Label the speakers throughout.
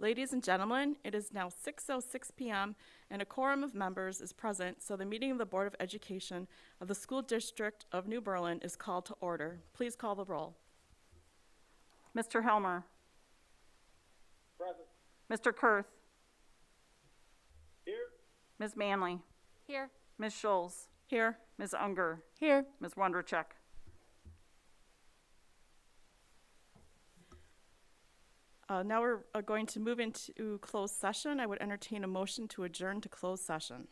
Speaker 1: Ladies and gentlemen, it is now 6:06 p.m. and a quorum of members is present, so the meeting of the Board of Education of the School District of New Berlin is called to order. Please call the roll.
Speaker 2: Mr. Helmer.
Speaker 3: Present.
Speaker 2: Mr. Kurth.
Speaker 3: Here.
Speaker 2: Ms. Manley.
Speaker 4: Here.
Speaker 2: Ms. Schulz.
Speaker 1: Here.
Speaker 2: Ms. Unger.
Speaker 4: Here.
Speaker 2: Ms. Wonderchek.
Speaker 1: Now we're going to move into closed session. I would entertain a motion to adjourn to closed session.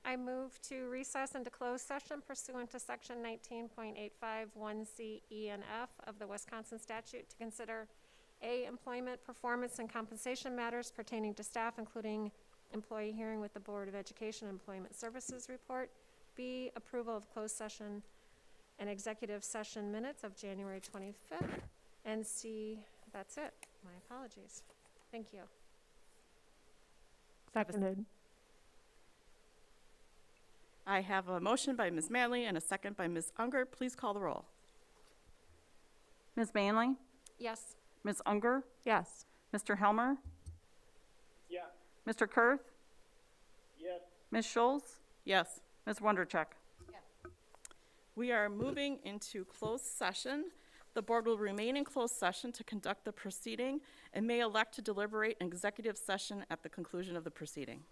Speaker 4: I move to recess into closed session pursuant to Section 19.851C E and F of the Wisconsin statute to consider A, employment, performance, and compensation matters pertaining to staff, including employee hearing with the Board of Education and Employment Services report. B, approval of closed session and executive session minutes of January 25th. And C, that's it. My apologies. Thank you.
Speaker 1: Seconded. I have a motion by Ms. Manley and a second by Ms. Unger. Please call the roll.
Speaker 2: Ms. Manley.
Speaker 4: Yes.
Speaker 2: Ms. Unger.
Speaker 4: Yes.
Speaker 2: Mr. Helmer.
Speaker 3: Yes.
Speaker 2: Mr. Kurth.
Speaker 3: Yes.
Speaker 2: Ms. Schulz.
Speaker 1: Yes.
Speaker 2: Ms. Wonderchek.
Speaker 1: We are moving into closed session. The board will remain in closed session to conduct the proceeding and may elect to deliberate in executive session at the conclusion of the proceeding.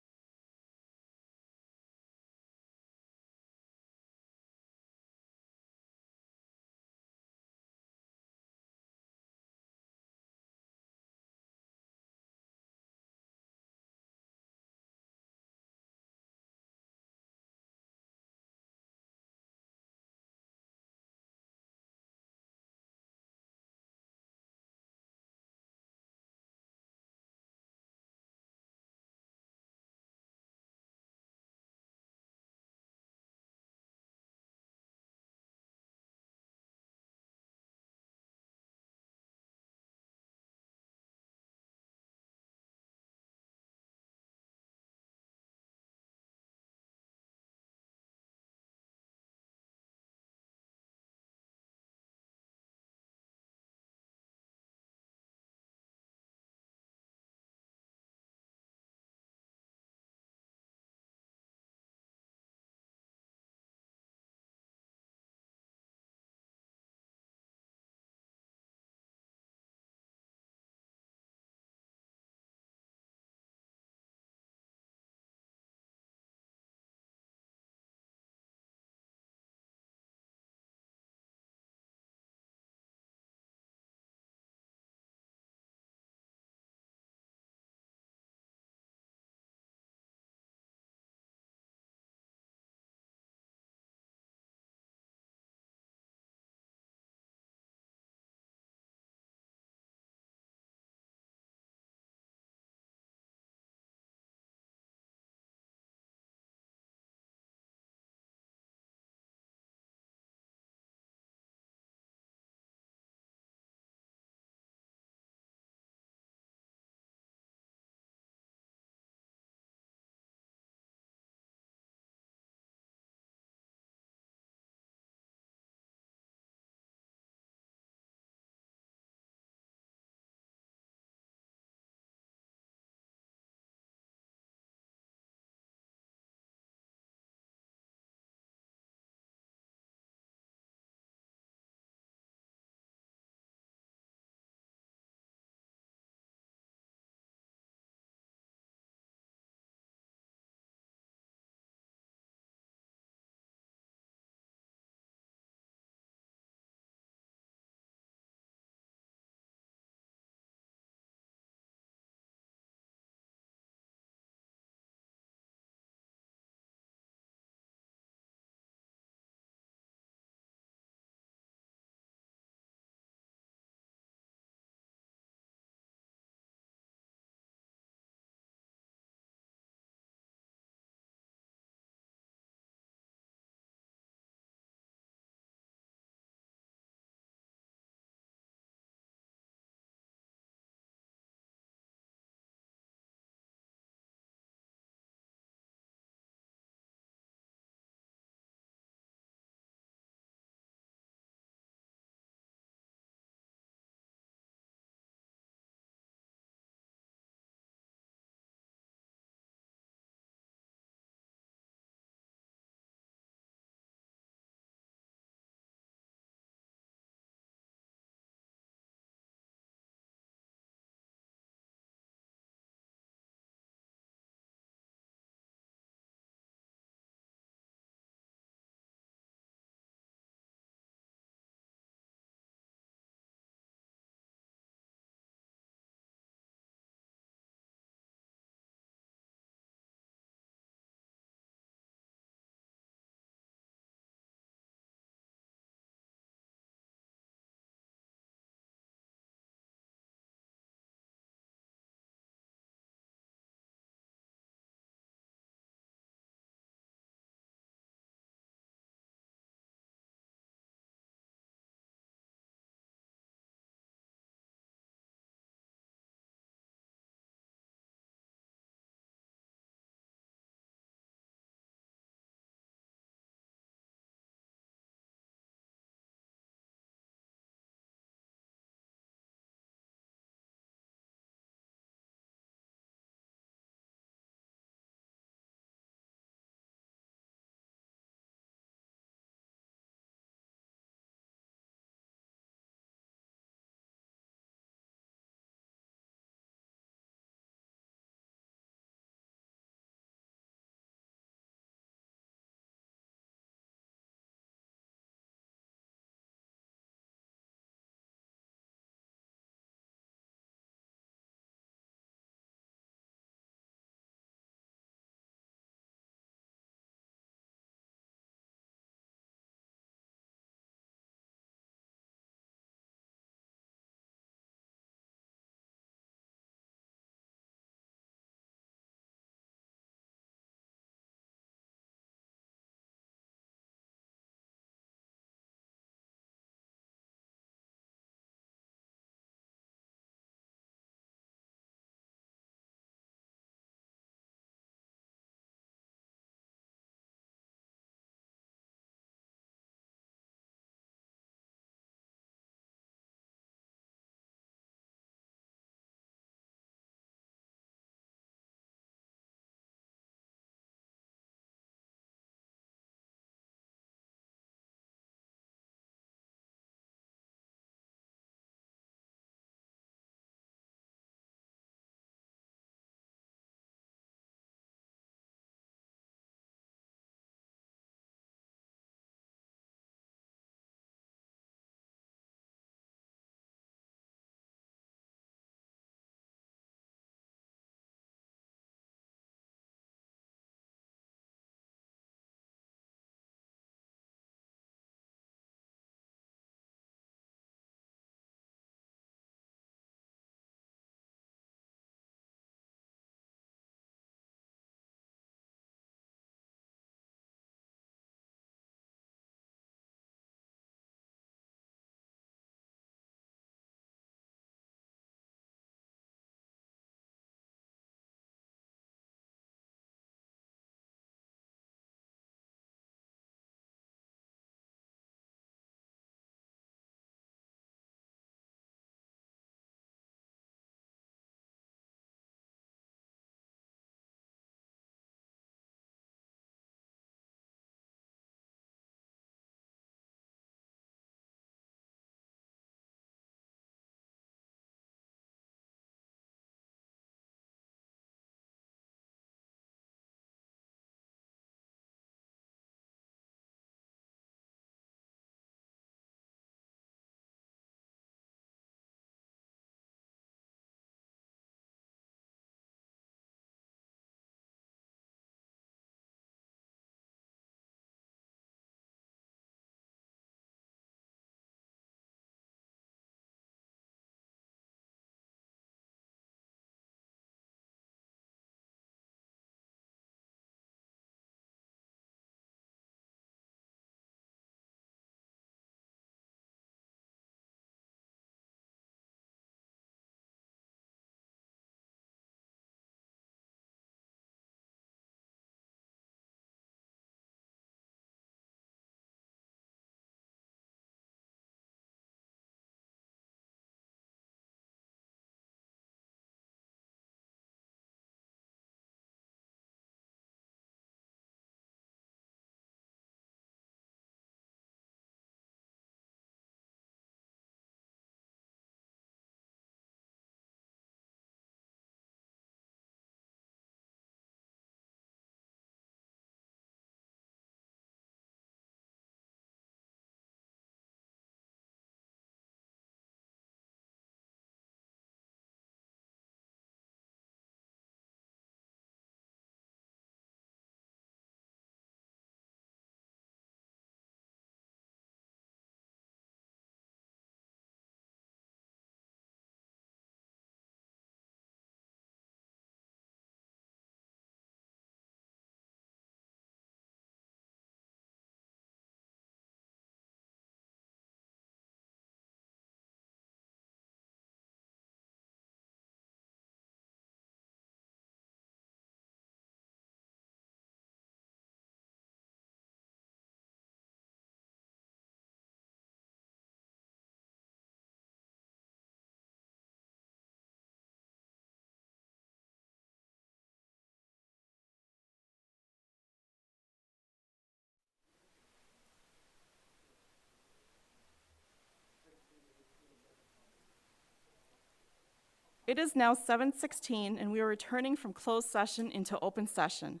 Speaker 1: It is now 7:16, and we are returning from closed session into open session.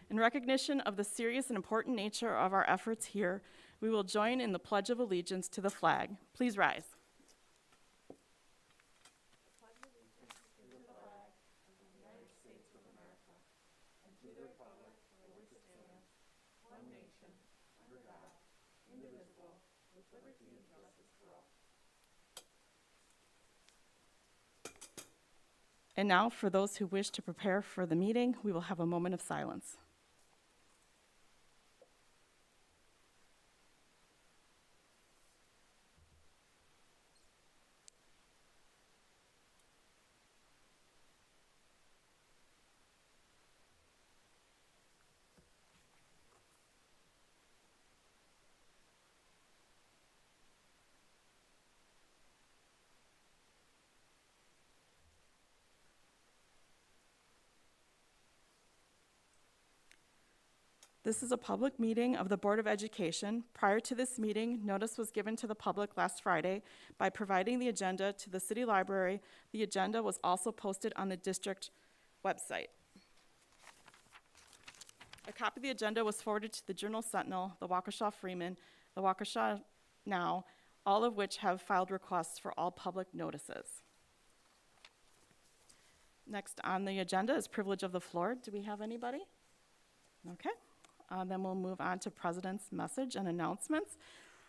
Speaker 1: In recognition of the serious and important nature of our efforts here, we will join in the Pledge of Allegiance to the flag. Please rise. And now, for those who wish to prepare for the meeting, we will have a moment of silence. This is a public meeting of the Board of Education. Prior to this meeting, notice was given to the public last Friday by providing the agenda to the City Library. The agenda was also posted on the district website. A copy of the agenda was forwarded to the Journal-Sentinel, the Waukesha Freeman, the Waukesha Now, all of which have filed requests for all public notices. Next on the agenda is privilege of the floor. Do we have anybody? Okay. Then we'll move on to President's message and announcements.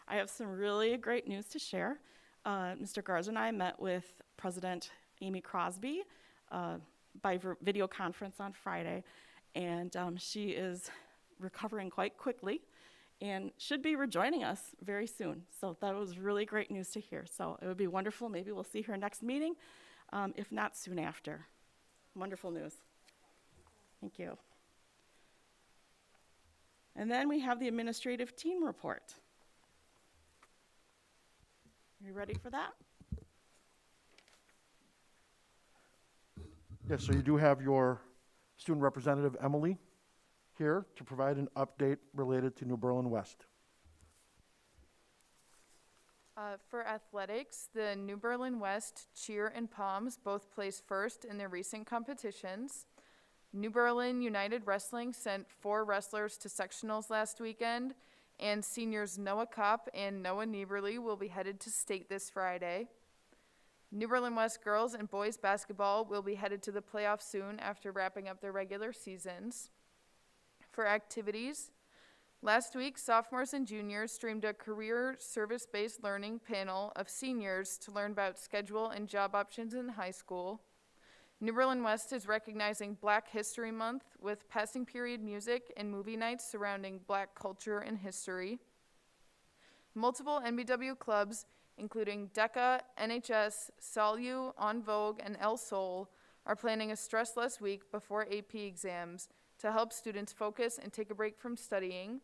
Speaker 1: I have some really great news to share. Mr. Garza and I met with President Amy Crosby by video conference on Friday, and she is recovering quite quickly and should be rejoining us very soon. So that was really great news to hear. So it would be wonderful. Maybe we'll see her next meeting, if not soon after. Wonderful news. Thank you. And then we have the administrative team report. Are you ready for that?
Speaker 5: Yes, so you do have your student representative, Emily, here to provide an update related to New Berlin West.
Speaker 6: For athletics, the New Berlin West cheer and Palms both placed first in their recent competitions. New Berlin United Wrestling sent 4 wrestlers to sectionals last weekend, and seniors Noah Kopp and Noah Nieberly will be headed to state this Friday. New Berlin West girls and boys basketball will be headed to the playoffs soon after wrapping up their regular seasons. For activities, last week, sophomores and juniors streamed a career service-based learning panel of seniors to learn about schedule and job options in high school. New Berlin West is recognizing Black History Month with passing period music and movie nights surrounding Black culture and history. Multiple NBW clubs, including DECA, NHS, SOLU, En Vogue, and El Sol, are planning a stressless week before AP exams to help students focus and take a break from studying.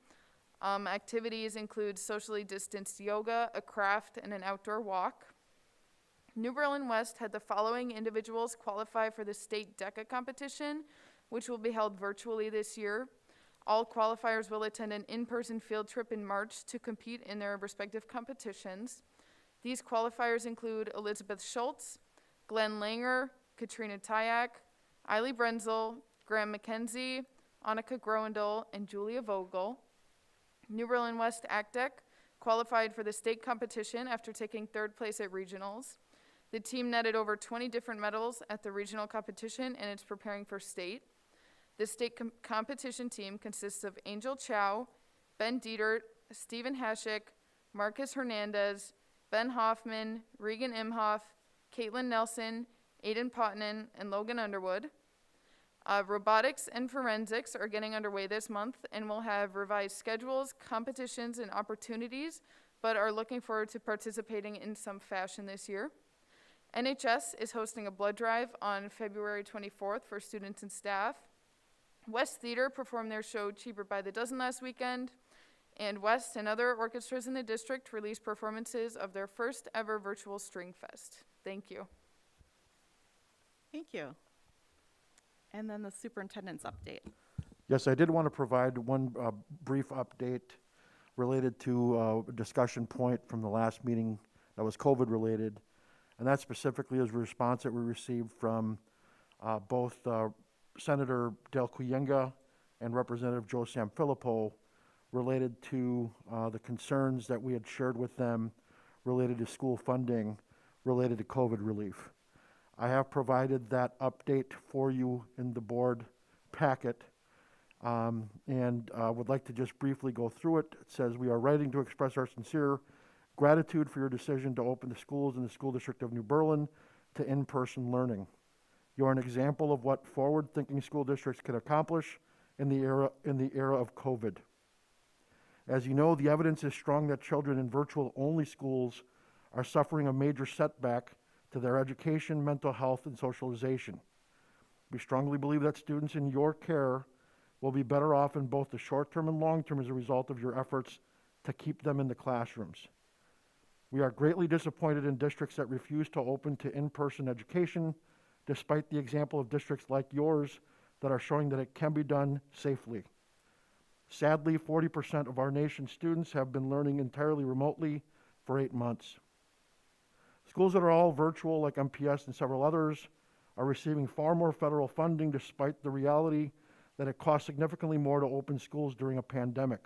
Speaker 6: Activities include socially distanced yoga, a craft, and an outdoor walk. New Berlin West had the following individuals qualify for the state DECA competition, which will be held virtually this year. All qualifiers will attend an in-person field trip in March to compete in their respective competitions. These qualifiers include Elizabeth Schultz, Glenn Langer, Katrina Tyak, Eiley Brenzel, Graham McKenzie, Annika Groendel, and Julia Vogel. New Berlin West ACDEC qualified for the state competition after taking 3rd place at regionals. The team netted over 20 different medals at the regional competition, and it's preparing for state. The state competition team consists of Angel Chow, Ben Dietert, Stephen Hashik, Marcus Hernandez, Ben Hoffman, Regan Imhoff, Caitlin Nelson, Aiden Potnan, and Logan Underwood. Robotics and forensics are getting underway this month and will have revised schedules, competitions, and opportunities, but are looking forward to participating in some fashion this year. NHS is hosting a blood drive on February 24th for students and staff. West Theater performed their show Cheaper by the Dozen last weekend, and West and other orchestras in the district released performances of their first ever virtual String Fest. Thank you.
Speaker 1: Thank you. And then the superintendent's update.
Speaker 5: Yes, I did want to provide one brief update related to a discussion point from the last meeting that was COVID related. And that specifically is a response that we received from both Senator Del Cuyenga and Representative Joe Sanfilippo related to the concerns that we had shared with them related to school funding related to COVID relief. I have provided that update for you in the board packet, and would like to just briefly go through it. It says, we are writing to express our sincere gratitude for your decision to open the schools in the School District of New Berlin to in-person learning. You are an example of what forward-thinking school districts can accomplish in the era of COVID. As you know, the evidence is strong that children in virtual-only schools are suffering a major setback to their education, mental health, and socialization. We strongly believe that students in your care will be better off in both the short term and long term as a result of your efforts to keep them in the classrooms. We are greatly disappointed in districts that refuse to open to in-person education, despite the example of districts like yours that are showing that it can be done safely. Sadly, 40% of our nation's students have been learning entirely remotely for 8 months. Schools that are all virtual, like MPS and several others, are receiving far more federal funding despite the reality that it costs significantly more to open schools during a pandemic.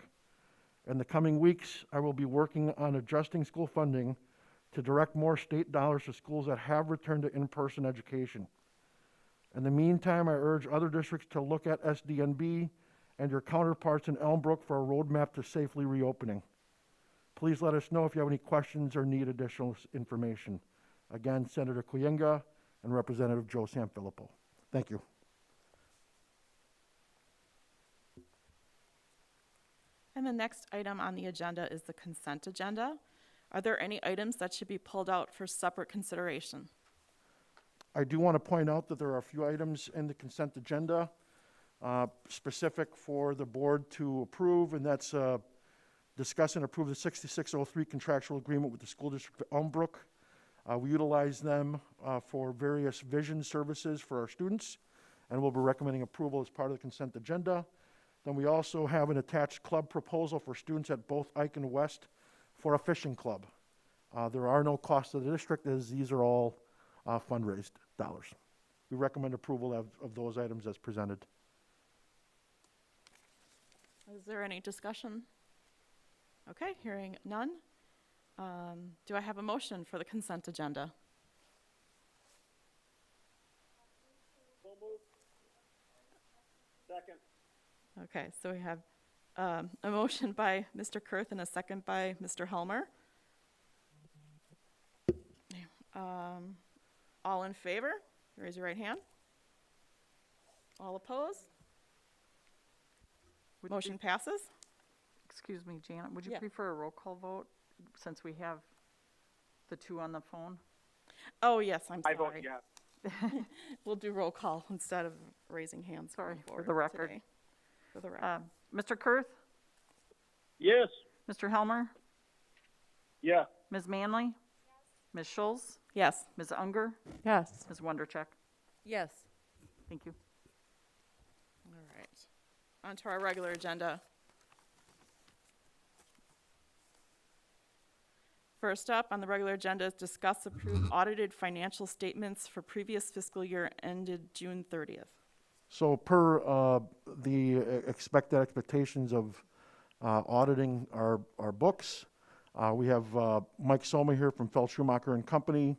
Speaker 5: In the coming weeks, I will be working on adjusting school funding to direct more state dollars to schools that have returned to in-person education. In the meantime, I urge other districts to look at SDNB and your counterparts in Elmbrook for a roadmap to safely reopening. Please let us know if you have any questions or need additional information. Again, Senator Cuyenga and Representative Joe Sanfilippo. Thank you.
Speaker 1: And the next item on the agenda is the consent agenda. Are there any items that should be pulled out for separate consideration?
Speaker 5: I do want to point out that there are a few items in the consent agenda specific for the board to approve, and that's discuss and approve the 6603 contractual agreement with the School District of Elmbrook. We utilize them for various vision services for our students, and we'll be recommending approval as part of the consent agenda. Then we also have an attached club proposal for students at both Ike and West for a fishing club. There are no costs to the district, as these are all fundraised dollars. We recommend approval of those items as presented.
Speaker 1: Is there any discussion? Okay, hearing none. Do I have a motion for the consent agenda?
Speaker 3: So moved. Second.
Speaker 1: Okay, so we have a motion by Mr. Kurth and a second by Mr. Helmer. All in favor? Raise your right hand. All opposed? Motion passes.
Speaker 2: Excuse me, Janet, would you
Speaker 1: Yeah.
Speaker 2: prefer a roll call vote since we have the two on the phone?
Speaker 1: Oh, yes, I'm
Speaker 3: I vote
Speaker 1: sorry.
Speaker 3: yes.
Speaker 1: We'll do roll call instead of raising hands.
Speaker 2: Sorry,
Speaker 1: going
Speaker 2: for
Speaker 1: forward
Speaker 2: the record.
Speaker 1: today. For the record.
Speaker 2: Mr. Kurth,
Speaker 3: Yes.
Speaker 2: Mr. Helmer,
Speaker 3: Yeah.
Speaker 2: Ms. Manley, Ms. Schulz,
Speaker 1: Yes.
Speaker 2: Ms. Unger,
Speaker 1: Yes.
Speaker 2: Ms. Wondercheck.
Speaker 1: Yes.
Speaker 2: Thank you.
Speaker 1: All right. On to our regular agenda. First up on the regular agenda is discuss approve audited financial statements for previous fiscal year ended June 30th.
Speaker 5: So per the expected expectations of auditing our books, we have Mike Soma here from Feld Schumacher and Company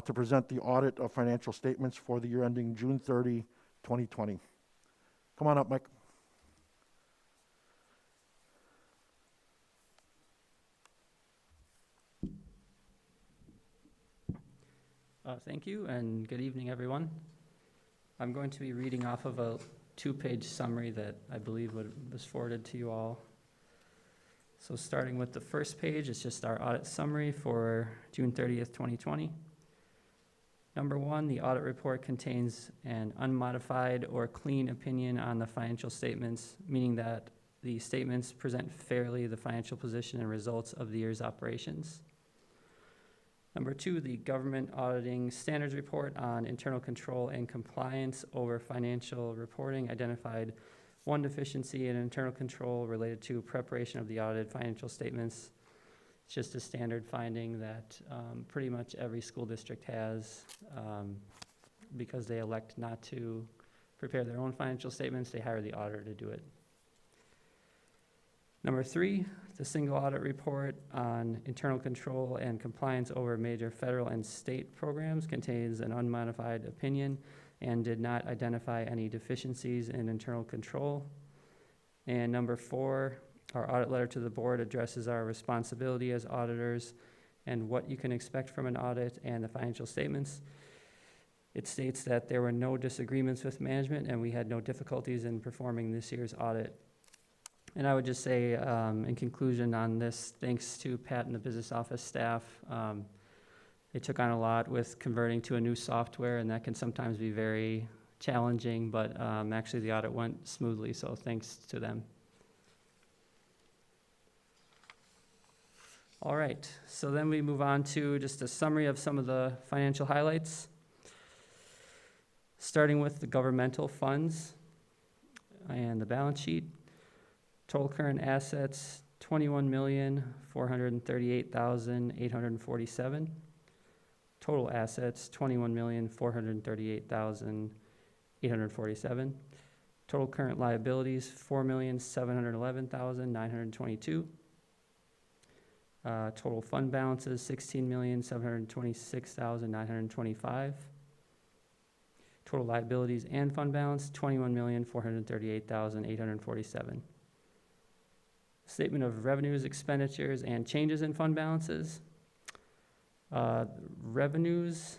Speaker 5: to present the audit of financial statements for the year ending June 30, 2020. Come on up, Mike.
Speaker 7: Thank you, and good evening, everyone. I'm going to be reading off of a 2-page summary that I believe was forwarded to you all. So starting with the first page, it's just our audit summary for June 30th, 2020. Number 1, the audit report contains an unmodified or clean opinion on the financial statements, meaning that the statements present fairly the financial position and results of the year's operations. Number 2, the Government Auditing Standards Report on Internal Control and Compliance over Financial Reporting identified one deficiency in internal control related to preparation of the audited financial statements. It's just a standard finding that pretty much every school district has, because they elect not to prepare their own financial statements, they hire the auditor to do it. Number 3, the single audit report on internal control and compliance over major federal and state programs contains an unmodified opinion and did not identify any deficiencies in internal control. And number 4, our audit letter to the board addresses our responsibility as auditors and what you can expect from an audit and the financial statements. It states that there were no disagreements with management and we had no difficulties in performing this year's audit. And I would just say, in conclusion on this, thanks to Pat and the business office staff, they took on a lot with converting to a new software, and that can sometimes be very challenging, but actually the audit went smoothly, so thanks to them. All right, so then we move on to just a summary of some of the financial highlights. Starting with the governmental funds and the balance sheet. Total current assets, $21,438,847. Total assets, $21,438,847. Total current liabilities, $4,711,922. Total fund balances, $16,726,925. Total liabilities and fund balance, $21,438,847. Statement of revenues, expenditures, and changes in fund balances. Revenues,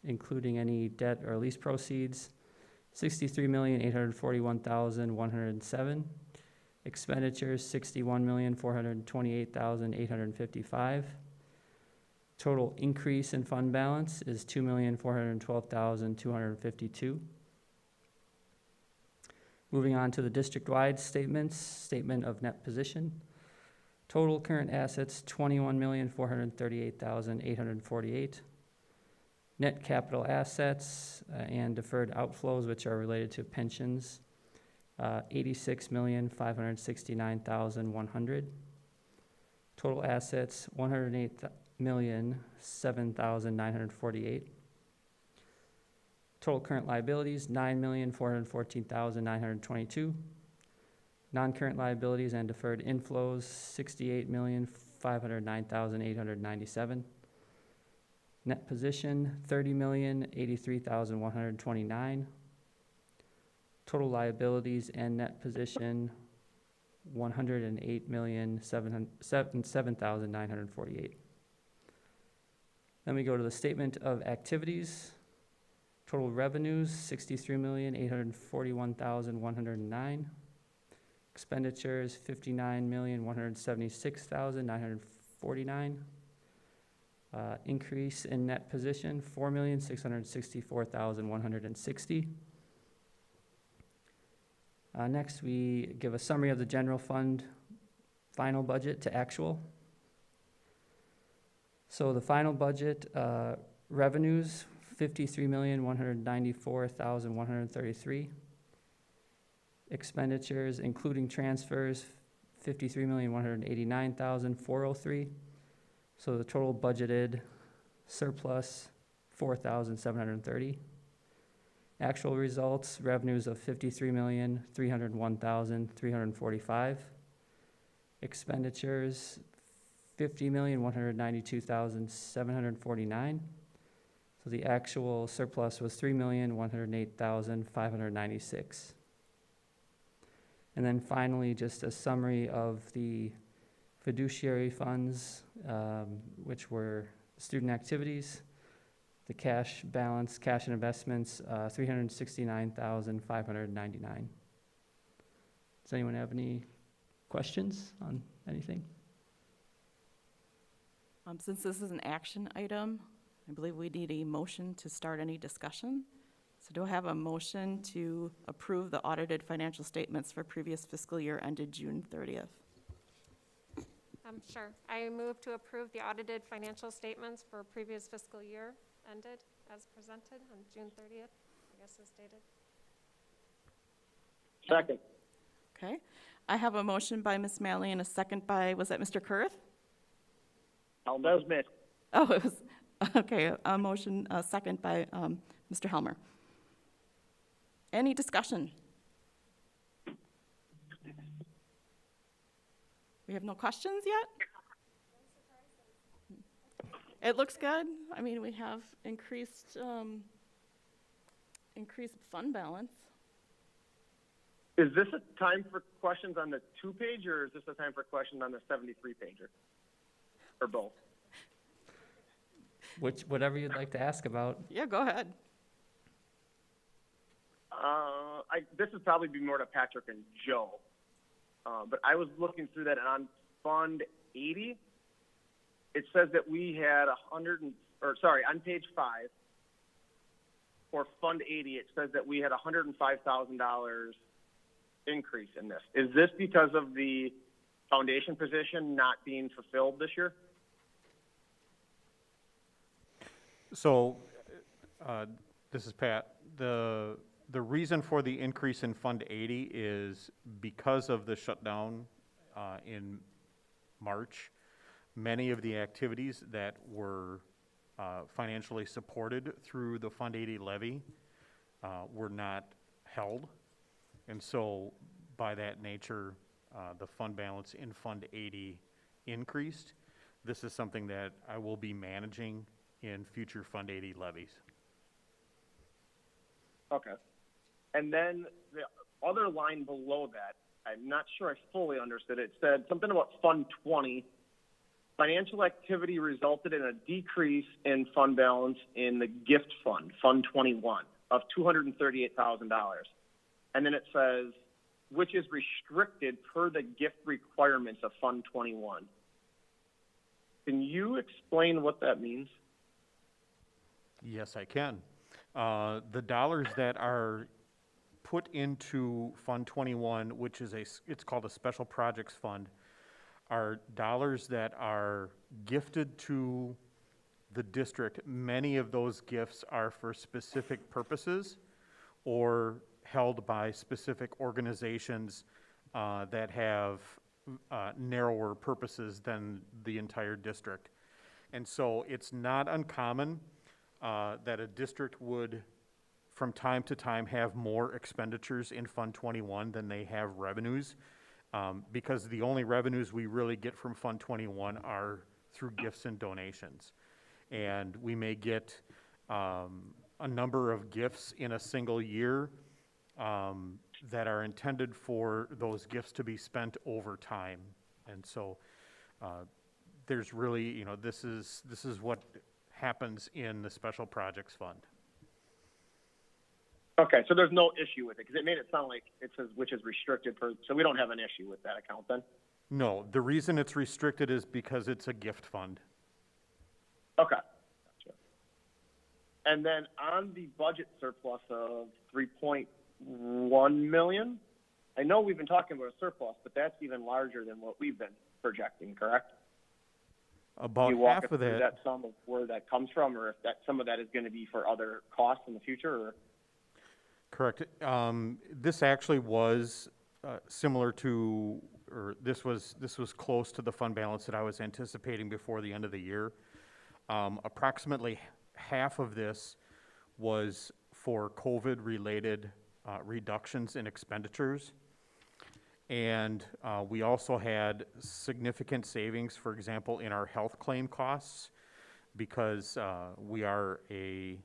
Speaker 7: including any debt or lease proceeds, $63,841,107. Expenditures, $61,428,855. Total increase in fund balance is $2,412,252. Moving on to the district-wide statements, statement of net position. Total current assets, $21,438,848. Net capital assets and deferred outflows, which are related to pensions, $86,569,100. Total assets, $108,007,948. Total current liabilities, $9,414,922. Non-current liabilities and deferred inflows, $68,509,897. Net position, $30,083,129. Total liabilities and net position, $108,007,948. Then we go to the statement of activities. Total revenues, $63,841,109. Expenditures, $59,176,949. Increase in net position, $4,664,160. Next, we give a summary of the general fund final budget to actual. So the final budget revenues, $53,194,133. Expenditures, including transfers, $53,189,403. So the total budgeted surplus, $4,730. Actual results, revenues of $53,301,345. Expenditures, $50,192,749. So the actual surplus was $3,108,596. And then finally, just a summary of the fiduciary funds, which were student activities, the cash balance, cash and investments, $369,599. Does anyone have any questions on anything?
Speaker 1: Since this is an action item, I believe we need a motion to start any discussion. So do I have a motion to approve the audited financial statements for previous fiscal year ended June 30th?
Speaker 4: Sure. I move to approve the audited financial statements for previous fiscal year ended as presented on June 30th, I guess as stated.
Speaker 3: Second.
Speaker 1: Okay. I have a motion by Ms. Malley and a second by, was that Mr. Kurth?
Speaker 3: That was me.
Speaker 1: Oh, it was, okay, a motion, a second by Mr. Helmer. Any discussion? We have no questions yet? It looks good. I mean, we have increased fund balance.
Speaker 3: Is this a time for questions on the 2-page, or is this a time for questions on the 73-pager? Or both?
Speaker 7: Whatever you'd like to ask about.
Speaker 1: Yeah, go ahead.
Speaker 3: This would probably be more to Patrick and Joe. But I was looking through that, and on Fund 80, it says that we had on page 5, for Fund 80, it says that we had $105,000 increase in this. Is this because of the foundation position not being fulfilled this year?
Speaker 8: So, this is Pat. The reason for the increase in Fund 80 is because of the shutdown in March. Many of the activities that were financially supported through the Fund 80 levy were not held. And so, by that nature, the fund balance in Fund 80 increased. This is something that I will be managing in future Fund 80 levies.
Speaker 3: Okay. And then the other line below that, I'm not sure I fully understood it. It said something about Fund 20. Financial activity resulted in a decrease in fund balance in the gift fund, Fund 21, of $238,000. And then it says, which is restricted per the gift requirements of Fund 21. Can you explain what that means?
Speaker 8: Yes, I can. The dollars that are put into Fund 21, which is it's called a Special Projects Fund, are dollars that are gifted to the district. Many of those gifts are for specific purposes or held by specific organizations that have narrower purposes than the entire district. And so it's not uncommon that a district would, from time to time, have more expenditures in Fund 21 than they have revenues, because the only revenues we really get from Fund 21 are through gifts and donations. And we may get a number of gifts in a single year that are intended for those gifts to be spent over time. And so there's really, this is what happens in the Special Projects Fund.
Speaker 3: Okay, so there's no issue with it, because it made it sound like it says which is restricted for, so we don't have an issue with that account then?
Speaker 8: No, the reason it's restricted is because it's a gift fund.
Speaker 3: Okay. Gotcha. And then on the budget surplus of $3.1 million, I know we've been talking about a surplus, but that's even larger than what we've been projecting, correct?
Speaker 8: About
Speaker 3: Can you walk
Speaker 8: half
Speaker 3: us
Speaker 8: of
Speaker 3: through
Speaker 8: that,
Speaker 3: sum of where that comes from, or if that some of that is going to be for other costs in the future? Or?
Speaker 8: correct. This actually was similar to, or this was close to the fund balance that I was anticipating before the end of the year. Approximately half of this was for COVID-related reductions in expenditures. And we also had significant savings, for example, in our health claim costs, because we are a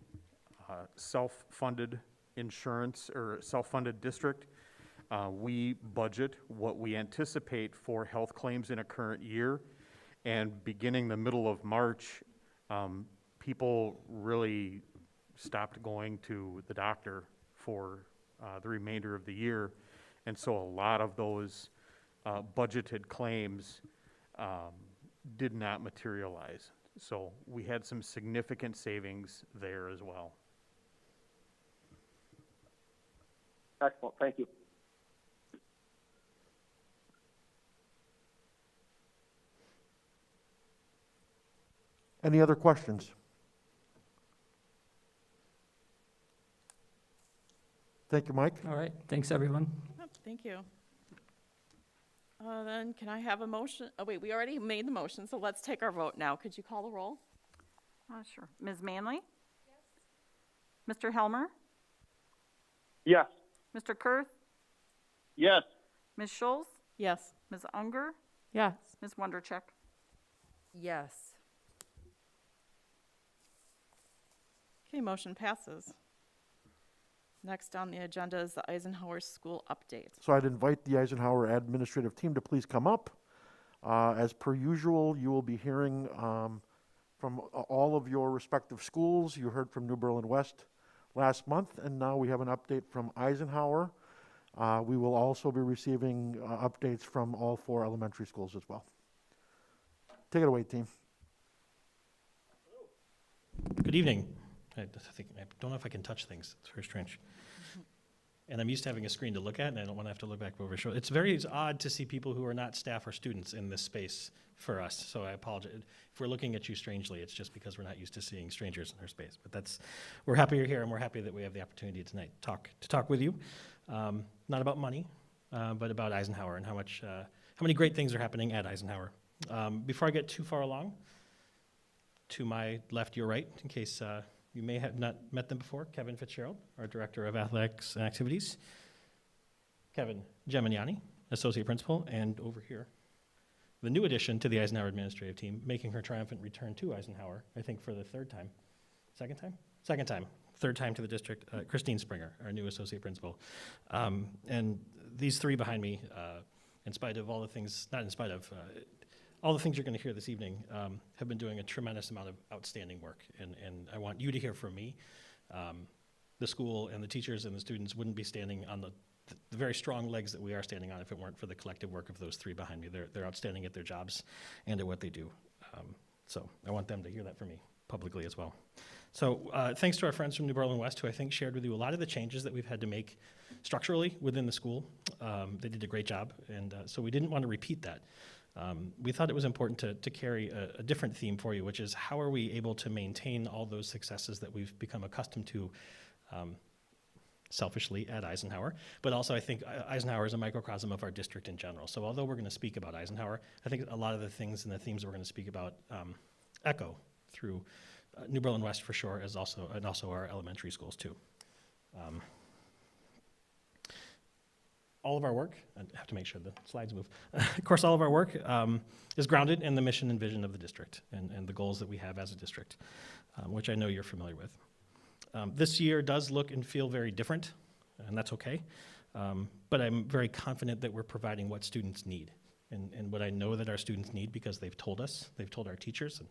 Speaker 8: self-funded insurance or self-funded district. We budget what we anticipate for health claims in a current year. And beginning the middle of March, people really stopped going to the doctor for the remainder of the year. And so a lot of those budgeted claims did not materialize. So we had some significant savings there as well.
Speaker 3: Excellent, thank you.
Speaker 5: Any other questions? Thank you, Mike.
Speaker 7: All right, thanks, everyone.
Speaker 1: Yep, thank you. Then can I have a motion? Oh, wait, we already made the motion, so let's take our vote now. Could you call the roll?
Speaker 2: Sure. Ms. Manley? Yes. Mr. Helmer?
Speaker 3: Yes.
Speaker 2: Mr. Kurth?
Speaker 3: Yes.
Speaker 2: Ms. Schulz?
Speaker 1: Yes.
Speaker 2: Ms. Unger?
Speaker 4: Yes.
Speaker 2: Ms. Wondercheck?
Speaker 6: Yes.
Speaker 1: Okay, motion passes. Next on the agenda is the Eisenhower School update.
Speaker 5: So I'd invite the Eisenhower administrative team to please come up. As per usual, you will be hearing from all of your respective schools. You heard from New Berlin West last month, and now we have an update from Eisenhower. We will also be receiving updates from all 4 elementary schools as well. Take it away, team.
Speaker 9: Good evening. I don't know if I can touch things. It's very strange. And I'm used to having a screen to look at, and I don't want to have to look back over shoulder. It's very odd to see people who are not staff or students in this space for us, so I apologize. If we're looking at you strangely, it's just because we're not used to seeing strangers in our space. But we're happy you're here, and we're happy that we have the opportunity tonight to talk with you. Not about money, but about Eisenhower and how many great things are happening at Eisenhower. Before I get too far along, to my left, your right, in case you may have not met them before, Kevin Fitzgerald, our Director of Athletics and Activities. Kevin Gemignani, Associate Principal, and over here, the new addition to the Eisenhower administrative team, making her triumphant return to Eisenhower, I think for the third time. Second time. Third time to the district, Christine Springer, our new Associate Principal. And these 3 behind me, in spite of all the things, not in spite of, all the things you're going to hear this evening have been doing a tremendous amount of outstanding work, and I want you to hear from me. The school and the teachers and the students wouldn't be standing on the very strong legs that we are standing on if it weren't for the collective work of those 3 behind me. They're outstanding at their jobs and at what they do. So I want them to hear that from me publicly as well. So thanks to our friends from New Berlin West, who I think shared with you a lot of the changes that we've had to make structurally within the school. They did a great job, and so we didn't want to repeat that. We thought it was important to carry a different theme for you, which is how are we able to maintain all those successes that we've become accustomed to selfishly at Eisenhower, but also I think Eisenhower is a microcosm of our district in general. So although we're going to speak about Eisenhower, I think a lot of the things and the themes we're going to speak about echo through New Berlin West for sure, and also our elementary schools too. All of our work, I have to make sure the slides move. Of course, all of our work is grounded in the mission and vision of the district and the goals that we have as a district, which I know you're familiar with. This year does look and feel very different, and that's okay. But I'm very confident that we're providing what students need. And what I know that our students need, because they've told us, they've told our teachers, and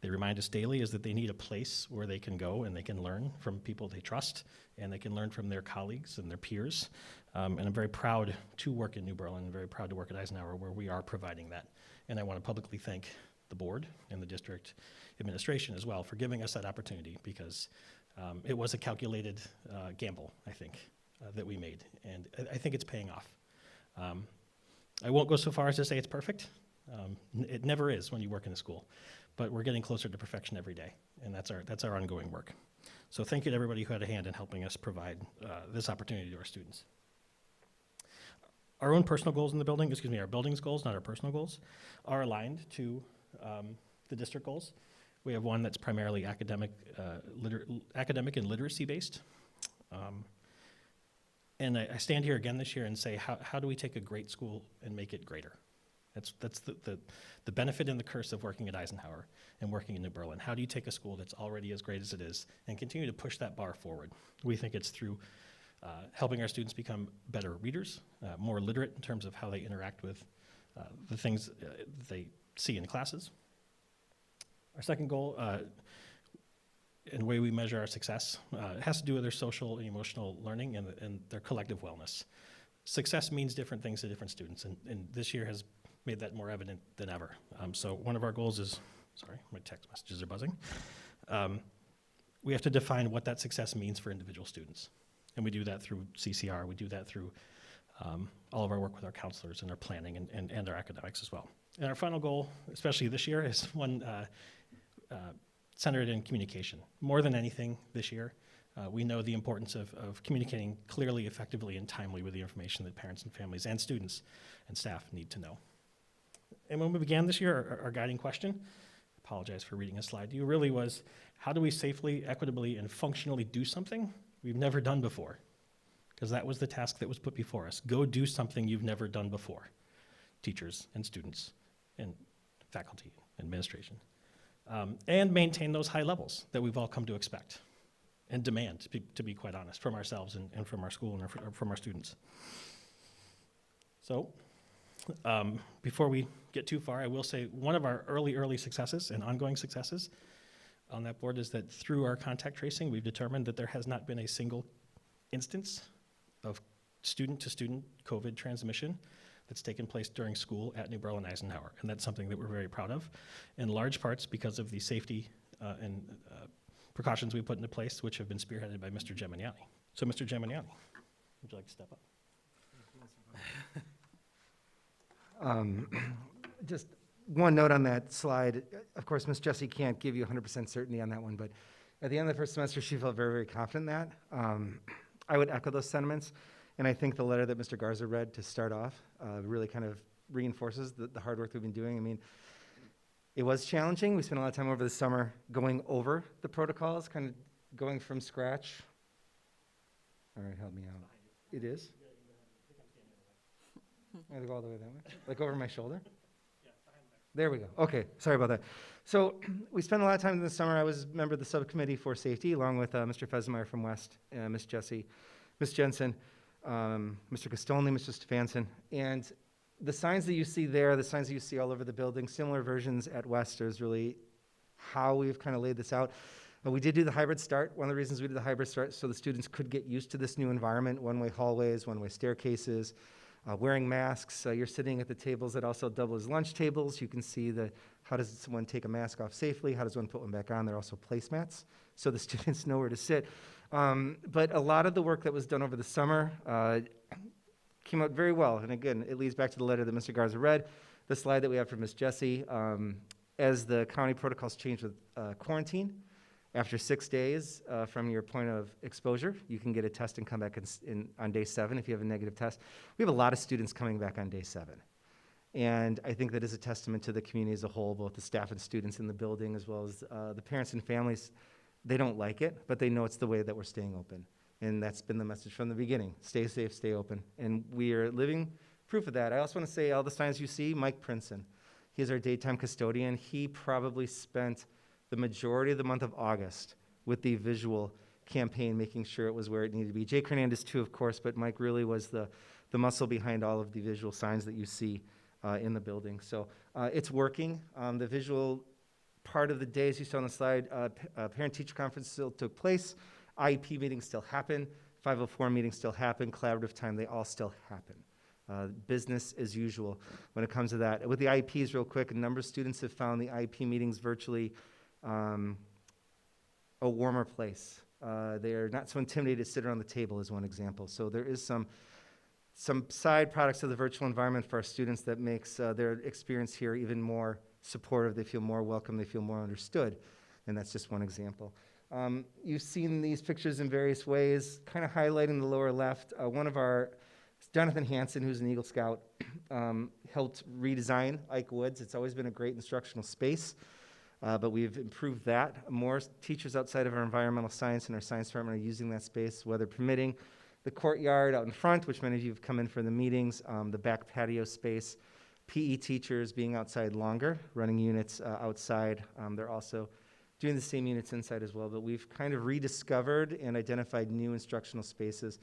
Speaker 9: they remind us daily, is that they need a place where they can go and they can learn from people they trust, and they can learn from their colleagues and their peers. And I'm very proud to work in New Berlin, and very proud to work at Eisenhower, where we are providing that. And I want to publicly thank the board and the district administration as well for giving us that opportunity, because it was a calculated gamble, I think, that we made. And I think it's paying off. I won't go so far as to say it's perfect. It never is when you work in a school, but we're getting closer to perfection every day, and that's our ongoing work. So thank you to everybody who had a hand in helping us provide this opportunity to our students. Our own personal goals in the building, our building's goals, not our personal goals, are aligned to the district goals. We have one that's primarily academic and literacy based. And I stand here again this year and say, how do we take a great school and make it greater? That's the benefit and the curse of working at Eisenhower and working in New Berlin. How do you take a school that's already as great as it is and continue to push that bar forward? We think it's through helping our students become better readers, more literate in terms of how they interact with the things they see in classes. Our second goal, and the way we measure our success, has to do with their social and emotional learning and their collective wellness. Success means different things to different students, and this year has made that more evident than ever. So one of our goals is, sorry, my text messages are buzzing. We have to define what that success means for individual students. And we do that through CCR, we do that through all of our work with our counselors and our planning and our academics as well. And our final goal, especially this year, is one centered in communication. More than anything this year, We know the importance of communicating clearly, effectively, and timely with the information that parents and families and students and staff need to know. And when we began this year, our guiding question, apologize for reading a slide to you, really was, how do we safely, equitably, and functionally do something we've never done before? Because that was the task that was put before us. Go do something you've never done before, teachers and students and faculty, administration. And maintain those high levels that we've all come to expect and demand, to be quite honest, from ourselves and from our school and from our students. So, before we get too far, I will say one of our early successes and ongoing successes on that board is that through our contact tracing, we've determined that there has not been a single instance of student-to-student COVID transmission that's taken place during school at New Berlin Eisenhower. And that's something that we're very proud of, in large parts because of the safety and precautions we put into place, which have been spearheaded by Mr. Gemignani. So Mr. Gemignani, would you like to step up?
Speaker 10: Just one note on that slide. Of course, Ms. Jessie can't give you 100% certainty on that one, but at the end of the first semester, she felt very, very confident in that. I would echo those sentiments, and I think the letter that Mr. Garza read to start off really kind of reinforces the hard work we've been doing. I mean, it was challenging. We spent a lot of time over the summer going over the protocols, kind of going from scratch. All right, help me out. It is? I have to go all the way that way? Like over my shoulder? There we go. Okay, sorry about that. So we spent a lot of time in the summer. I was a member of the subcommittee for safety, along with Mr. Fesemeyer from West, Ms. Jessie, Ms. Jensen, Mr. Castolny, Mr. Stefanson. And the signs that you see there, the signs that you see all over the building, similar versions at West, is really how we've kind of laid this out. We did do the hybrid start. One of the reasons we did the hybrid start so the students could get used to this new environment, one-way hallways, one-way staircases, wearing masks. You're sitting at the tables that also double as lunch tables. You can see how does one take a mask off safely? How does one put one back on? There are also placemats, so the students know where to sit. But a lot of the work that was done over the summer came out very well. And again, it leads back to the letter that Mr. Garza read, the slide that we have from Ms. Jessie. As the county protocols change with quarantine, after 6 days from your point of exposure, you can get a test and come back on day 7 if you have a negative test. We have a lot of students coming back on day 7. And I think that is a testament to the community as a whole, both the staff and students in the building, as well as the parents and families. They don't like it, but they know it's the way that we're staying open. And that's been the message from the beginning. Stay safe, stay open. And we are living proof of that. I also want to say all the signs you see, Mike Princeton. He's our daytime custodian. He probably spent the majority of the month of August with the visual campaign, making sure it was where it needed to be. Jake Hernandez too, of course, but Mike really was the muscle behind all of the visual signs that you see in the building. So it's working. The visual part of the day, as you saw on the slide, parent-teacher conference still took place. IEP meetings still happen. 504 meetings still happen. Collaborative time, they all still happen. Business as usual when it comes to that. With the IEPs, real quick, a number of students have found the IEP meetings virtually a warmer place. They are not so intimidated to sit around the table, as one example. So there is some side products of the virtual environment for our students that makes their experience here even more supportive. They feel more welcome. They feel more understood. And that's just one example. You've seen these pictures in various ways, kind of highlighting the lower left. One of our, Jonathan Hansen, who's an Eagle Scout, helped redesign Ike Woods. It's always been a great instructional space. But we've improved that. More teachers outside of our environmental science and our science department are using that space, weather permitting. The courtyard out in front, which many of you have come in for the meetings, the back patio space, PE teachers being outside longer, running units outside. They're also doing the same units inside as well, but we've kind of rediscovered and identified new instructional spaces.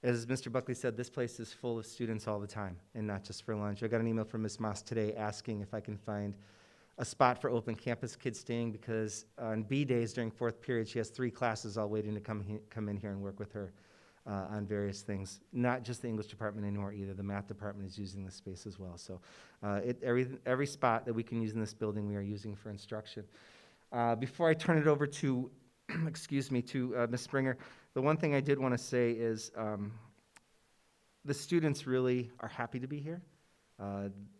Speaker 10: As Mr. Buckley said, this place is full of students all the time, and not just for lunch. I got an email from Ms. Moss today asking if I can find a spot for open campus kids staying, because on B days during 4th period, she has 3 classes all waiting to come in here and work with her on various things. Not just the English department anymore either. The math department is using this space as well. So every spot that we can use in this building, we are using for instruction. Before I turn it over to, excuse me, to Ms. Springer, the one thing I did want to say is the students really are happy to be here.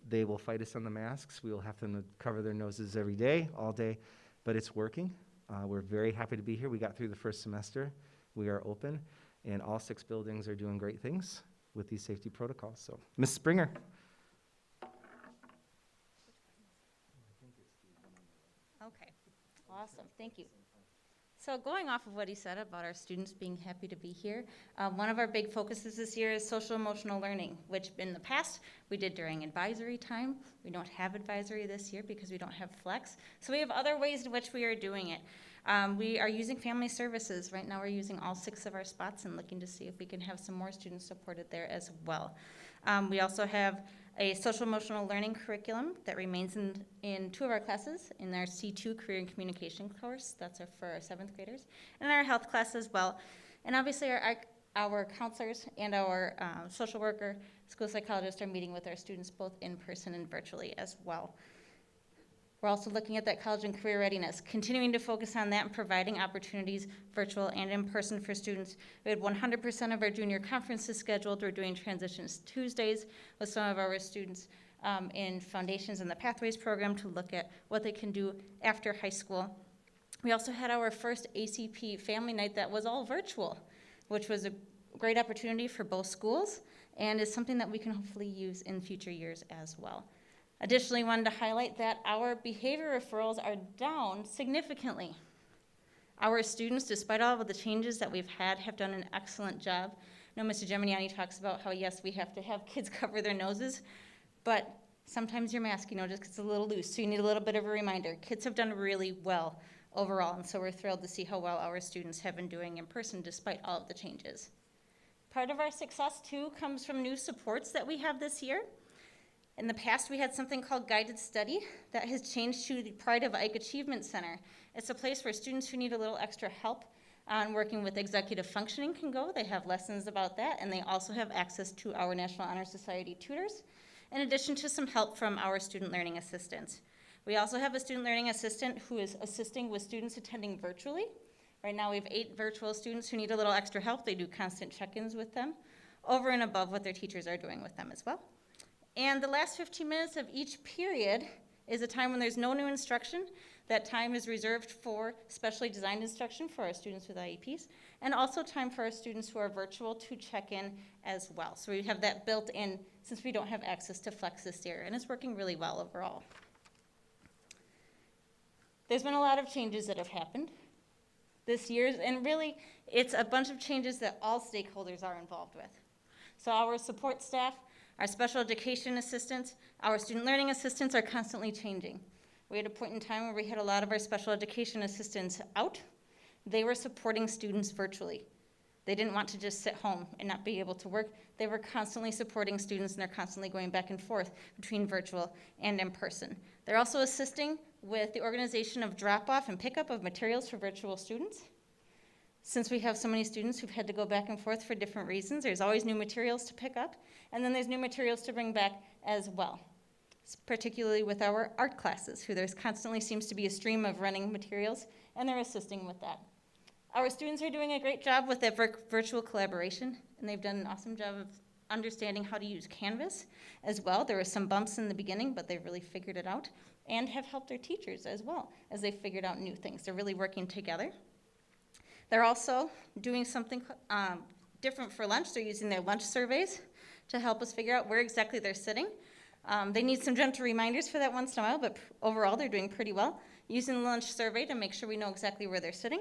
Speaker 10: They will fight us on the masks. We will have them to cover their noses every day, all day, but it's working. We're very happy to be here. We got through the first semester. we are open, and all 6 buildings are doing great things with these safety protocols. So, Ms. Springer.
Speaker 11: Okay, awesome, thank you. So going off of what he said about our students being happy to be here, one of our big focuses this year is social emotional learning, which in the past we did during advisory time. We don't have advisory this year because we don't have flex. So we have other ways in which we are doing it. We are using family services. Right now we're using all 6 of our spots and looking to see if we can have some more students supported there as well. We also have a social emotional learning curriculum that remains in 2 of our classes, in our C2 career and communication course, that's for our 7th graders, and our health class as well. And obviously our counselors and our social worker, school psychologists are meeting with our students both in person and virtually as well. We're also looking at that college and career readiness, continuing to focus on that and providing opportunities, virtual and in person, for students. We had 100% of our junior conferences scheduled. We're doing transitions Tuesdays with some of our students in Foundations and the Pathways program to look at what they can do after high school. We also had our first ACP family night that was all virtual, which was a great opportunity for both schools and is something that we can hopefully use in future years as well. Additionally, wanted to highlight that our behavior referrals are down significantly. Our students, despite all of the changes that we've had, have done an excellent job. I know Mr. Geminiani talks about how, yes, we have to have kids cover their noses, but sometimes your mask, just gets a little loose, so you need a little bit of a reminder. Kids have done really well overall, and so we're thrilled to see how well our students have been doing in person despite all of the changes. Part of our success, too, comes from new supports that we have this year. In the past, we had something called Guided Study that has changed to the Pride of Ike Achievement Center. It's a place where students who need a little extra help on working with executive functioning can go. They have lessons about that, and they also have access to our National Honor Society tutors, in addition to some help from our student learning assistants. We also have a student learning assistant who is assisting with students attending virtually. Right now, we have 8 virtual students who need a little extra help. They do constant check-ins with them, over and above what their teachers are doing with them as well. And the last 15 minutes of each period is a time when there's no new instruction. That time is reserved for specially designed instruction for our students with IEPs, and also time for our students who are virtual to check in as well. So we have that built in since we don't have access to flex this year, and it's working really well overall. There's been a lot of changes that have happened this year, and really it's a bunch of changes that all stakeholders are involved with. So our support staff, our special education assistants, our student learning assistants are constantly changing. We had a point in time where we had a lot of our special education assistants out. They were supporting students virtually. They didn't want to just sit home and not be able to work. They were constantly supporting students, and they're constantly going back and forth between virtual and in person. They're also assisting with the organization of drop-off and pickup of materials for virtual students. Since we have so many students who've had to go back and forth for different reasons, there's always new materials to pick up, and then there's new materials to bring back as well, particularly with our art classes, who there's constantly seems to be a stream of running materials, and they're assisting with that. Our students are doing a great job with that virtual collaboration, and they've done an awesome job of understanding how to use Canvas as well. There were some bumps in the beginning, but they've really figured it out, and have helped their teachers as well as they figured out new things. They're really working together. They're also doing something different for lunch. They're using their lunch surveys to help us figure out where exactly they're sitting. They need some gentle reminders for that once in a while, but overall they're doing pretty well, using the lunch survey to make sure we know exactly where they're sitting.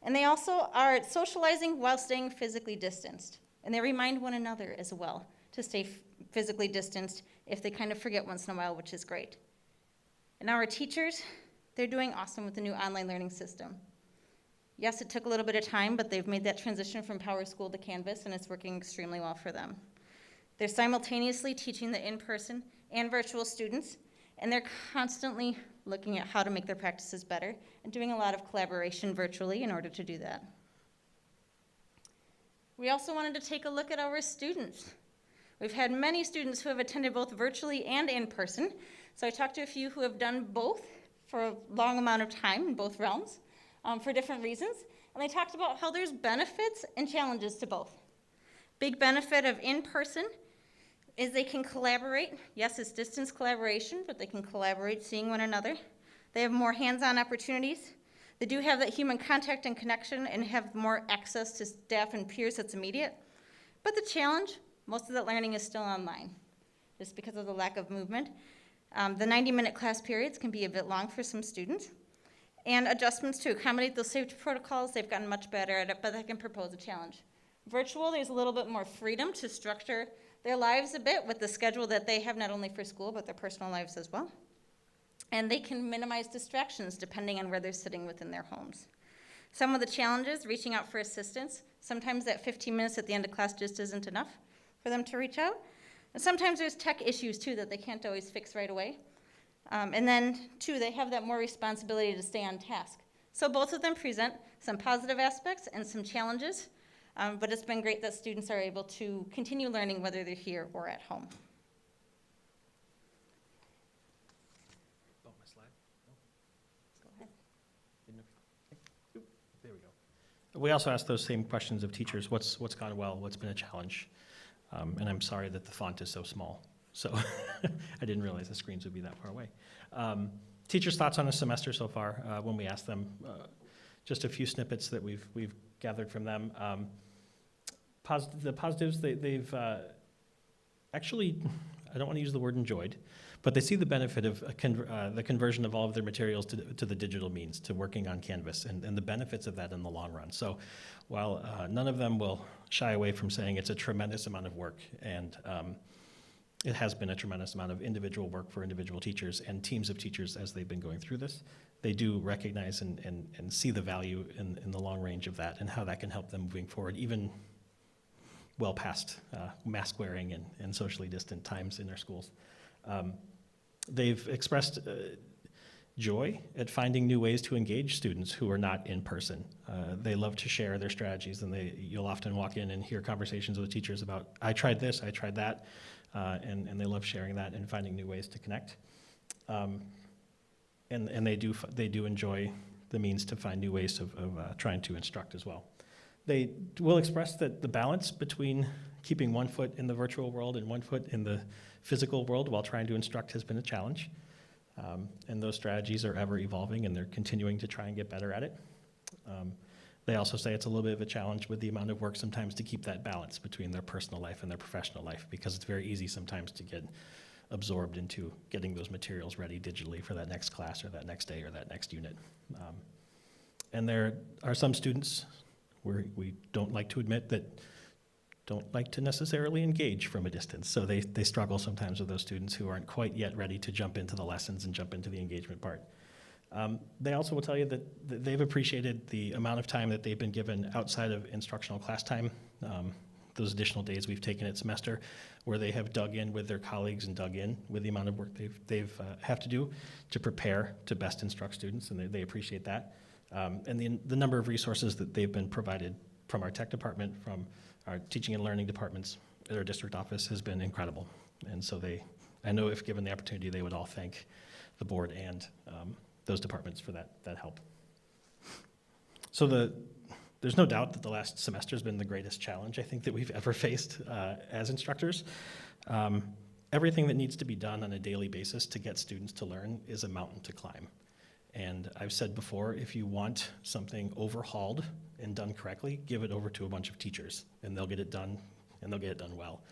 Speaker 11: And they also are socializing while staying physically distanced. And they remind one another as well to stay physically distanced if they kind of forget once in a while, which is great. And our teachers, they're doing awesome with the new online learning system. Yes, it took a little bit of time, but they've made that transition from PowerSchool to Canvas, and it's working extremely well for them. They're simultaneously teaching the in-person and virtual students, and they're constantly looking at how to make their practices better and doing a lot of collaboration virtually in order to do that. We also wanted to take a look at our students. We've had many students who have attended both virtually and in person, so I talked to a few who have done both for a long amount of time in both realms. For different reasons, and they talked about how there's benefits and challenges to both. Big benefit of in-person is they can collaborate. Yes, it's distance collaboration, but they can collaborate seeing one another. They have more hands-on opportunities. They do have that human contact and connection and have more access to staff and peers that's immediate. But the challenge, most of that learning is still online, just because of the lack of movement. The 90-minute class periods can be a bit long for some students. And adjustments to accommodate those safety protocols, they've gotten much better at it, but that can propose a challenge. Virtual, there's a little bit more freedom to structure their lives a bit with the schedule that they have, not only for school, but their personal lives as well. And they can minimize distractions depending on where they're sitting within their homes. Some of the challenges, reaching out for assistance. Sometimes that 15 minutes at the end of class just isn't enough for them to reach out. And sometimes there's tech issues too that they can't always fix right away. And then two, they have that more responsibility to stay on task. So both of them present some positive aspects and some challenges, but it's been great that students are able to continue learning whether they're here or at home.
Speaker 9: Oh, my slide?
Speaker 11: Go ahead.
Speaker 9: There we go. We also asked those same questions of teachers. What's gone well? What's been a challenge? And I'm sorry that the font is so small. So I didn't realize the screens would be that far away. Teachers' thoughts on the semester so far, when we asked them, just a few snippets that we've gathered from them. The positives, they've actually, I don't want to use the word enjoyed, but they see the benefit of the conversion of all of their materials to the digital means, to working on Canvas, and the benefits of that in the long run. So while none of them will shy away from saying it's a tremendous amount of work, and it has been a tremendous amount of individual work for individual teachers and teams of teachers as they've been going through this, they do recognize and see the value in the long range of that and how that can help them moving forward, even well past mask wearing and socially distant times in their schools. They've expressed joy at finding new ways to engage students who are not in person. They love to share their strategies, and you'll often walk in and hear conversations with teachers about, I tried this, I tried that, and they love sharing that and finding new ways to connect. And they do enjoy the means to find new ways of trying to instruct as well. They will express that the balance between keeping one foot in the virtual world and one foot in the physical world while trying to instruct has been a challenge. And those strategies are ever evolving, and they're continuing to try and get better at it. They also say it's a little bit of a challenge with the amount of work sometimes to keep that balance between their personal life and their professional life, because it's very easy sometimes to get absorbed into getting those materials ready digitally for that next class or that next day or that next unit. And there are some students where we don't like to admit that don't like to necessarily engage from a distance. So they struggle sometimes with those students who aren't quite yet ready to jump into the lessons and jump into the engagement part. They also will tell you that they've appreciated the amount of time that they've been given outside of instructional class time, those additional days we've taken at semester, where they have dug in with their colleagues and dug in with the amount of work they've have to do to prepare to best instruct students, and they appreciate that. And the number of resources that they've been provided from our tech department, from our teaching and learning departments at our district office has been incredible. And so I know if given the opportunity, they would all thank the board and those departments for that help. So there's no doubt that the last semester has been the greatest challenge I think that we've ever faced as instructors. Everything that needs to be done on a daily basis to get students to learn is a mountain to climb. And I've said before, if you want something overhauled and done correctly, give it over to a bunch of teachers, and they'll get it done, and they'll get it done well.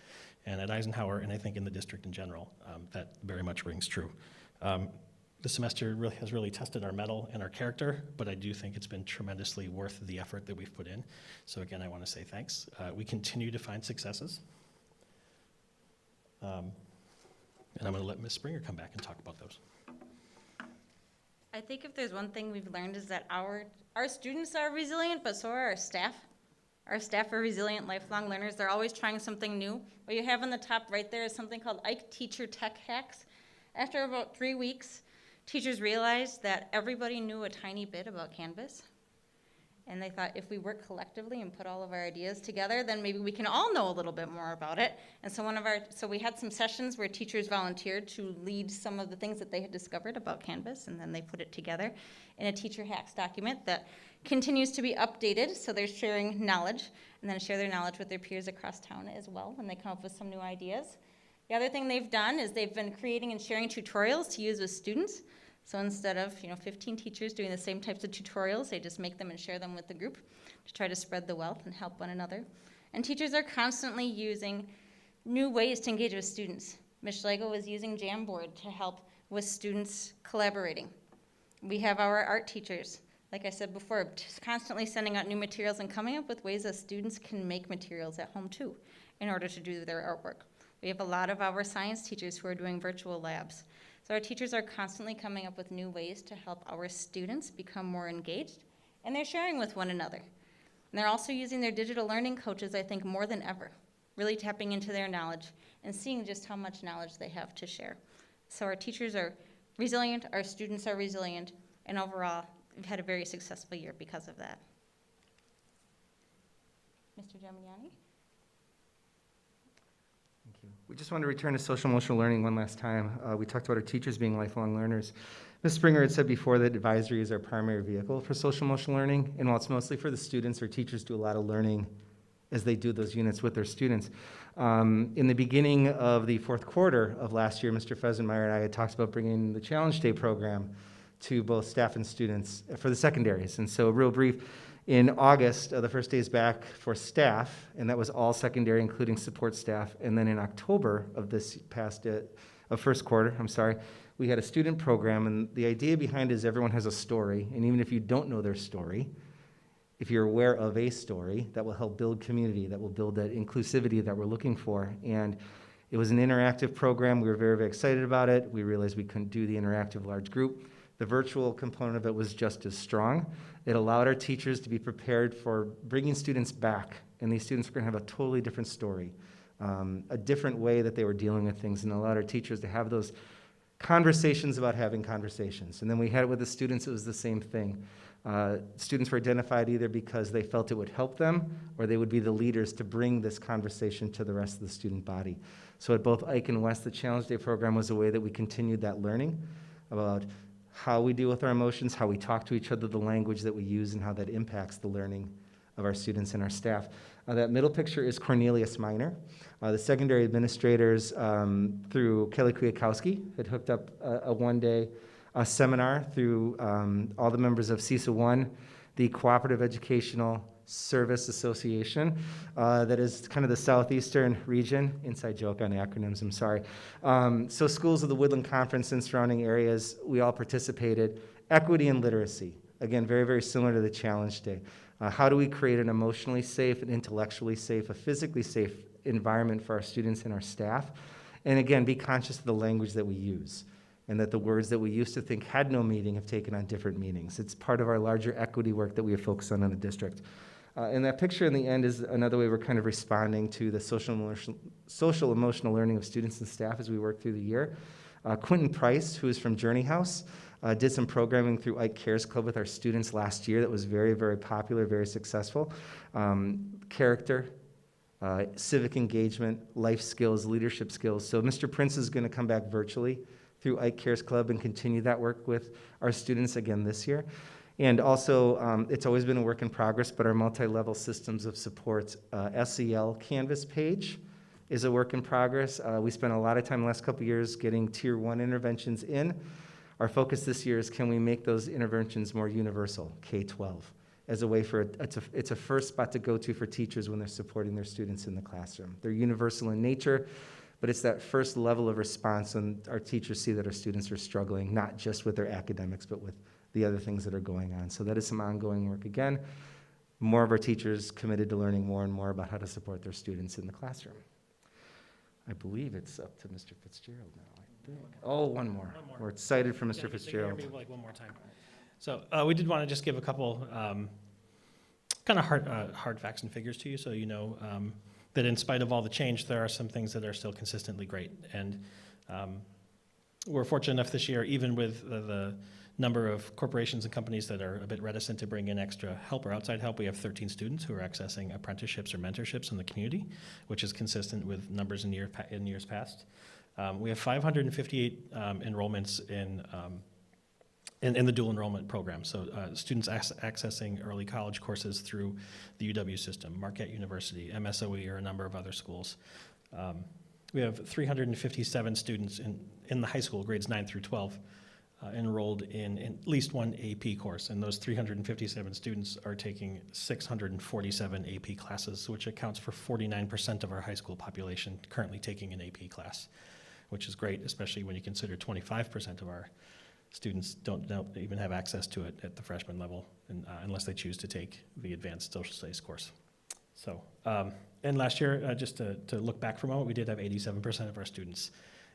Speaker 9: And at Eisenhower, and I think in the district in general, that very much rings true. The semester has really tested our mettle and our character, but I do think it's been tremendously worth the effort that we've put in. So again, I want to say thanks. We continue to find successes. And I'm going to let Ms. Springer come back and talk about those.
Speaker 11: I think if there's one thing we've learned is that our students are resilient, but so are our staff. Our staff are resilient, lifelong learners. They're always trying something new. What you have on the top right there is something called Ike Teacher Tech Hacks. After about 3 weeks, teachers realized that everybody knew a tiny bit about Canvas. And they thought if we work collectively and put all of our ideas together, then maybe we can all know a little bit more about it. And so we had some sessions where teachers volunteered to lead some of the things that they had discovered about Canvas, and then they put it together in a Teacher Hacks document that continues to be updated, so they're sharing knowledge, and then share their knowledge with their peers across town as well when they come up with some new ideas. The other thing they've done is they've been creating and sharing tutorials to use with students So instead of, 15 teachers doing the same types of tutorials, they just make them and share them with the group to try to spread the wealth and help one another. And teachers are constantly using new ways to engage with students. Ms. Schlegel was using Jamboard to help with students collaborating. We have our art teachers, like I said before, just constantly sending out new materials and coming up with ways that students can make materials at home too in order to do their artwork. We have a lot of our science teachers who are doing virtual labs. So our teachers are constantly coming up with new ways to help our students become more engaged, and they're sharing with one another. And they're also using their digital learning coaches, I think, more than ever, really tapping into their knowledge and seeing just how much knowledge they have to share. So our teachers are resilient, our students are resilient, and overall, we've had a very successful year because of that. Mr. Gemignani?
Speaker 10: Thank you. We just want to return to social emotional learning one last time. We talked about our teachers being lifelong learners. Ms. Springer had said before that advisory is our primary vehicle for social emotional learning, and while it's mostly for the students, our teachers do a lot of learning as they do those units with their students. In the beginning of the fourth quarter of last year, Mr. Fesenmeyer and I had talked about bringing the Challenge Day program to both staff and students for the secondaries. And so real brief, in August, the first day is back for staff, and that was all secondary, including support staff. And then in October of this past, first quarter, we had a student program, and the idea behind it is everyone has a story, and even if you don't know their story, if you're aware of a story, that will help build community, that will build that inclusivity that we're looking for. And it was an interactive program. We were very, very excited about it. We realized we couldn't do the interactive large group. The virtual component of it was just as strong. It allowed our teachers to be prepared for bringing students back, and these students were going to have a totally different story, a different way that they were dealing with things, and allowed our teachers to have those conversations about having conversations. And then we had it with the students, it was the same thing. Students were identified either because they felt it would help them, or they would be the leaders to bring this conversation to the rest of the student body. So at both Ike and West, the Challenge Day program was a way that we continued that learning about how we deal with our emotions, how we talk to each other, the language that we use, and how that impacts the learning of our students and our staff. That middle picture is Cornelius Minor. The secondary administrators, through Kelly Kwiatkowski, had hooked up a one-day seminar through all the members of CISA 1, the Cooperative Educational Service Association, that is kind of the southeastern region. Inside joke on acronyms, I'm sorry. So schools of the Woodland Conference and surrounding areas, we all participated. Equity and literacy, again, very, very similar to the Challenge Day. How do we create an emotionally safe, an intellectually safe, a physically safe environment for our students and our staff? And again, be conscious of the language that we use, and that the words that we used to think had no meaning have taken on different meanings. It's part of our larger equity work that we have focused on in the district. And that picture in the end is another way we're kind of responding to the social emotional learning of students and staff as we work through the year. Quentin Price, who is from Journey House, did some programming through Ike Cares Club with our students last year that was very, very popular, very successful. Character, civic engagement, life skills, leadership skills. So Mr. Prince is going to come back virtually through Ike Cares Club and continue that work with our students again this year. And also, it's always been a work in progress, but our multi-level systems of support SEL Canvas page is a work in progress. We spent a lot of time the last couple of years getting Tier 1 interventions in. Our focus this year is, can we make those interventions more universal, K-12, as a way for, it's a first spot to go to for teachers when they're supporting their students in the classroom. They're universal in nature, but it's that first level of response when our teachers see that our students are struggling, not just with their academics, but with the other things that are going on. So that is some ongoing work. Again, more of our teachers committed to learning more and more about how to support their students in the classroom. I believe it's up to Mr. Fitzgerald now, I think. Oh, one more. We're excited for Mr. Fitzgerald.
Speaker 9: Maybe like one more time. So we did want to just give a couple kind of hard facts and figures to you, so you know that in spite of all the change, there are some things that are still consistently great. And we're fortunate enough this year, even with the number of corporations and companies that are a bit reticent to bring in extra help or outside help, we have 13 students who are accessing apprenticeships or mentorships in the community, which is consistent with numbers in years past. We have 558 enrollments in the dual enrollment program. So students accessing early college courses through the UW system, Marquette University, MSOE, or a number of other schools. We have 357 students in the high school, grades 9 through 12, enrolled in at least one AP course, and those 357 students are taking 647 AP classes, which accounts for 49% of our high school population currently taking an AP class, which is great, especially when you consider 25% of our students don't even have access to it at the freshman level, unless they choose to take the advanced social studies course. So, and last year, just to look back for a moment, we did have 87% of our students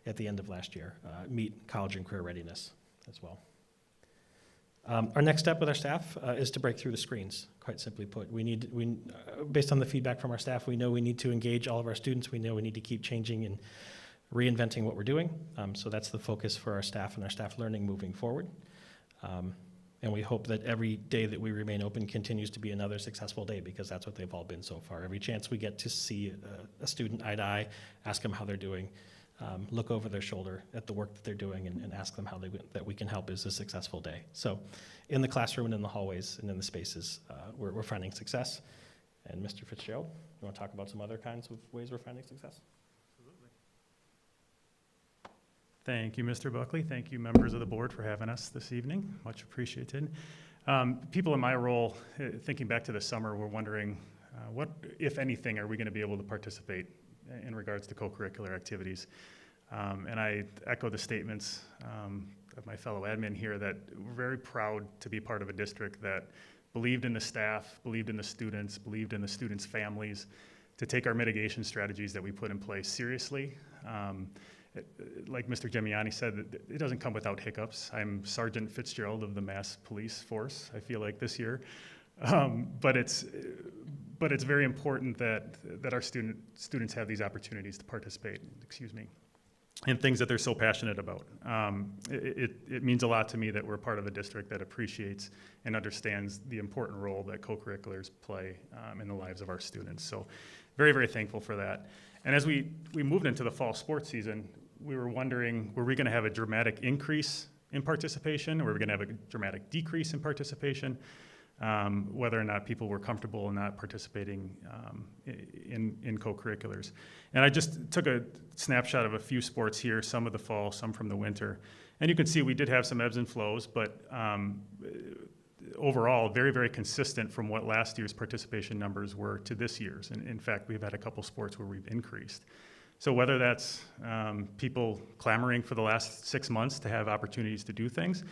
Speaker 9: at the end of last year meet college and career readiness as well. Our next step with our staff is to break through the screens, quite simply put. Based on the feedback from our staff, we know we need to engage all of our students. We know we need to keep changing and reinventing what we're doing. So that's the focus for our staff and our staff learning moving forward. And we hope that every day that we remain open continues to be another successful day, because that's what they've all been so far. Every chance we get to see a student eye to eye, ask them how they're doing, look over their shoulder at the work that they're doing, and ask them how that we can help is a successful day. So in the classroom and in the hallways and in the spaces, we're finding success. And Mr. Fitzgerald, you want to talk about some other kinds of ways we're finding success?
Speaker 12: Thank you, Mr. Buckley. Thank you, members of the board, for having us this evening. Much appreciated. People in my role, thinking back to the summer, were wondering what, if anything, are we going to be able to participate in regards to co-curricular activities? And I echo the statements of my fellow admin here that we're very proud to be part of a district that believed in the staff, believed in the students, believed in the students' families, to take our mitigation strategies that we put in place seriously. Like Mr. Gemiani said, it doesn't come without hiccups. I'm Sergeant Fitzgerald of the Mass Police Force, I feel like, this year. But it's very important that our students have these opportunities to participate, in things that they're so passionate about. It means a lot to me that we're part of a district that appreciates and understands the important role that co-curriculars play in the lives of our students. So very, very thankful for that. And as we moved into the fall sports season, we were wondering, were we going to have a dramatic increase in participation, or were we going to have a dramatic decrease in participation? Whether or not people were comfortable in not participating in co-curriculars. And I just took a snapshot of a few sports here, some of the fall, some from the winter. And you can see we did have some ebbs and flows, but overall, very, very consistent from what last year's participation numbers were to this year's. And in fact, we've had a couple sports where we've increased. So whether that's people clamoring for the last 6 months to have opportunities to do things,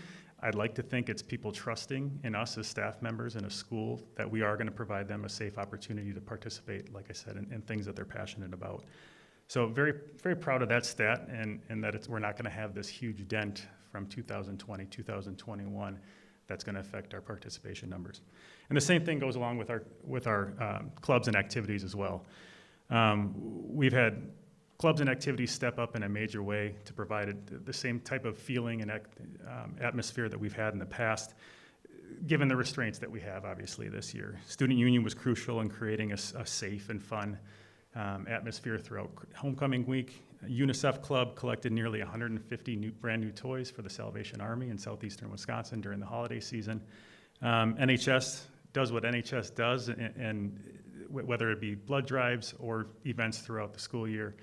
Speaker 12: I'd like to think it's people trusting in us as staff members in a school that we are going to provide them a safe opportunity to participate, like I said, in things that they're passionate about. So very, very proud of that stat, and that we're not going to have this huge dent from 2020, 2021 that's going to affect our participation numbers. And the same thing goes along with our clubs and activities as well. We've had clubs and activities step up in a major way to provide the same type of feeling and atmosphere that we've had in the past, given the restraints that we have, obviously, this year. Student Union was crucial in creating a safe and fun atmosphere throughout homecoming week. UNICEF Club collected nearly 150 brand new toys for the Salvation Army in southeastern Wisconsin during the holiday season. NHS does what NHS does, and whether it be blood drives or events throughout the school year,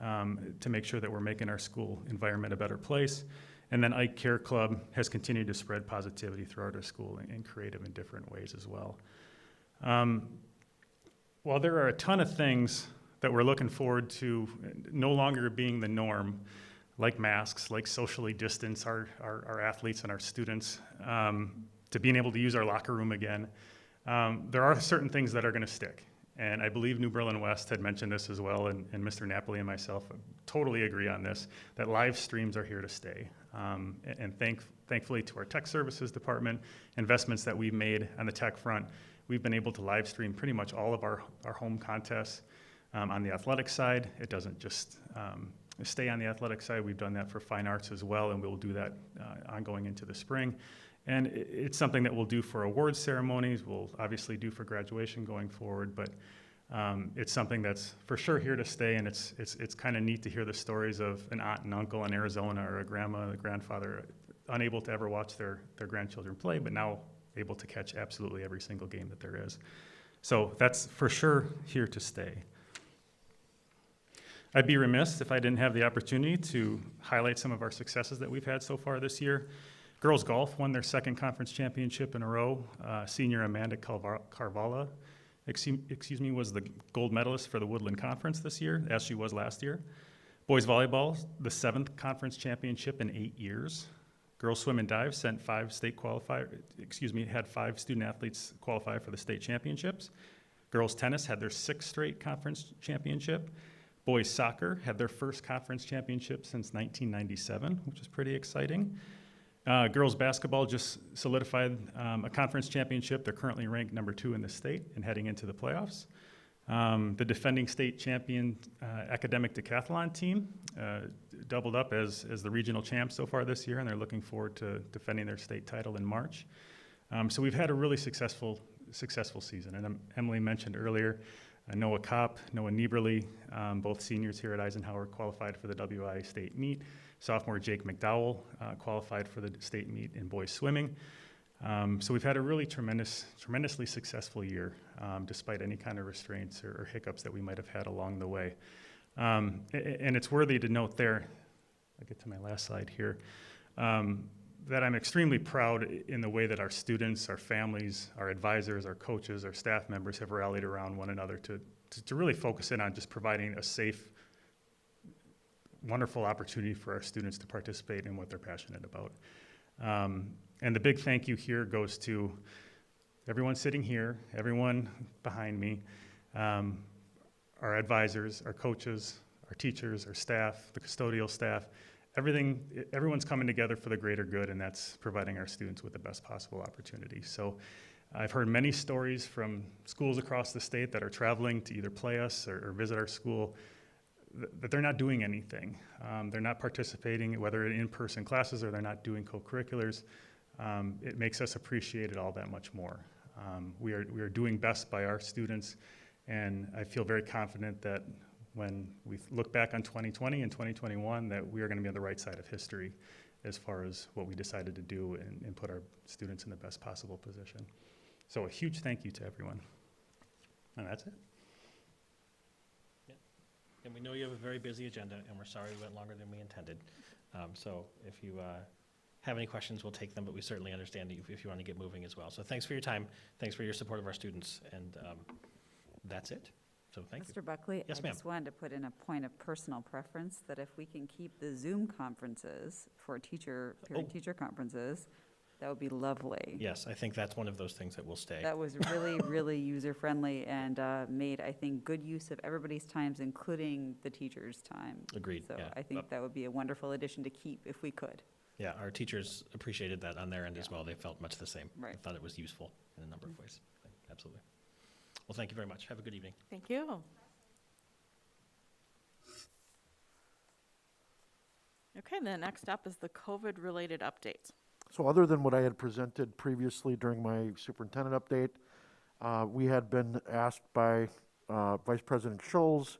Speaker 12: to make sure that we're making our school environment a better place. And then Ike Care Club has continued to spread positivity throughout our school in creative and different ways as well. While there are a ton of things that we're looking forward to no longer being the norm, like masks, like socially distance our athletes and our students, to being able to use our locker room again, there are certain things that are going to stick. And I believe New Berlin West had mentioned this as well, and Mr. Napoli and myself totally agree on this, that live streams are here to stay. And thankfully to our tech services department, investments that we've made on the tech front, we've been able to live stream pretty much all of our home contests. On the athletic side, it doesn't just stay on the athletic side. We've done that for fine arts as well, and we'll do that ongoing into the spring. And it's something that we'll do for awards ceremonies, we'll obviously do for graduation going forward, but it's something that's for sure here to stay, and it's kind of neat to hear the stories of an aunt and uncle in Arizona, or a grandma and a grandfather unable to ever watch their grandchildren play, but now able to catch absolutely every single game that there is. So that's for sure here to stay. I'd be remiss if I didn't have the opportunity to highlight some of our successes that we've had so far this year. Girls golf won their second conference championship in a row. Senior Amanda Carvala, was the gold medalist for the Woodland Conference this year, as she was last year. Boys volleyball, the 7th conference championship in 8 years. Girls swim and dive had 5 student athletes qualify for the state championships. Girls tennis had their 6th straight conference championship. Boys soccer had their first conference championship since 1997, which is pretty exciting. Girls basketball just solidified a conference championship. They're currently ranked number 2 in the state and heading into the playoffs. The defending state champion academic decathlon team doubled up as the regional champs so far this year, and they're looking forward to defending their state title in March. So we've had a really successful season. And Emily mentioned earlier, Noah Kopp, Noah Nieberly, both seniors here at Eisenhower, qualified for the WI state meet. Sophomore Jake McDowell qualified for the state meet in boys swimming. So we've had a really tremendously successful year, despite any kind of restraints or hiccups that we might have had along the way. And it's worthy to note there, I'll get to my last slide here, that I'm extremely proud in the way that our students, our families, our advisors, our coaches, our staff members have rallied around one another to really focus in on just providing a safe, wonderful opportunity for our students to participate in what they're passionate about. And the big thank you here goes to everyone sitting here, everyone behind me, our advisors, our coaches, our teachers, our staff, the custodial staff. Everyone's coming together for the greater good, and that's providing our students with the best possible opportunity. So I've heard many stories from schools across the state that are traveling to either play us or visit our school, that they're not doing anything. They're not participating, whether in in-person classes or they're not doing co-curriculars. It makes us appreciate it all that much more. We are doing best by our students, and I feel very confident that when we look back on 2020 and 2021, that we are going to be on the right side of history as far as what we decided to do and put our students in the best possible position. So a huge thank you to everyone. And that's it.
Speaker 9: And we know you have a very busy agenda, and we're sorry we went longer than we intended. So if you have any questions, we'll take them, but we certainly understand if you want to get moving as well. So thanks for your time. Thanks for your support of our students, and that's it. So thank you.
Speaker 13: Mr. Buckley,
Speaker 9: Yes,
Speaker 13: I
Speaker 9: ma'am.
Speaker 13: just wanted to put in a point of personal preference that if we can keep the Zoom conferences for parent-teacher conferences, that would be lovely.
Speaker 9: Yes, I think that's one of those things that will stay.
Speaker 13: That was really, really user-friendly and made, I think, good use of everybody's times, including the teachers' time.
Speaker 9: Agreed,
Speaker 13: So
Speaker 9: yeah.
Speaker 13: I think that would be a wonderful addition to keep if we could.
Speaker 9: Yeah, our teachers appreciated that on their end as well. They felt much the same.
Speaker 13: Right.
Speaker 9: They thought it was useful in a number of ways. Absolutely. Well, thank you very much. Have a good evening.
Speaker 1: Thank you. Okay, the next up is the COVID-related update.
Speaker 5: So other than what I had presented previously during my superintendent update, we had been asked by Vice President Scholes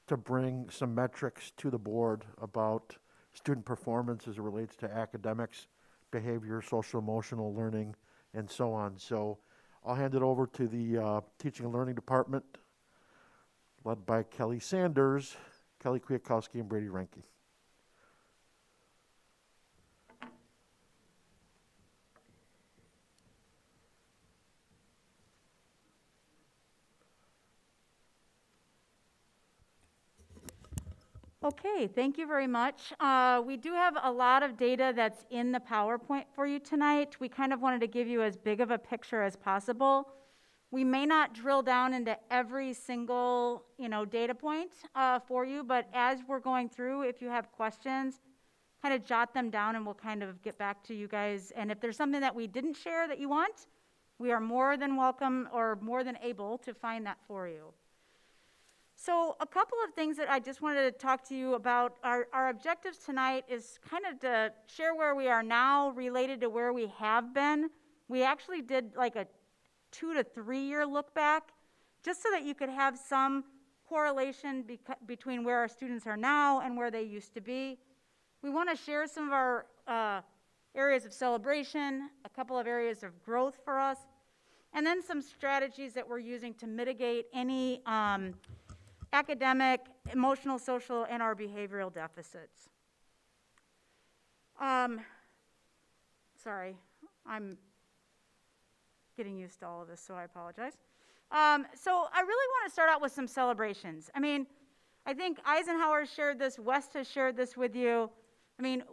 Speaker 5: to bring some metrics to the board about student performance as it relates to academics, behavior, social emotional learning, and so on. So I'll hand it over to the Teaching and Learning Department, led by Kelly Sanders, Kelly Kwiatkowski, and Brady Renke.
Speaker 14: Okay, thank you very much. We do have a lot of data that's in the PowerPoint for you tonight. We kind of wanted to give you as big of a picture as possible. We may not drill down into every single, data point for you, but as we're going through, if you have questions, kind of jot them down and we'll kind of get back to you guys. And if there's something that we didn't share that you want, we are more than welcome or more than able to find that for you. So a couple of things that I just wanted to talk to you about. Our objectives tonight is kind of to share where we are now related to where we have been. We actually did like a 2 to 3 year look back, just so that you could have some correlation between where our students are now and where they used to be. We want to share some of our areas of celebration, a couple of areas of growth for us, and then some strategies that we're using to mitigate any academic emotional, social, and our behavioral deficits. Sorry, I'm getting used to all of this, so I apologize. So I really want to start out with some celebrations. I mean, I think Eisenhower shared this, West has shared this with you. I mean,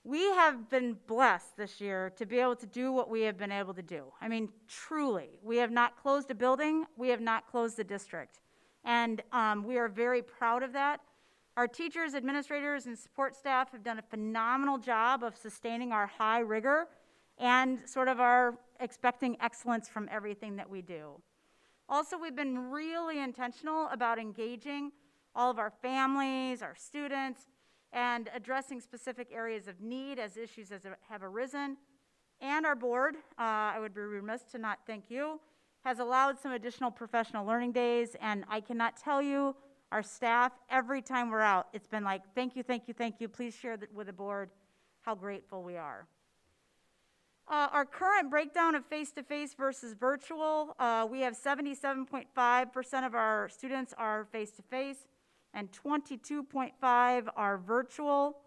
Speaker 14: we have been blessed this year to be able to do what we have been able to do. I mean, truly, we have not closed a building, we have not closed the district. And we are very proud of that. Our teachers, administrators, and support staff have done a phenomenal job of sustaining our high rigor and sort of our expecting excellence from everything that we do. Also, we've been really intentional about engaging all of our families, our students, and addressing specific areas of need as issues have arisen. And our board, I would be remiss to not thank you, has allowed some additional professional learning days, and I cannot tell you, our staff, every time we're out, it's been like, thank you, thank you, thank you. Please share with the board how grateful we are. Our current breakdown of face-to-face versus virtual, we have 77.5% of our students are face-to-face and 22.5% are virtual.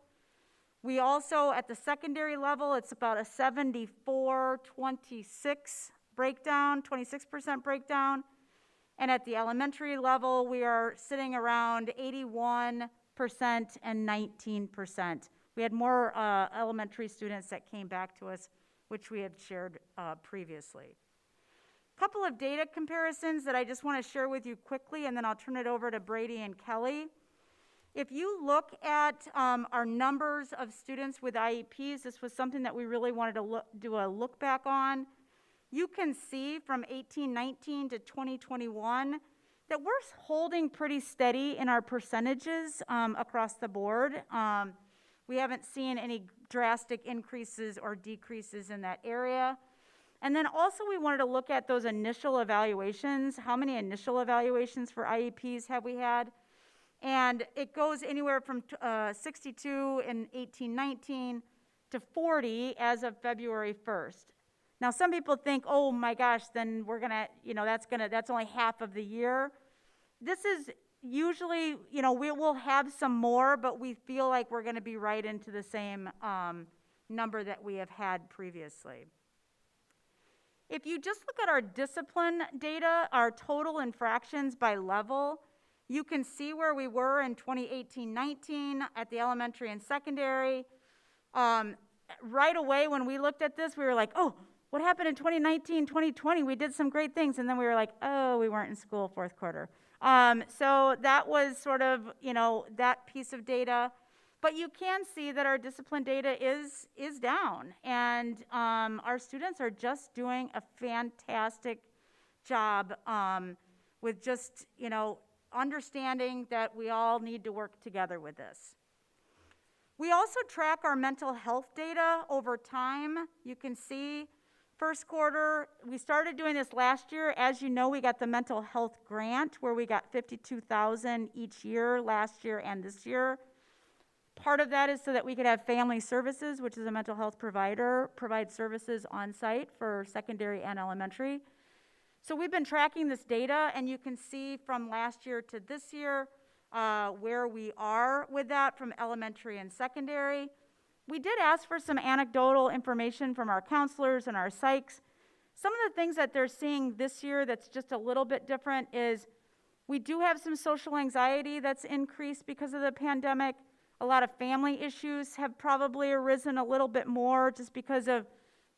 Speaker 14: We also, at the secondary level, it's about a 74-26 breakdown, 26% breakdown. And at the elementary level, we are sitting around 81% and 19%. We had more elementary students that came back to us, which we had shared previously. A couple of data comparisons that I just want to share with you quickly, and then I'll turn it over to Brady and Kelly. If you look at our numbers of students with IEPs, this was something that we really wanted to do a look back on. You can see from 18-19 to 2021 that we're holding pretty steady in our percentages across the board. We haven't seen any drastic increases or decreases in that area. And then also we wanted to look at those initial evaluations. How many initial evaluations for IEPs have we had? And it goes anywhere from 62 in 18-19 to 40 as of February 1st. Now, some people think, oh my gosh, then we're gonna, that's only half of the year. This is usually, we will have some more, but we feel like we're gonna be right into the same number that we have had previously. If you just look at our discipline data, our total infractions by level, you can see where we were in 2018-19 at the elementary and secondary. Right away when we looked at this, we were like, oh, what happened in 2019, 2020? We did some great things, and then we were like, oh, we weren't in school fourth quarter. So that was sort of, that piece of data. But you can see that our discipline data is down, and our students are just doing a fantastic job with just, understanding that we all need to work together with this. We also track our mental health data over time. You can see first quarter, we started doing this last year. As you know, we got the mental health grant where we got $52,000 each year, last year and this year. Part of that is so that we could have family services, which is a mental health provider, provide services on site for secondary and elementary. So we've been tracking this data, and you can see from last year to this year where we are with that from elementary and secondary. We did ask for some anecdotal information from our counselors and our psychs. Some of the things that they're seeing this year that's just a little bit different is we do have some social anxiety that's increased because of the pandemic. A lot of family issues have probably arisen a little bit more just because of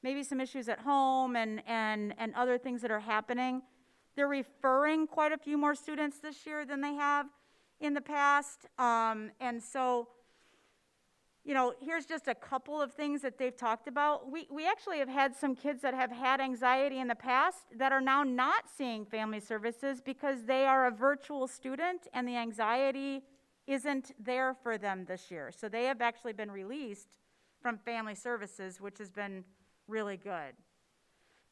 Speaker 14: maybe some issues at home and other things that are happening. They're referring quite a few more students this year than they have in the past. And so, here's just a couple of things that they've talked about. We actually have had some kids that have had anxiety in the past that are now not seeing family services because they are a virtual student and the anxiety isn't there for them this year. So they have actually been released from family services, which has been really good.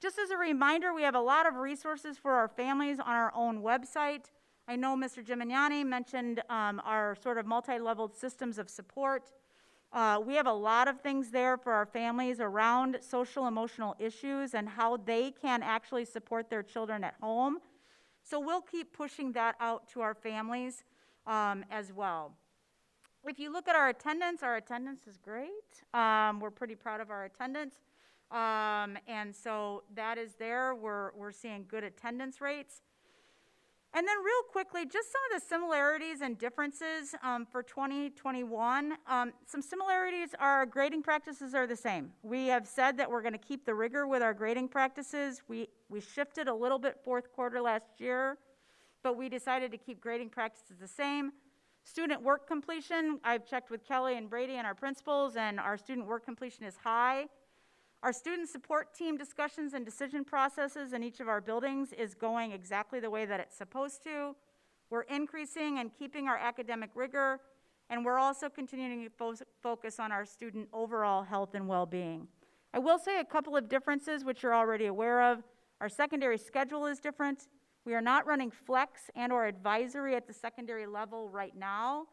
Speaker 14: Just as a reminder, we have a lot of resources for our families on our own website. I know Mr. Gimignani mentioned our sort of multi-leveled systems of support. We have a lot of things there for our families around social emotional issues and how they can actually support their children at home. So we'll keep pushing that out to our families. as well. If you look at our attendance is great. We're pretty proud of our attendance. And so that is there. We're seeing good attendance rates. And then real quickly, just some of the similarities and differences for 2021. Some similarities are our grading practices are the same. We have said that we're going to keep the rigor with our grading practices. We shifted a little bit fourth quarter last year, but we decided to keep grading practices the same. Student work completion, I've checked with Kelly and Brady and our principals, and our student work completion is high. Our student support team discussions and decision processes in each of our buildings is going exactly the way that it's supposed to. We're increasing and keeping our academic rigor, and we're also continuing to focus on our student overall health and well-being. I will say a couple of differences which you're already aware of. Our secondary schedule is different. We are not running flex and or advisory at the secondary level right now,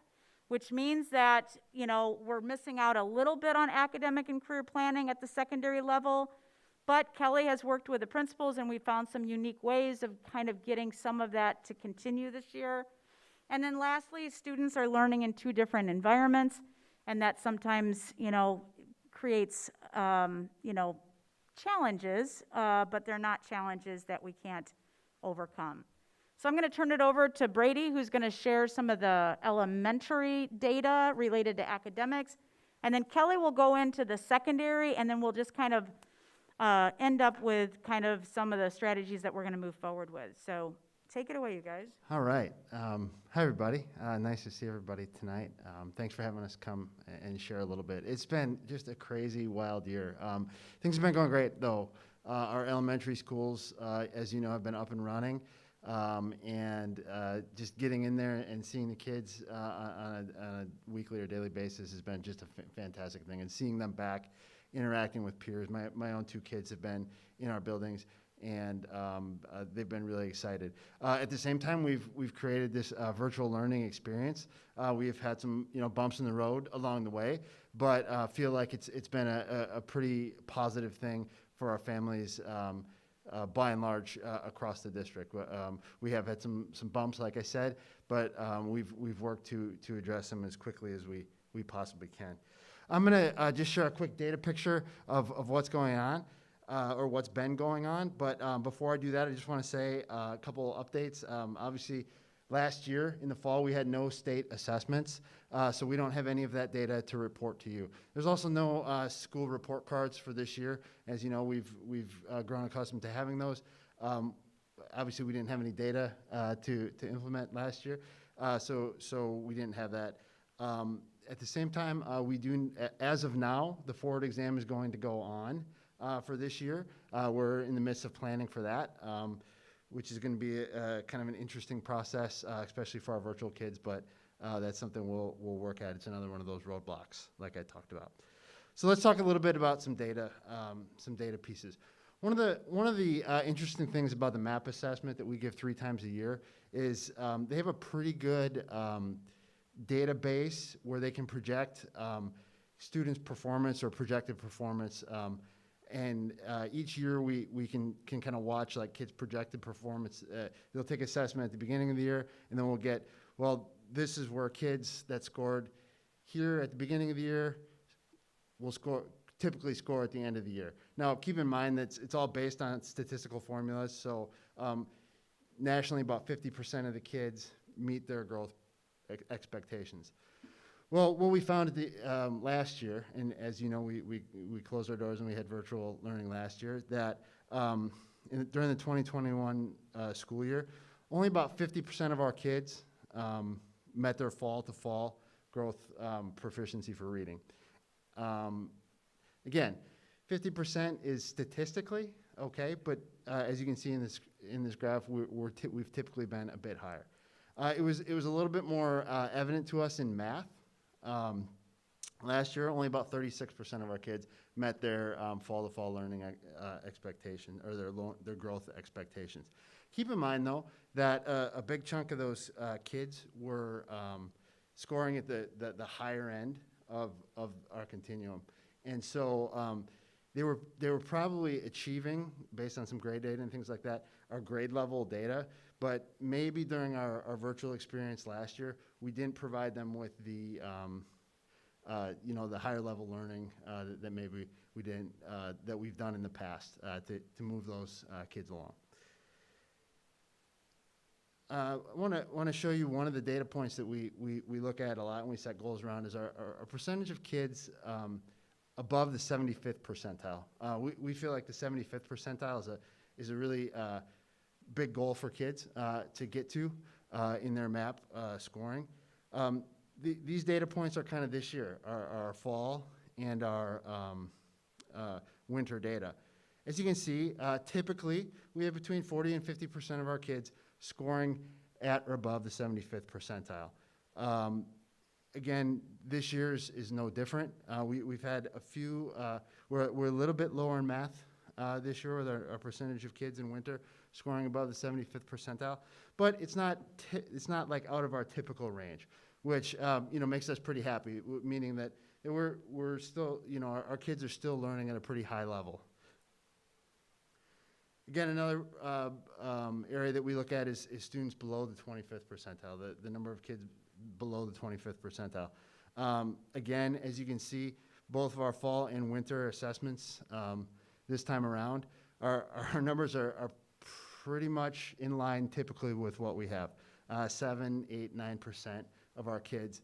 Speaker 14: which means that, you know, we're missing out a little bit on academic and career planning at the secondary level, but Kelly has worked with the principals and we found some unique ways of kind of getting some of that to continue this year. And then lastly, students are learning in two different environments, and that sometimes, you know, creates, you know, challenges, but they're not challenges that we can't overcome. So I'm going to turn it over to Brady, who's going to share some of the elementary data related to academics. And then Kelly will go into the secondary, and then we'll just kind of end up with kind of some of the strategies that we're going to move forward with. So take it away, you guys.
Speaker 15: All right. Hi, everybody. Nice to see everybody tonight. Thanks for having us come and share a little bit. It's been just a crazy, wild year. Things have been going great, though. Our elementary schools, as you know, have been up and running. And just getting in there and seeing the kids on a weekly or daily basis has been just a fantastic thing. And seeing them back interacting with peers. My own two kids have been in our buildings, and they've been really excited. At the same time, we've created this virtual learning experience. We've had some bumps in the road along the way, but feel like it's been a pretty positive thing for our families. By and large, across the district. We have had some bumps, like I said, but we've worked to address them as quickly as we possibly can. I'm going to just share a quick data picture of what's going on, or what's been going on. But before I do that, I just want to say a couple updates. Obviously, last year in the fall, we had no state assessments, so we don't have any of that data to report to you. There's also no school report cards for this year. As you know, we've grown accustomed to having those. Obviously, we didn't have any data to implement last year, so we didn't have that. At the same time, we do, as of now, the forward exam is going to go on for this year. We're in the midst of planning for that. Which is going to be kind of an interesting process, especially for our virtual kids, but that's something we'll work at. It's another one of those roadblocks, like I talked about. So let's talk a little bit about some data pieces. One of the interesting things about the MAP assessment that we give 3 times a year is they have a pretty good database where they can project students' performance or projected performance. And each year we can kind of watch like kids' projected performance. They'll take assessment at the beginning of the year, and then we'll get, well, this is where kids that scored here at the beginning of the year will typically score at the end of the year. Now, keep in mind that it's all based on statistical formulas. So nationally, about 50% of the kids meet their growth expectations. Well, what we found at the last year, and as you know, we closed our doors and we had virtual learning last year, that during the 2021 school year, only about 50% of our kids met their fall-to-fall growth proficiency for reading. Again, 50% is statistically okay, but as you can see in this graph, we've typically been a bit higher. It was a little bit more evident to us in math. Last year, only about 36% of our kids met their fall-to-fall learning expectation, or their growth expectations. Keep in mind, though, that a big chunk of those kids were scoring at the higher end of our continuum, and so they were probably achieving, based on some grade data and things like that, our grade level data, but maybe during our virtual experience last year, we didn't provide them with the, the higher level learning that maybe we didn't, that we've done in the past to move those kids along. I want to show you one of the data points that we look at a lot when we set goals around is our percentage of kids above the 75th percentile. We feel like the 75th percentile is a really big goal for kids to get to in their MAP scoring. These data points are kind of this year, our fall and our winter data. As you can see, typically we have between 40 and 50% of our kids scoring at or above the 75th percentile. Again, this year's is no different. We've had a few, we're a little bit lower in math this year with our percentage of kids in winter scoring above the 75th percentile, but it's not like out of our typical range, which makes us pretty happy, meaning that we're still, our kids are still learning at a pretty high level. Again, another area that we look at is students below the 25th percentile, the number of kids below the 25th percentile. Again, as you can see, both of our fall and winter assessments this time around, our numbers are pretty much in line typically with what we have. 7, 8, 9% of our kids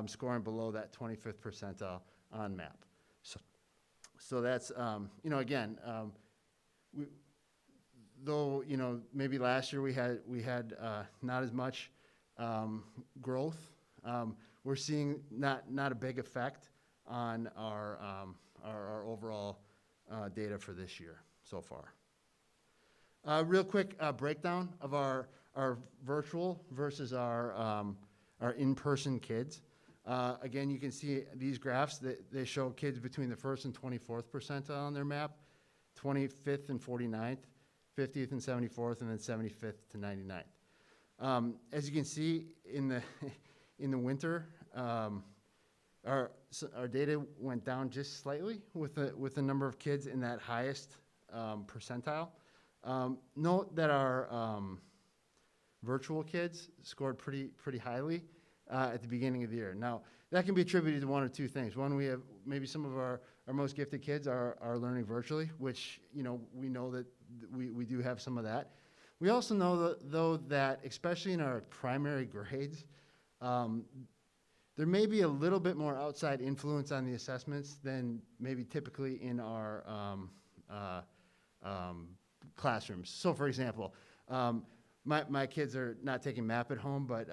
Speaker 15: scoring below that 25th percentile on MAP. So that's, again, though, maybe last year we had not as much growth, we're seeing not a big effect on our overall data for this year so far. Real quick breakdown of our virtual versus our in-person kids. Again, you can see these graphs that they show kids between the 1st and 24th percentile on their MAP, 25th and 49th, 50th and 74th, and then 75th to 99th. As you can see in the winter, our data went down just slightly with the number of kids in that highest percentile. Note that our virtual kids scored pretty highly at the beginning of the year. Now, that can be attributed to one or two things. One, we have maybe some of our most gifted kids are learning virtually, which, we know that we do have some of that. We also know, though, that especially in our primary grades, there may be a little bit more outside influence on the assessments than maybe typically in our classrooms. So, for example, my kids are not taking MAP at home, but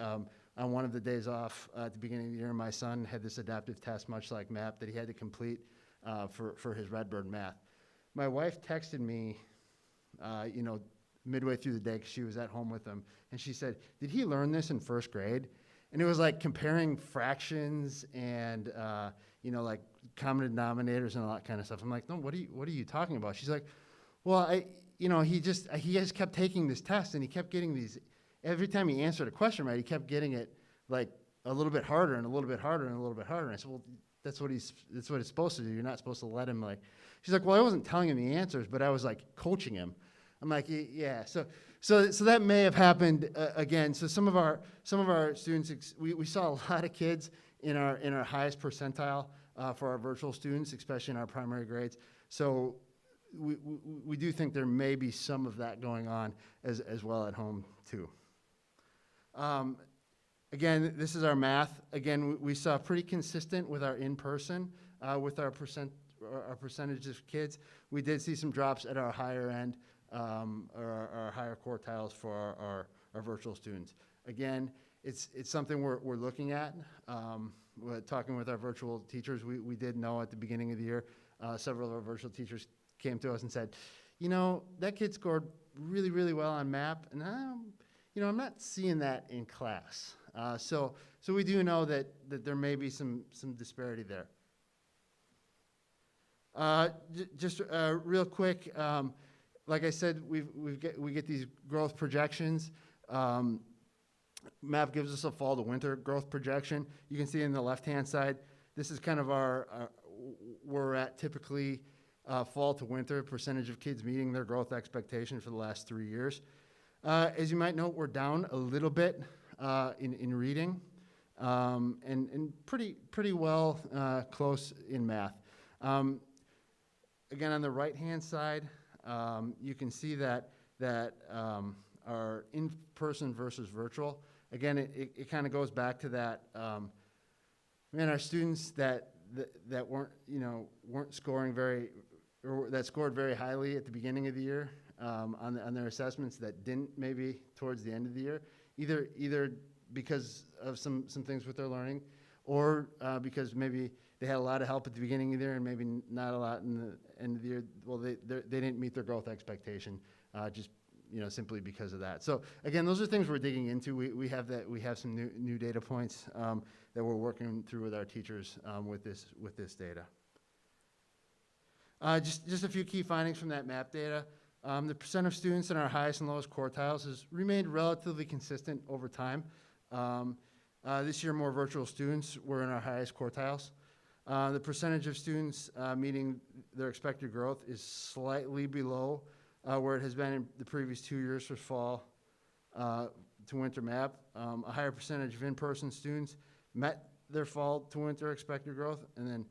Speaker 15: on one of the days off at the beginning of the year, my son had this adaptive test, much like MAP, that he had to complete for his Redbird math. My wife texted me, midway through the day, because she was at home with him, and she said, "Did he learn this in first grade?" And it was like comparing fractions and like common denominators and all that kind of stuff. I'm like, "No, what are you talking about?" She's like, "Well, he just kept taking this test, and he kept getting these. Every time he answered a question right, he kept getting it like a little bit harder and a little bit harder and a little bit harder." And I said, "Well, that's what it's supposed to do. You're not supposed to let him like." She's like, "Well, I wasn't telling him the answers, but I was like coaching him." I'm like, "Yeah." So that may have happened again. So some of our students, we saw a lot of kids in our highest percentile for our virtual students, especially in our primary grades. So we do think there may be some of that going on as well at home too. Again, this is our math. Again, we saw pretty consistent with our in-person, with our percentage of kids. We did see some drops at our higher end, or our higher quartiles for our virtual students. Again, it's something we're looking at. We're talking with our virtual teachers. We did know at the beginning of the year, several of our virtual teachers came to us and said, that kid scored really, really well on MAP, and I'm not seeing that in class. So we do know that there may be some disparity there. Just real quick, like I said, we get these growth projections. MAP gives us a fall to winter growth projection. You can see in the left-hand side, this is kind of where we're at typically fall to winter, percentage of kids meeting their growth expectation for the last 3 years. As you might note, we're down a little bit in reading, and pretty well close in math. Again, on the right-hand side, you can see that our in-person versus virtual. Again, it kind of goes back to that. Man, our students that weren't scoring very, or that scored very highly at the beginning of the year on their assessments, that didn't maybe towards the end of the year, either because of some things with their learning, or because maybe they had a lot of help at the beginning of the year and maybe not a lot in the end of the year. Well, they didn't meet their growth expectation, just simply because of that. So again, those are things we're digging into. We have some new data points that we're working through with our teachers with this data. Just a few key findings from that map data. The percent of students in our highest and lowest quartiles has remained relatively consistent over time. This year, more virtual students were in our highest quartiles. The percentage of students meeting their expected growth is slightly below where it has been in the previous 2 years for fall to winter map. A higher percentage of in-person students met their fall to winter expected growth, and then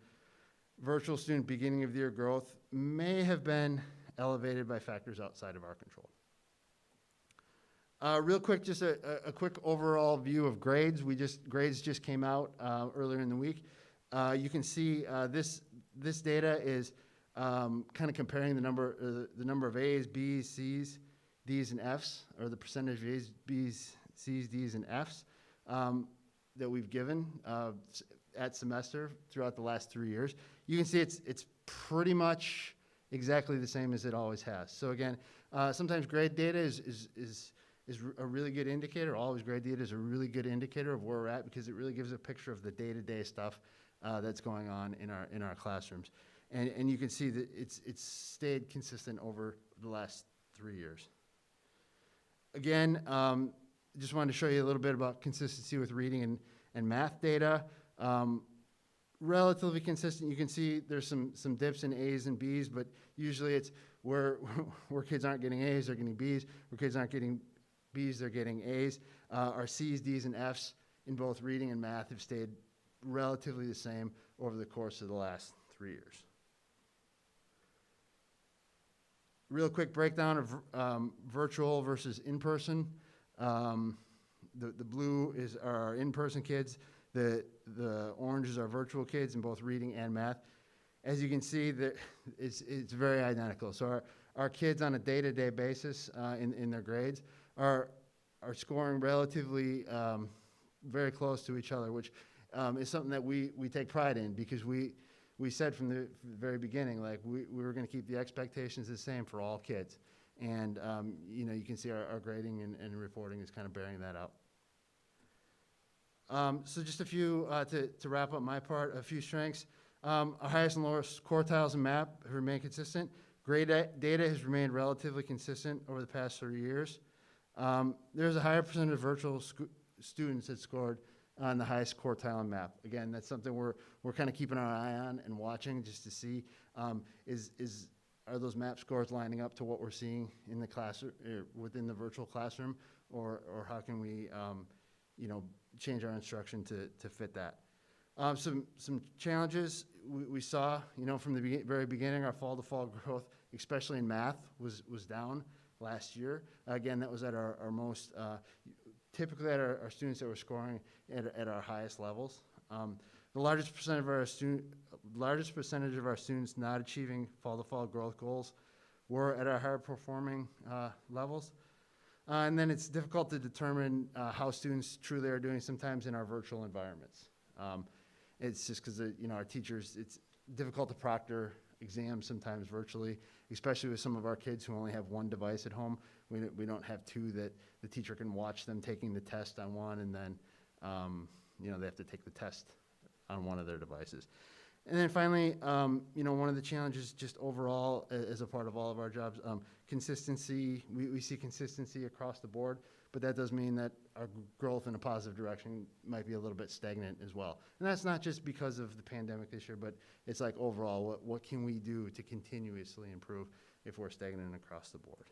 Speaker 15: virtual student beginning of the year growth may have been elevated by factors outside of our control. Real quick, just a quick overall view of grades. Grades just came out earlier in the week. You can see this data is kind of comparing the number of A's, B's, C's, D's, and F's, or the percentage of A's, B's, C's, D's, and F's that we've given at semester throughout the last 3 years. You can see it's pretty much exactly the same as it always has. So again, sometimes grade data is a really good indicator. Always grade data is a really good indicator of where we're at, because it really gives a picture of the day-to-day stuff that's going on in our classrooms. And you can see that it's stayed consistent over the last 3 years. Again, just wanted to show you a little bit about consistency with reading and math data. Relatively consistent. You can see there's some dips in A's and B's, but usually it's where kids aren't getting A's, they're getting B's. Where kids aren't getting B's, they're getting A's. Our C's, D's, and F's in both reading and math have stayed relatively the same over the course of the last 3 years. Real quick breakdown of virtual versus in-person. The blue is our in-person kids. The orange is our virtual kids in both reading and math. As you can see, it's very identical. So our kids on a day-to-day basis in their grades are scoring relatively very close to each other, which is something that we take pride in, because we said from the very beginning, like we were going to keep the expectations the same for all kids. And you can see our grading and reporting is kind of bearing that out. So just a few, to wrap up my part, a few strengths. Our highest and lowest quartiles in MAP have remained consistent. Grade data has remained relatively consistent over the past 3 years. There's a higher percentage of virtual students that scored on the highest quartile in MAP. Again, that's something we're kind of keeping our eye on and watching, just to see are those MAP scores lining up to what we're seeing in the classroom, within the virtual classroom, or how can we change our instruction to fit that. Some challenges we saw, from the very beginning, our fall-to-fall growth, especially in math, was down last year. Again, that was at our most, typically at our students that were scoring at our highest levels. The largest percentage of our students not achieving fall-to-fall growth goals were at our higher performing levels. And then it's difficult to determine how students truly are doing sometimes in our virtual environments. It's just because our teachers, it's difficult to proctor exams sometimes virtually, especially with some of our kids who only have one device at home. We don't have two that the teacher can watch them taking the test on one, and then they have to take the test on one of their devices. And then finally, one of the challenges just overall as a part of all of our jobs, consistency. We see consistency across the board, but that does mean that our growth in a positive direction might be a little bit stagnant as well. And that's not just because of the pandemic this year, but it's like overall, what can we do to continuously improve if we're stagnant across the board?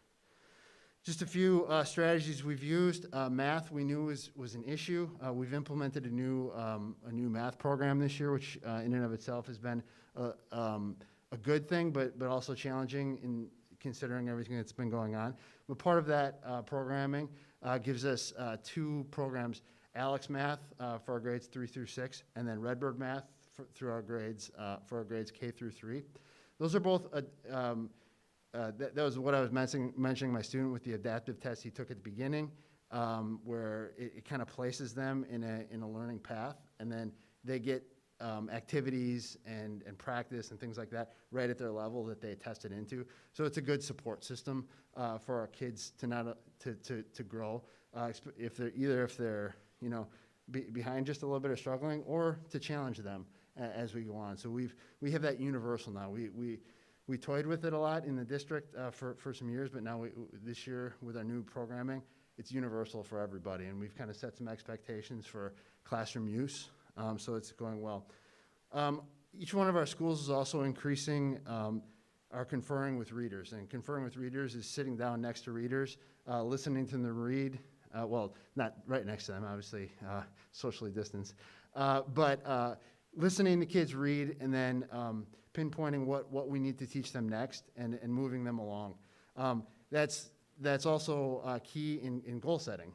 Speaker 15: Just a few strategies we've used. Math we knew was an issue. We've implemented a new math program this year, which in and of itself has been a good thing, but also challenging in considering everything that's been going on. But part of that programming gives us 2 programs: Alex Math for our grades 3 through 6, and then Redbird Math for our grades K through 3. Those are both. That was what I was mentioning my student with the adaptive test he took at the beginning, where it kind of places them in a learning path, and then they get activities and practice and things like that right at their level that they tested into. So it's a good support system for our kids to grow, if they're behind just a little bit or struggling, or to challenge them as we go on. So we have that universal now. We toyed with it a lot in the district for some years, but now this year with our new programming, it's universal for everybody, and we've kind of set some expectations for classroom use, so it's going well. Each one of our schools is also increasing our conferring with readers, and conferring with readers is sitting down next to readers, listening to them read, well, not right next to them, obviously, socially distanced, but listening to kids read, and then pinpointing what we need to teach them next, and moving them along. That's also key in goal setting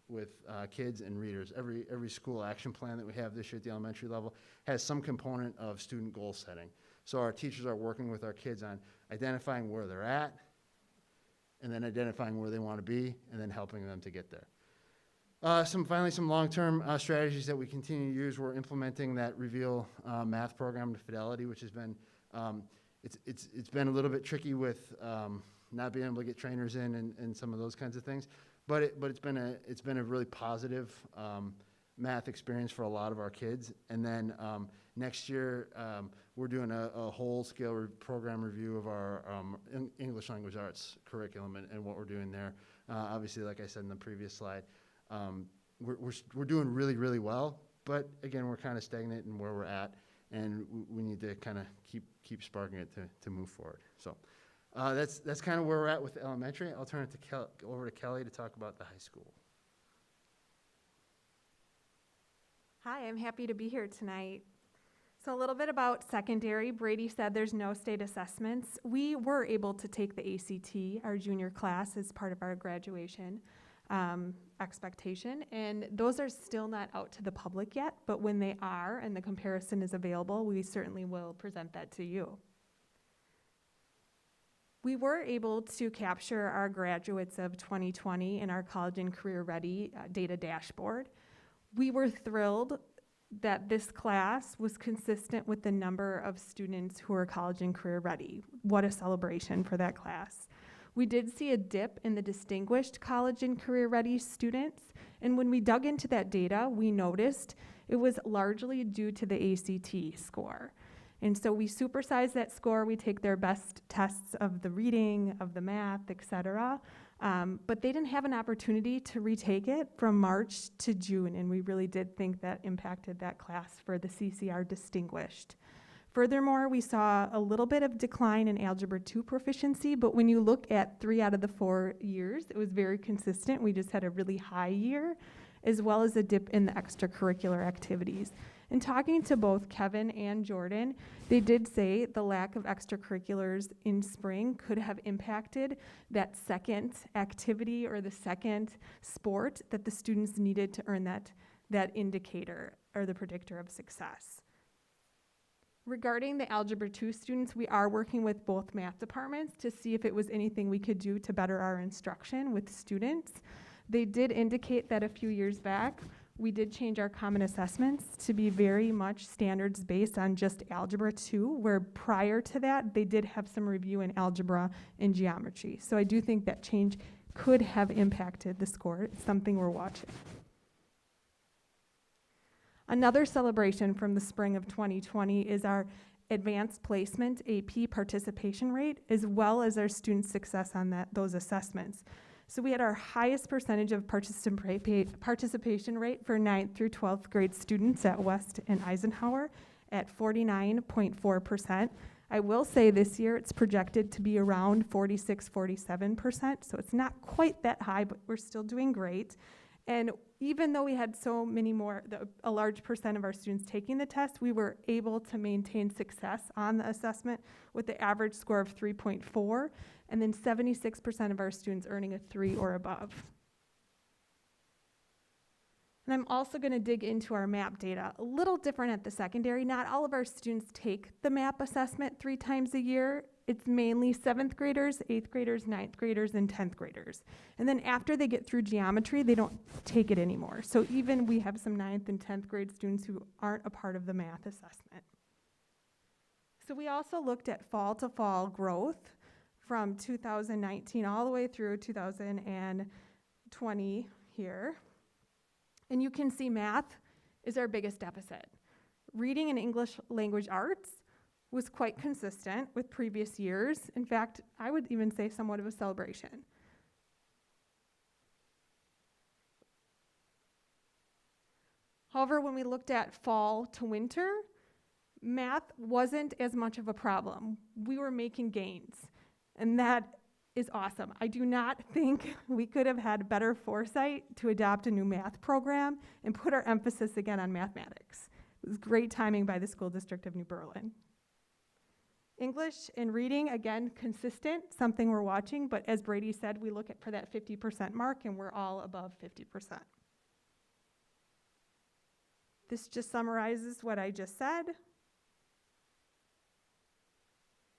Speaker 15: with kids and readers. Every school action plan that we have this year at the elementary level has some component of student goal setting. So our teachers are working with our kids on identifying where they're at, and then identifying where they want to be, and then helping them to get there. Finally, some long-term strategies that we continue to use. We're implementing that Reveal math program to Fidelity, which has been it's been a little bit tricky with not being able to get trainers in and some of those kinds of things, but it's been a really positive math experience for a lot of our kids. And then next year we're doing a whole scale program review of our English language arts curriculum and what we're doing there. Obviously, like I said in the previous slide, we're doing really, really well, but again, we're kind of stagnant in where we're at, and we need to kind of keep sparking it to move forward. So that's kind of where we're at with the elementary. I'll turn it over to Kelly to talk about the high school.
Speaker 16: Hi, I'm happy to be here tonight. So a little bit about secondary. Brady said there's no state assessments. We were able to take the ACT, our junior class, as part of our graduation expectation, and those are still not out to the public yet, but when they are and the comparison is available, we certainly will present that to you. We were able to capture our graduates of 2020 in our College and Career Ready data dashboard. We were thrilled that this class was consistent with the number of students who are college and career ready. What a celebration for that class. We did see a dip in the distinguished college and career ready students, and when we dug into that data, we noticed it was largely due to the ACT score. And so we supersize that score, we take their best tests of the reading, of the math, etc. But they didn't have an opportunity to retake it from March to June, and we really did think that impacted that class for the CCR distinguished. Furthermore, we saw a little bit of decline in Algebra 2 proficiency, but when you look at 3 out of the 4 years, it was very consistent. We just had a really high year, as well as a dip in the extracurricular activities. In talking to both Kevin and Jordan, they did say the lack of extracurriculars in spring could have impacted that second activity or the second sport that the students needed to earn that indicator or the predictor of success. Regarding the Algebra 2 students, we are working with both math departments to see if it was anything we could do to better our instruction with students. They did indicate that a few years back, we did change our common assessments to be very much standards based on just Algebra 2, where prior to that, they did have some review in algebra and geometry. So I do think that change could have impacted the score. It's something we're watching. Another celebration from the spring of 2020 is our advanced placement AP participation rate, as well as our student success on those assessments. So we had our highest percentage of participation rate for 9th through 12th grade students at West and Eisenhower at 49.4%. I will say this year it's projected to be around 46, 47%, so it's not quite that high, but we're still doing great. And even though we had so many more, a large percent of our students taking the test, we were able to maintain success on the assessment with the average score of 3.4, and then 76% of our students earning a 3 or above. And I'm also going to dig into our MAP data. A little different at the secondary. Not all of our students take the MAP assessment 3 times a year. It's mainly 7th graders, 8th graders, 9th graders, and 10th graders. And then after they get through geometry, they don't take it anymore. So even we have some 9th and 10th grade students who aren't a part of the math assessment. So we also looked at fall to fall growth from 2019 all the way through 2020 here. And you can see math is our biggest deficit. Reading and English language arts was quite consistent with previous years. In fact, I would even say somewhat of a celebration. However, when we looked at fall to winter, math wasn't as much of a problem. We were making gains, and that is awesome. I do not think we could have had better foresight to adopt a new math program and put our emphasis again on mathematics. It was great timing by the School District of New Berlin. English and reading, again, consistent, something we're watching, but as Brady said, we look at for that 50% mark, and we're all above 50%. This just summarizes what I just said.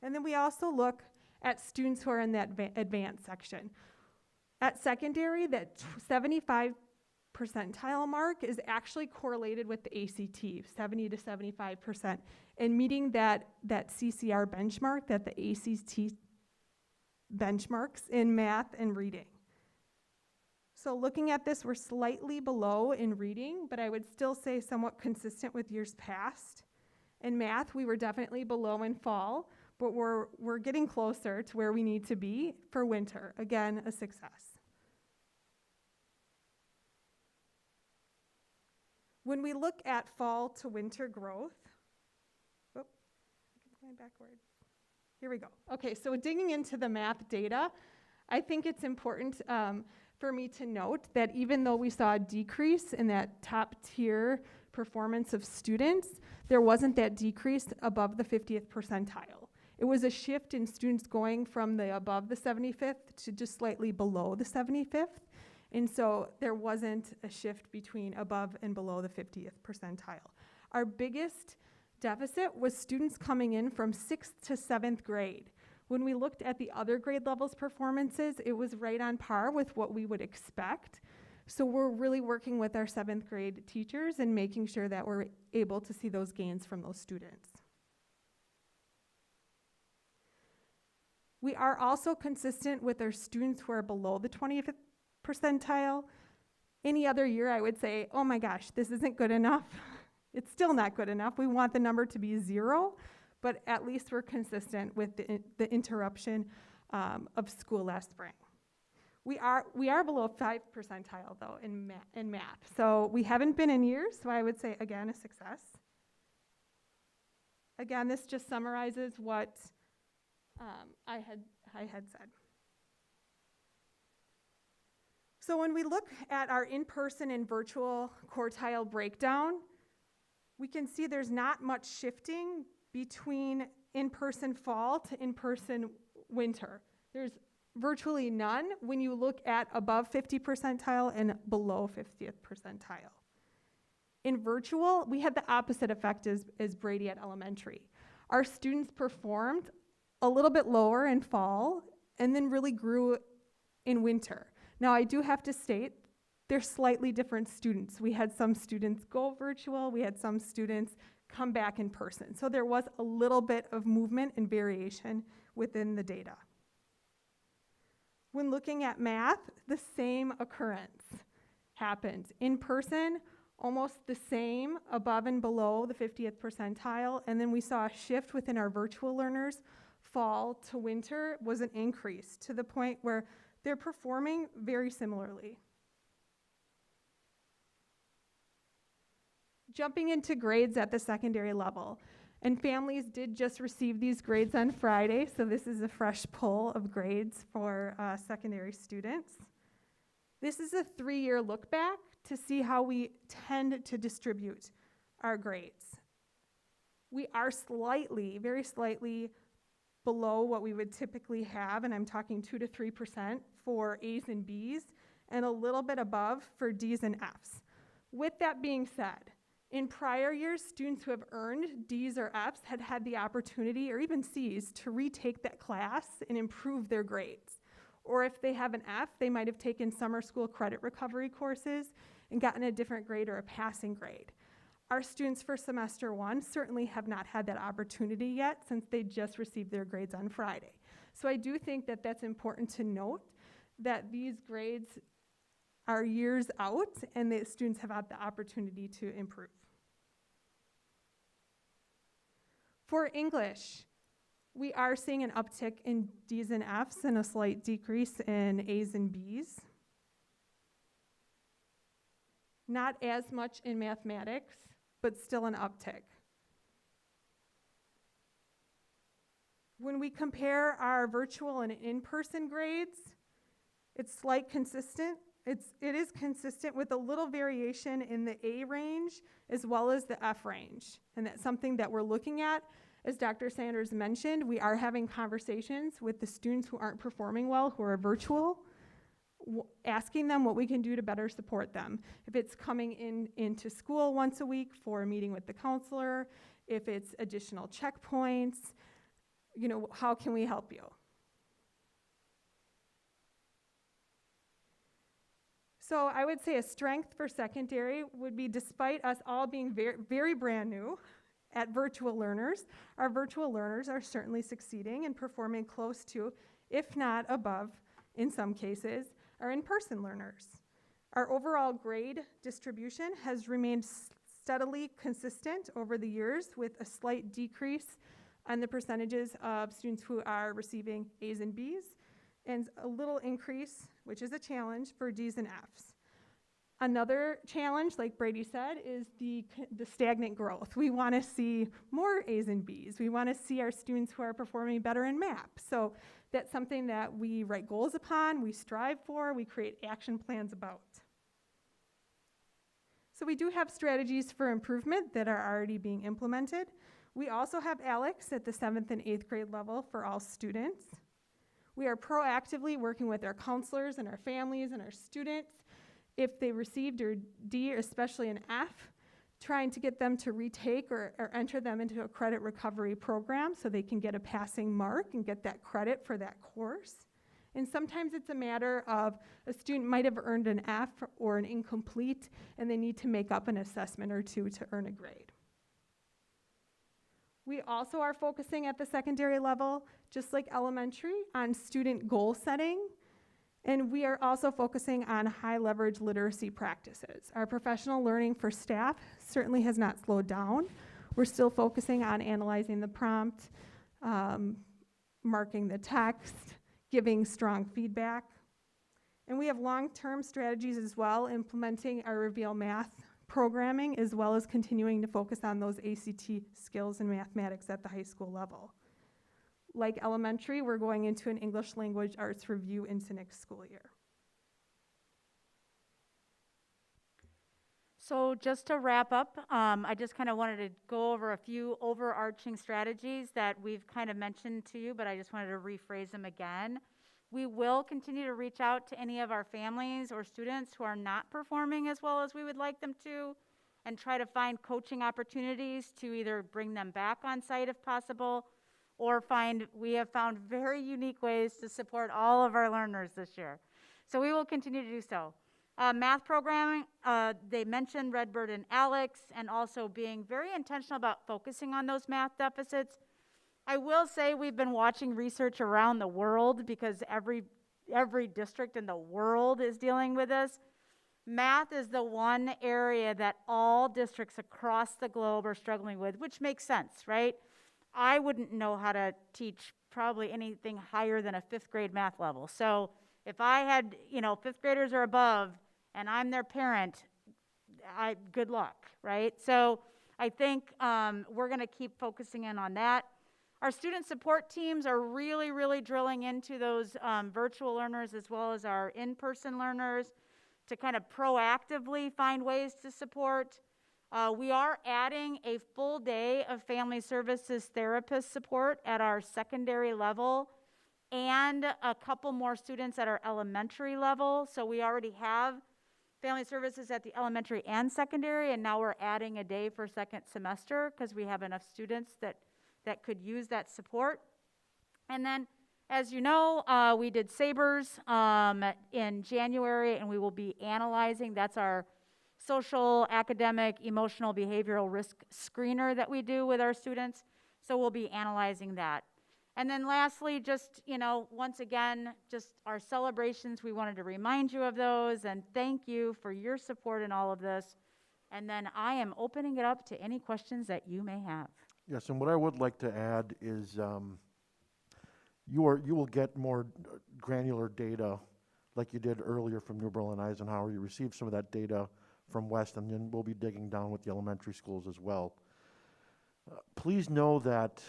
Speaker 16: And then we also look at students who are in that advanced section. At secondary, that 75 percentile mark is actually correlated with the ACT, 70 to 75%, and meeting that CCR benchmark that the ACT benchmarks in math and reading. So looking at this, we're slightly below in reading, but I would still say somewhat consistent with years past. In math, we were definitely below in fall, but we're getting closer to where we need to be for winter. Again, a success. When we look at fall to winter growth, I keep going backwards. Here we go. Okay, so digging into the math data, I think it's important for me to note that even though we saw a decrease in that top tier performance of students, there wasn't that decrease above the 50th percentile. It was a shift in students going from the above the 75th to just slightly below the 75th. And so there wasn't a shift between above and below the 50th percentile. Our biggest deficit was students coming in from 6th to 7th grade. When we looked at the other grade levels performances, it was right on par with what we would expect. So we're really working with our 7th grade teachers and making sure that we're able to see those gains from those students. We are also consistent with our students who are below the 20th percentile. Any other year, I would say, oh my gosh, this isn't good enough. It's still not good enough. We want the number to be 0, but at least we're consistent with the interruption of school last spring. We are below 5 percentile, though, in math. So we haven't been in years, so I would say, again, a success. Again, this just summarizes what I had said. So when we look at our in-person and virtual quartile breakdown, we can see there's not much shifting between in-person fall to in-person winter. There's virtually none when you look at above 50 percentile and below 50th percentile. In virtual, we had the opposite effect as Brady at elementary. Our students performed a little bit lower in fall and then really grew in winter. Now, I do have to state, they're slightly different students. We had some students go virtual, we had some students come back in person. So there was a little bit of movement and variation within the data. When looking at math, the same occurrence happened. In person, almost the same above and below the 50th percentile, and then we saw a shift within our virtual learners. Fall to winter was an increase to the point where they're performing very similarly. Jumping into grades at the secondary level. And families did just receive these grades on Friday, so this is a fresh pull of grades for secondary students. This is a 3-year look back to see how we tend to distribute our grades. We are slightly, very slightly below what we would typically have, and I'm talking 2 to 3% for A's and B's, and a little bit above for D's and F's. With that being said, in prior years, students who have earned D's or F's had had the opportunity, or even C's, to retake that class and improve their grades. Or if they have an F, they might have taken summer school credit recovery courses and gotten a different grade or a passing grade. Our students for semester 1 certainly have not had that opportunity yet, since they just received their grades on Friday. So I do think that that's important to note, that these grades are years out and the students have had the opportunity to improve. For English, we are seeing an uptick in D's and F's and a slight decrease in A's and B's. Not as much in mathematics, but still an uptick. When we compare our virtual and in-person grades, it's slight consistent. It is consistent with a little variation in the A range as well as the F range. And that's something that we're looking at. As Dr. Sanders mentioned, we are having conversations with the students who aren't performing well, who are virtual, asking them what we can do to better support them. If it's coming into school once a week for a meeting with the counselor, if it's additional checkpoints, you know, how can we help you? So I would say a strength for secondary would be, despite us all being very, very brand new at virtual learners, our virtual learners are certainly succeeding and performing close to, if not above, in some cases, our in-person learners. Our overall grade distribution has remained steadily consistent over the years, with a slight decrease on the percentages of students who are receiving A's and B's, and a little increase, which is a challenge, for D's and F's. Another challenge, like Brady said, is the stagnant growth. We want to see more A's and B's. We want to see our students who are performing better in MAP. So that's something that we write goals upon, we strive for, we create action plans about. So we do have strategies for improvement that are already being implemented. We also have ALEX at the 7th and 8th grade level for all students. We are proactively working with our counselors and our families and our students, if they received a D, or especially an F, trying to get them to retake or enter them into a credit recovery program so they can get a passing mark and get that credit for that course. And sometimes it's a matter of a student might have earned an F or an incomplete, and they need to make up an assessment or two to earn a grade. We also are focusing at the secondary level, just like elementary, on student goal setting. And we are also focusing on high leverage literacy practices. Our professional learning for staff certainly has not slowed down. We're still focusing on analyzing the prompt, marking the text, giving strong feedback. And we have long-term strategies as well, implementing our Reveal Math programming, as well as continuing to focus on those ACT skills in mathematics at the high school level. Like elementary, we're going into an English language arts review into next school year.
Speaker 14: So just to wrap up, I just kind of wanted to go over a few overarching strategies that we've kind of mentioned to you, but I just wanted to rephrase them again. We will continue to reach out to any of our families or students who are not performing as well as we would like them to, and try to find coaching opportunities to either bring them back on site if possible, or we have found very unique ways to support all of our learners this year. So we will continue to do so. Math programming, they mentioned Redbird and Alex, and also being very intentional about focusing on those math deficits. I will say we've been watching research around the world, because every district in the world is dealing with this. Math is the one area that all districts across the globe are struggling with, which makes sense, right? I wouldn't know how to teach probably anything higher than a 5th grade math level. So if I had, 5th graders or above, and I'm their parent, good luck, right? So I think we're going to keep focusing in on that. Our student support teams are really, really drilling into those virtual learners as well as our in-person learners to kind of proactively find ways to support. We are adding a full day of family services therapist support at our secondary level and a couple more students at our elementary level. So we already have family services at the elementary and secondary, and now we're adding a day for second semester because we have enough students that could use that support. And then, as you know, we did SABRS in January, and we will be analyzing. That's our social, academic, emotional, behavioral risk screener that we do with our students. So we'll be analyzing that. And then lastly, just, once again, just our celebrations, we wanted to remind you of those, and thank you for your support in all of this. And then I am opening it up to any questions that you may have.
Speaker 5: Yes, and what I would like to add is you will get more granular data like you did earlier from New Berlin Eisenhower. You received some of that data from West, and then we'll be digging down with the elementary schools as well. Please know that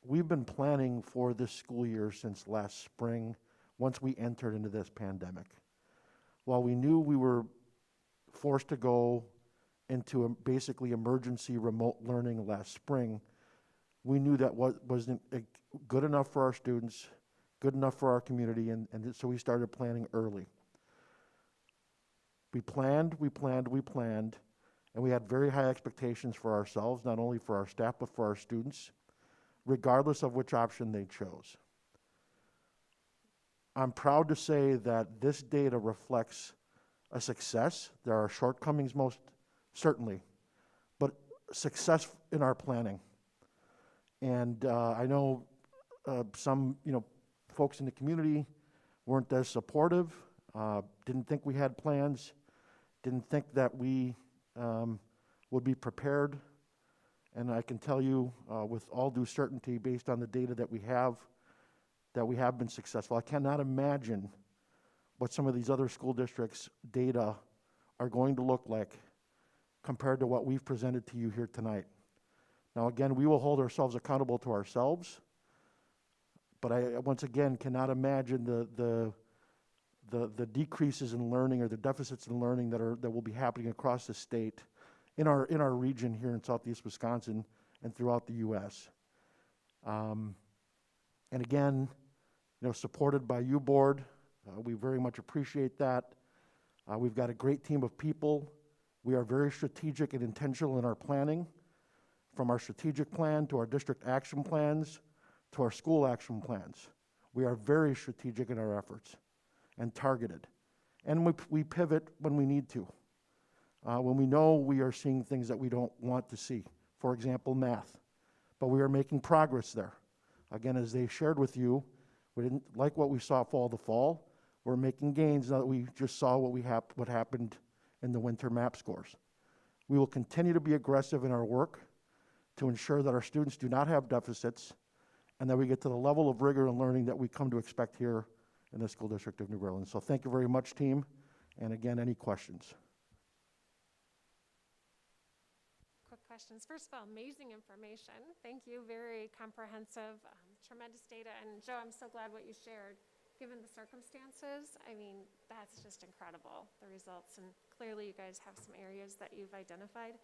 Speaker 5: we've been planning for this school year since last spring, once we entered into this pandemic. While we knew we were forced to go into basically emergency remote learning last spring, we knew that wasn't good enough for our students, good enough for our community, and so we started planning early. We planned, and we had very high expectations for ourselves, not only for our staff, but for our students, regardless of which option they chose. I'm proud to say that this data reflects a success. There are shortcomings, most certainly, but success in our planning. And I know some, folks in the community weren't as supportive, didn't think we had plans, didn't think that we would be prepared. And I can tell you with all due certainty, based on the data that we have been successful. I cannot imagine what some of these other school districts' data are going to look like compared to what we've presented to you here tonight. Now, again, we will hold ourselves accountable to ourselves, but I, once again, cannot imagine the decreases in learning or the deficits in learning that will be happening across the state in our region here in Southeast Wisconsin and throughout the U.S. And again, supported by you, board, we very much appreciate that. We've got a great team of people. We are very strategic and intentional in our planning, from our strategic plan to our district action plans to our school action plans. We are very strategic in our efforts and targeted. And we pivot when we need to. When we know we are seeing things that we don't want to see. For example, math. But we are making progress there. Again, as they shared with you, we didn't like what we saw fall to fall. We're making gains now that we just saw what happened in the winter map scores. We will continue to be aggressive in our work to ensure that our students do not have deficits and that we get to the level of rigor and learning that we come to expect here in the School District of New Berlin. So thank you very much, team. And again, any questions?
Speaker 4: Quick questions. First of all, amazing information. Thank you. Very comprehensive, tremendous data. And Joe, I'm so glad what you shared. Given the circumstances, I mean, that's just incredible, the results. And clearly you guys have some areas that you've identified.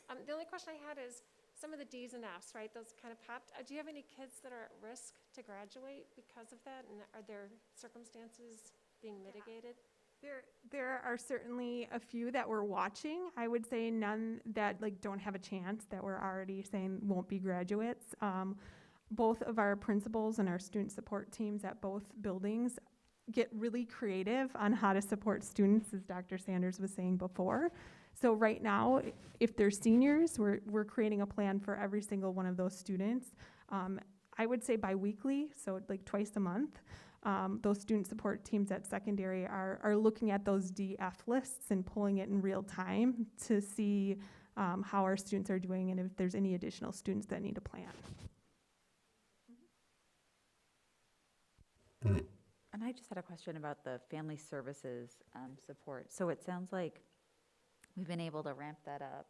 Speaker 4: The only question I had is some of the D's and F's, right? Those kind of popped. Do you have any kids that are at risk to graduate because of that? And are there circumstances being mitigated?
Speaker 16: There are certainly a few that we're watching. I would say none that don't have a chance, that we're already saying won't be graduates. Both of our principals and our student support teams at both buildings get really creative on how to support students, as Dr. Sanders was saying before. So right now, if they're seniors, we're creating a plan for every single one of those students. I would say biweekly, so twice a month. Those student support teams at secondary are looking at those DF lists and pulling it in real time to see how our students are doing and if there's any additional students that need a plan.
Speaker 13: And I just had a question about the family services support. So it sounds like we've been able to ramp that up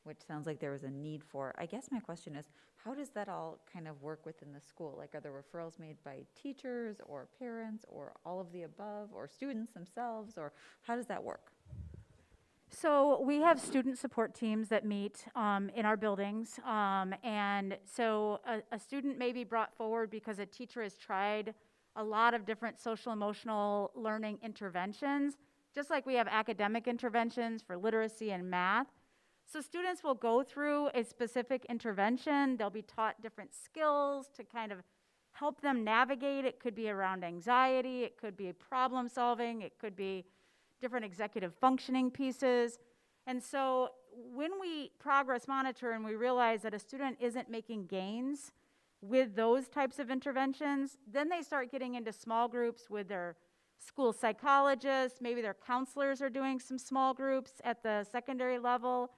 Speaker 13: which sounds like there was a need for. I guess my question is, how does that all kind of work within the school? Like, are there referrals made by teachers or parents or all of the above or students themselves, or how does that work?
Speaker 14: So we have student support teams that meet in our buildings. And so a student may be brought forward because a teacher has tried a lot of different social emotional learning interventions, just like we have academic interventions for literacy and math. So students will go through a specific intervention. They'll be taught different skills to kind of help them navigate. It could be around anxiety. It could be problem solving. It could be different executive functioning pieces. And so when we progress monitor and we realize that a student isn't making gains with those types of interventions, then they start getting into small groups with their school psychologists. Maybe their counselors are doing some small groups at the secondary level.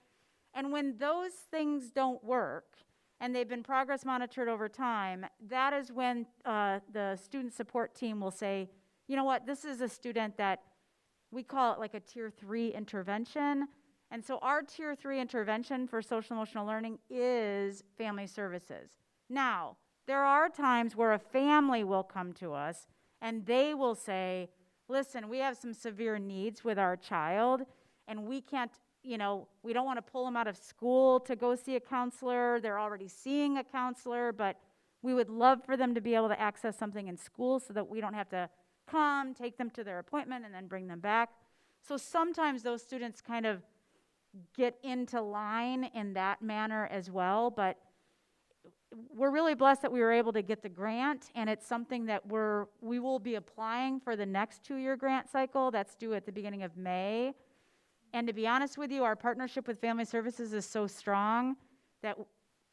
Speaker 14: And when those things don't work and they've been progress monitored over time, that is when the student support team will say, you know what, this is a student that we call it like a tier 3 intervention. And so our tier 3 intervention for social emotional learning is family services. Now, there are times where a family will come to us and they will say, listen, we have some severe needs with our child and we can't, we don't want to pull them out of school to go see a counselor. They're already seeing a counselor, but we would love for them to be able to access something in school so that we don't have to come, take them to their appointment, and then bring them back. So sometimes those students kind of get into line in that manner as well, but we're really blessed that we were able to get the grant, and it's something that we will be applying for the next 2-year grant cycle. That's due at the beginning of May. And to be honest with you, our partnership with Family Services is so strong that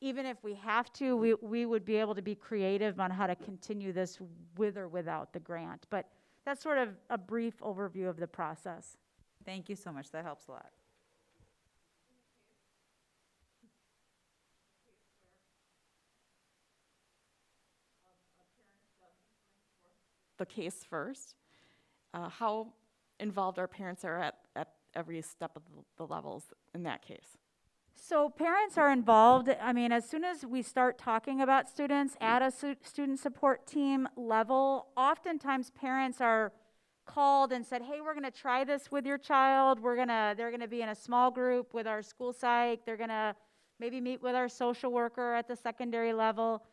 Speaker 14: even if we have to, we would be able to be creative on how to continue this with or without the grant. But that's sort of a brief overview of the process.
Speaker 13: Thank you so much. That helps a lot.
Speaker 1: The case first. How involved our parents are at every step of the levels in that case?
Speaker 14: So parents are involved. I mean, as soon as we start talking about students at a student support team level, oftentimes parents are called and said, hey, we're going to try this with your child. They're going to be in a small group with our school psych. They're going to maybe meet with our social worker at the secondary level.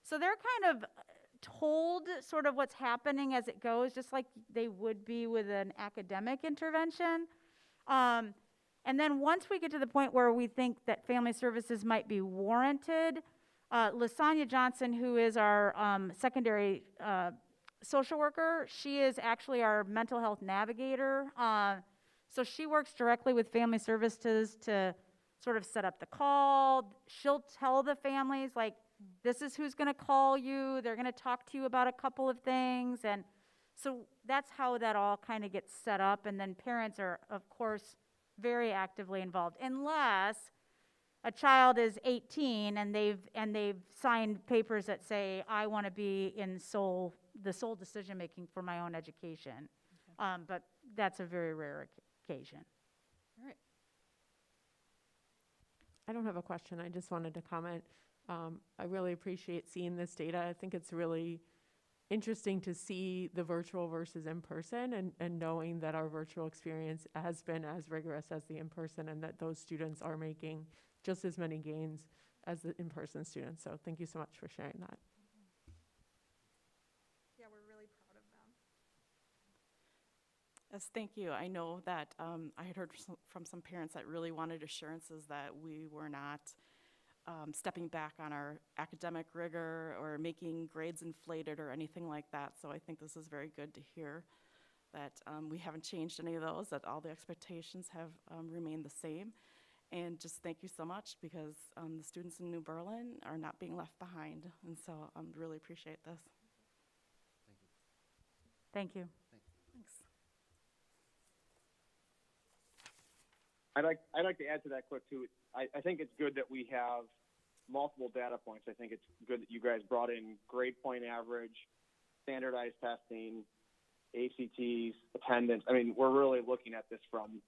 Speaker 14: So they're kind of told sort of what's happening as it goes, just like they would be with an academic intervention. And then once we get to the point where we think that family services might be warranted, LaSonia Johnson, who is our secondary social worker, she is actually our mental health navigator. So she works directly with family services to sort of set up the call. She'll tell the families, like, this is who's going to call you. They're going to talk to you about a couple of things. And so that's how that all kind of gets set up. And then parents are, of course, very actively involved, unless a child is 18 and they've signed papers that say, I want to be in the sole decision making for my own education. Okay. But that's a very rare occasion.
Speaker 1: All right.
Speaker 16: I don't have a question. I just wanted to comment. I really appreciate seeing this data. I think it's really interesting to see the virtual versus in-person and knowing that our virtual experience has been as rigorous as the in-person and that those students are making just as many gains as the in-person students. So thank you so much for sharing that.
Speaker 14: Yeah, we're really proud of them.
Speaker 1: Yes, thank you. I know that I had heard from some parents that really wanted assurances that we were not stepping back on our academic rigor or making grades inflated or anything like that. So I think this is very good to hear that we haven't changed any of those, that all the expectations have remained the same. And just thank you so much, because the students in New Berlin are not being left behind. And so I really appreciate this.
Speaker 14: Thank you.
Speaker 1: Thanks.
Speaker 3: I'd like to add to that quick too. I think it's good that we have multiple data points. I think it's good that you guys brought in grade point average, standardized testing, ACTs, attendance. I mean, we're really looking at this from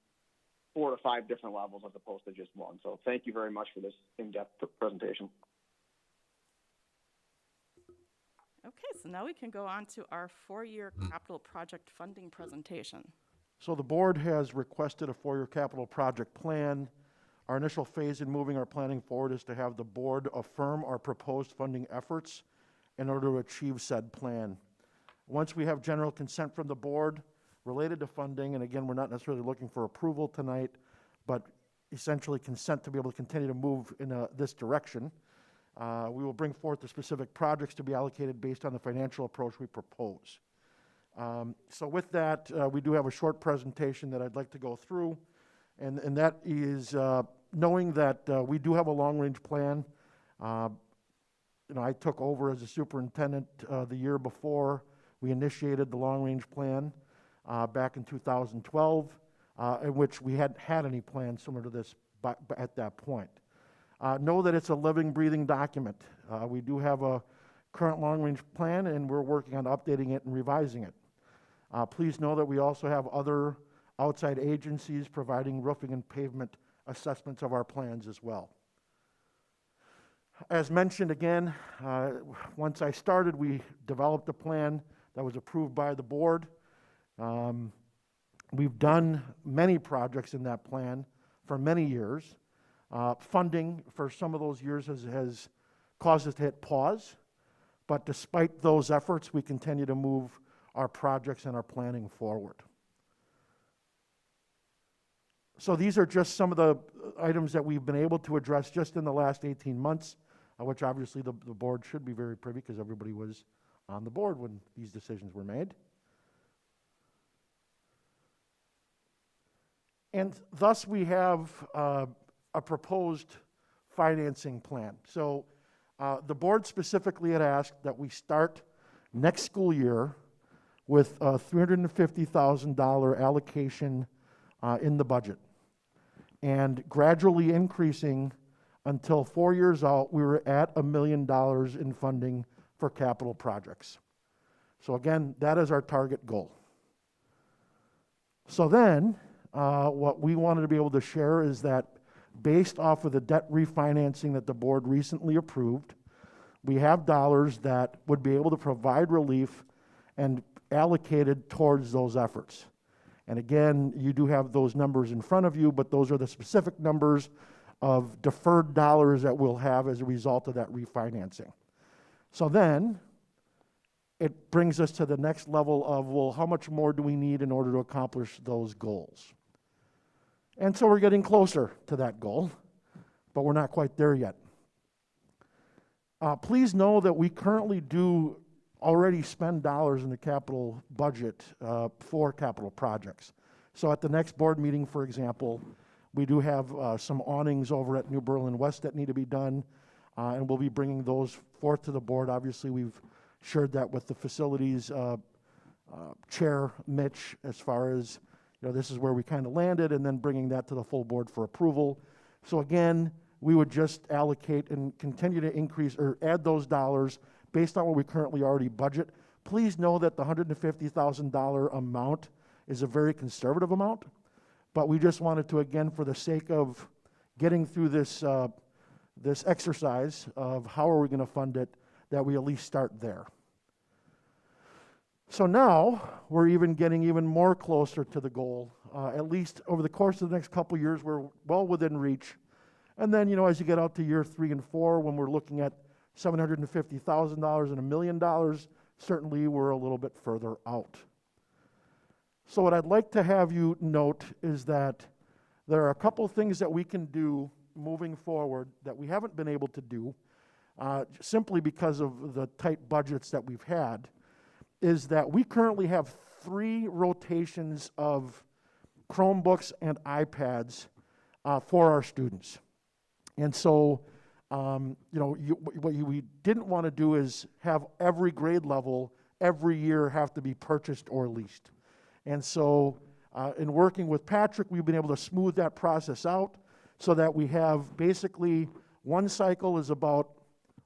Speaker 3: 4 to 5 different levels as opposed to just one. So thank you very much for this in-depth presentation.
Speaker 1: Okay, so now we can go on to our 4-year capital project funding presentation.
Speaker 5: So the board has requested a 4-year capital project plan. Our initial phase in moving our planning forward is to have the board affirm our proposed funding efforts in order to achieve said plan. Once we have general consent from the board related to funding, and again, we're not necessarily looking for approval tonight, but essentially consent to be able to continue to move in this direction, we will bring forth the specific projects to be allocated based on the financial approach we propose. So with that, we do have a short presentation that I'd like to go through, and that is knowing that we do have a long-range plan. I took over as a superintendent the year before we initiated the long-range plan back in 2012, in which we hadn't had any plan similar to this at that point. Know that it's a living, breathing document. We do have a current long-range plan, and we're working on updating it and revising it. Please know that we also have other outside agencies providing roofing and pavement assessments of our plans as well. As mentioned again, once I started, we developed a plan that was approved by the board. We've done many projects in that plan for many years. Funding for some of those years has caused us to hit pause, but despite those efforts, we continue to move our projects and our planning forward. So these are just some of the items that we've been able to address just in the last 18 months, which obviously the board should be very privy because everybody was on the board when these decisions were made. And thus we have a proposed financing plan. So the board specifically had asked that we start next school year with a $350,000 allocation in the budget, and gradually increasing until 4 years out, we were at $1 million in funding for capital projects. So again, that is our target goal. So then, what we wanted to be able to share is that based off of the debt refinancing that the board recently approved, we have dollars that would be able to provide relief and allocated towards those efforts. And again, you do have those numbers in front of you, but those are the specific numbers of deferred dollars that we'll have as a result of that refinancing. So then, it brings us to the next level of, well, how much more do we need in order to accomplish those goals? And so we're getting closer to that goal, but we're not quite there yet. Please know that we currently do already spend dollars in the capital budget for capital projects. So at the next board meeting, for example, we do have some awnings over at New Berlin West that need to be done, and we'll be bringing those forth to the board. Obviously, we've shared that with the facilities chair, Mitch, as far as, this is where we kind of landed, and then bringing that to the full board for approval. So again, we would just allocate and continue to increase or add those dollars based on what we currently already budget. Please know that the $150,000 amount is a very conservative amount, but we just wanted to, again, for the sake of getting through this, this exercise of how are we going to fund it, that we at least start there. So now we're getting even more closer to the goal. At least over the course of the next couple of years, we're well within reach. And then, as you get out to year 3 and 4, when we're looking at $750,000 and $1 million, certainly we're a little bit further out. So what I'd like to have you note is that there are a couple of things that we can do moving forward that we haven't been able to do simply because of the tight budgets that we've had, is that we currently have 3 rotations of Chromebooks and iPads for our students. And so, what we didn't want to do is have every grade level every year have to be purchased or leased. And so, in working with Patrick, we've been able to smooth that process out so that we have basically one cycle is about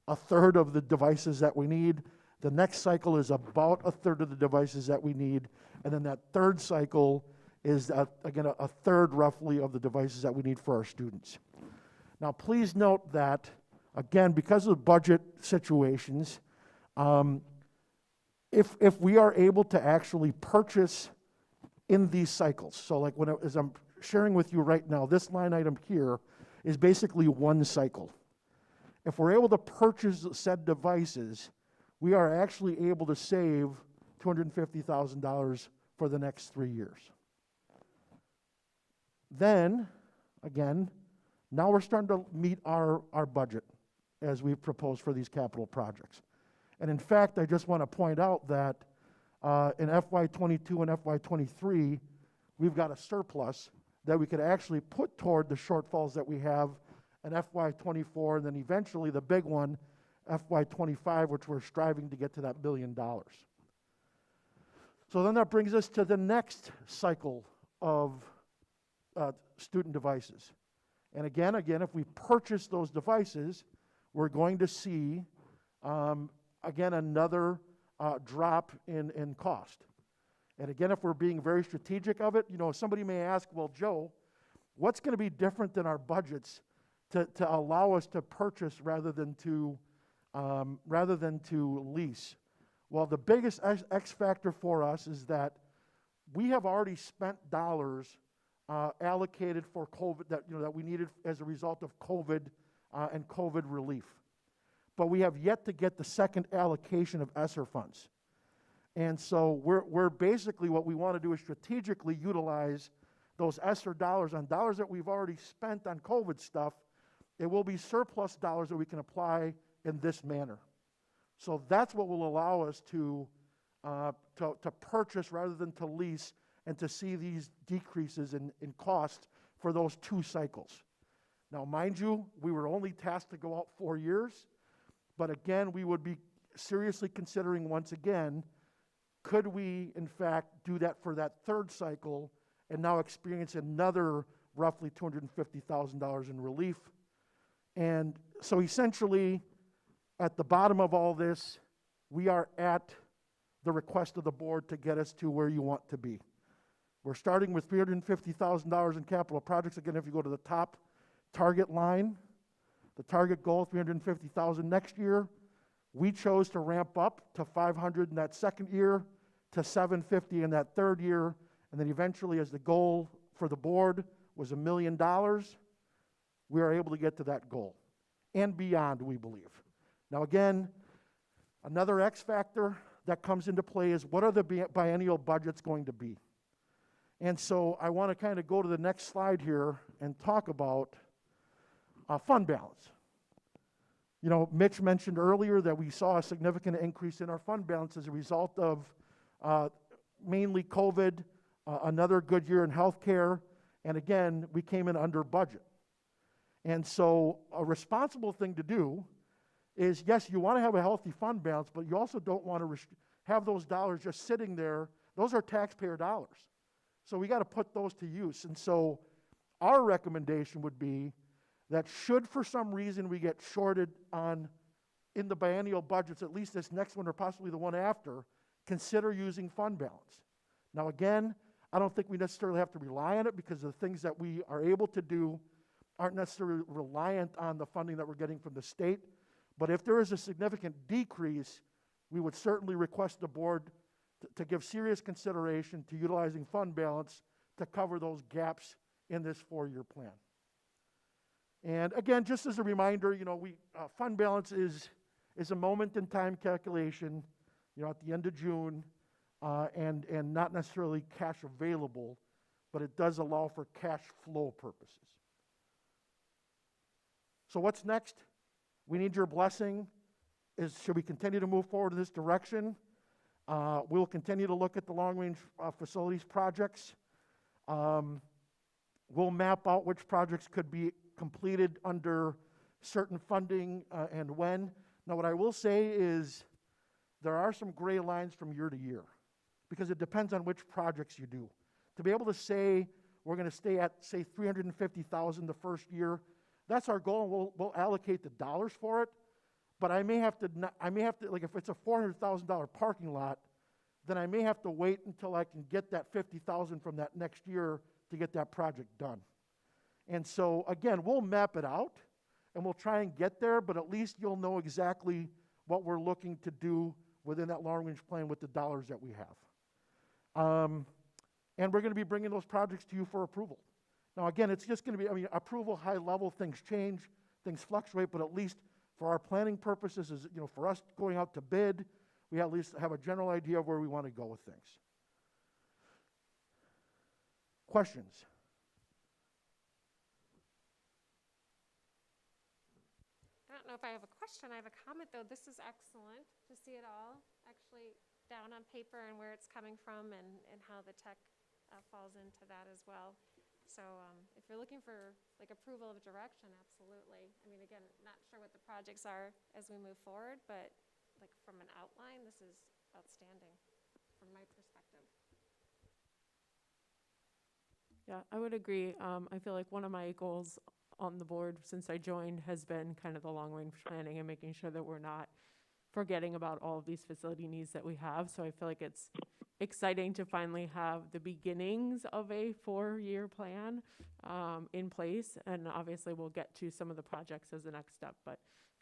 Speaker 5: 1/3 of the devices that we need. The next cycle is about 1/3 of the devices that we need. And then that third cycle is, again, a third roughly of the devices that we need for our students. Now, please note that, again, because of budget situations, if we are able to actually purchase in these cycles, so like as I'm sharing with you right now, this line item here is basically one cycle. If we're able to purchase said devices, we are actually able to save $250,000 for the next 3 years. Then, again, now we're starting to meet our budget as we've proposed for these capital projects. And in fact, I just want to point out that in FY22 and FY23, we've got a surplus that we could actually put toward the shortfalls that we have in FY24, and then eventually the big one, FY25, which we're striving to get to that $1 billion. So then that brings us to the next cycle of student devices. And again, if we purchase those devices, we're going to see, again, another drop in cost. And again, if we're being very strategic of it, somebody may ask, well, Joe, what's going to be different than our budgets to allow us to purchase rather than to lease? Well, the biggest X factor for us is that we have already spent dollars allocated for COVID that we needed as a result of COVID and COVID relief. But we have yet to get the second allocation of ESSER funds. And so we're basically, what we want to do is strategically utilize those ESSER dollars on dollars that we've already spent on COVID stuff. It will be surplus dollars that we can apply in this manner. So that's what will allow us to purchase rather than to lease, and to see these decreases in cost for those 2 cycles. Now, mind you, we were only tasked to go out 4 years, but again, we would be seriously considering once again, could we in fact do that for that 3rd cycle and now experience another roughly $250,000 in relief? And so essentially, at the bottom of all this, we are at the request of the board to get us to where you want to be. We're starting with $350,000 in capital projects. Again, if you go to the top target line, the target goal, $350,000 next year. We chose to ramp up to $500 in that 2nd year, to $750 in that 3rd year, and then eventually, as the goal for the board was $1 million, we are able to get to that goal and beyond, we believe. Now again, another X factor that comes into play is, what are the biennial budgets going to be? And so I want to kind of go to the next slide here and talk about fund balance. Mitch mentioned earlier that we saw a significant increase in our fund balance as a result of mainly COVID, another good year in healthcare, and again, we came in under budget. And so a responsible thing to do is, yes, you want to have a healthy fund balance, but you also don't want to have those dollars just sitting there. Those are taxpayer dollars. So we got to put those to use. And so our recommendation would be that should for some reason we get shorted in the biennial budgets, at least this next one or possibly the one after, consider using fund balance. Now again, I don't think we necessarily have to rely on it, because the things that we are able to do aren't necessarily reliant on the funding that we're getting from the state. But if there is a significant decrease, we would certainly request the board to give serious consideration to utilizing fund balance to cover those gaps in this 4-year plan. And again, just as a reminder, fund balance is a moment in time calculation, at the end of June, and not necessarily cash available, but it does allow for cash flow purposes. So what's next? We need your blessing. Should we continue to move forward in this direction? We'll continue to look at the long-range facilities projects. We'll map out which projects could be completed under certain funding and when. Now, what I will say is there are some gray lines from year to year, because it depends on which projects you do. To be able to say we're going to stay at, say, $350,000 the first year, that's our goal, and we'll allocate the dollars for it. But I may have to, like if it's a $400,000 parking lot, then I may have to wait until I can get that 50,000 from that next year to get that project done. And so, again, we'll map it out, and we'll try and get there, but at least you'll know exactly what we're looking to do within that long-range plan with the dollars that we have. And we're going to be bringing those projects to you for approval. Now, again, it's just going to be, approval, high level, things change, things fluctuate, but at least for our planning purposes, is, for us going out to bid, we at least have a general idea of where we want to go with things. Questions?
Speaker 4: I don't know if I have a question. I have a comment, though. This is excellent to see it all actually down on paper and where it's coming from and how the tech falls into that as well. So if you're looking for like approval of direction, absolutely. I mean, again, not sure what the projects are as we move forward, but like from an outline, this is outstanding from my perspective.
Speaker 17: Yeah, I would agree. I feel like one of my goals on the board since I joined has been kind of the long-range planning and making sure that we're not forgetting about all of these facility needs that we have. So I feel like it's exciting to finally have the beginnings of a 4-year plan in place. And obviously we'll get to some of the projects as the next step, but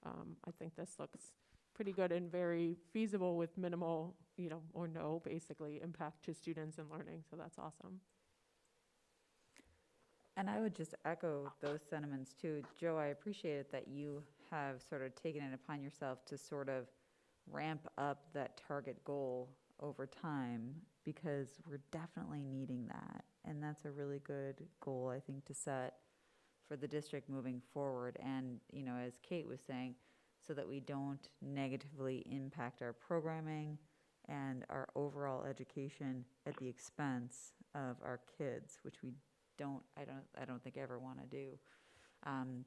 Speaker 17: I think this looks pretty good and very feasible with minimal, or no, basically, impact to students and learning. So that's awesome.
Speaker 13: And I would just echo those sentiments too. Joe, I appreciate it that you have sort of taken it upon yourself to sort of ramp up that target goal over time, because we're definitely needing that. And that's a really good goal, I think, to set for the district moving forward. And, as Kate was saying, so that we don't negatively impact our programming and our overall education at the expense of our kids, which I don't think ever want to do.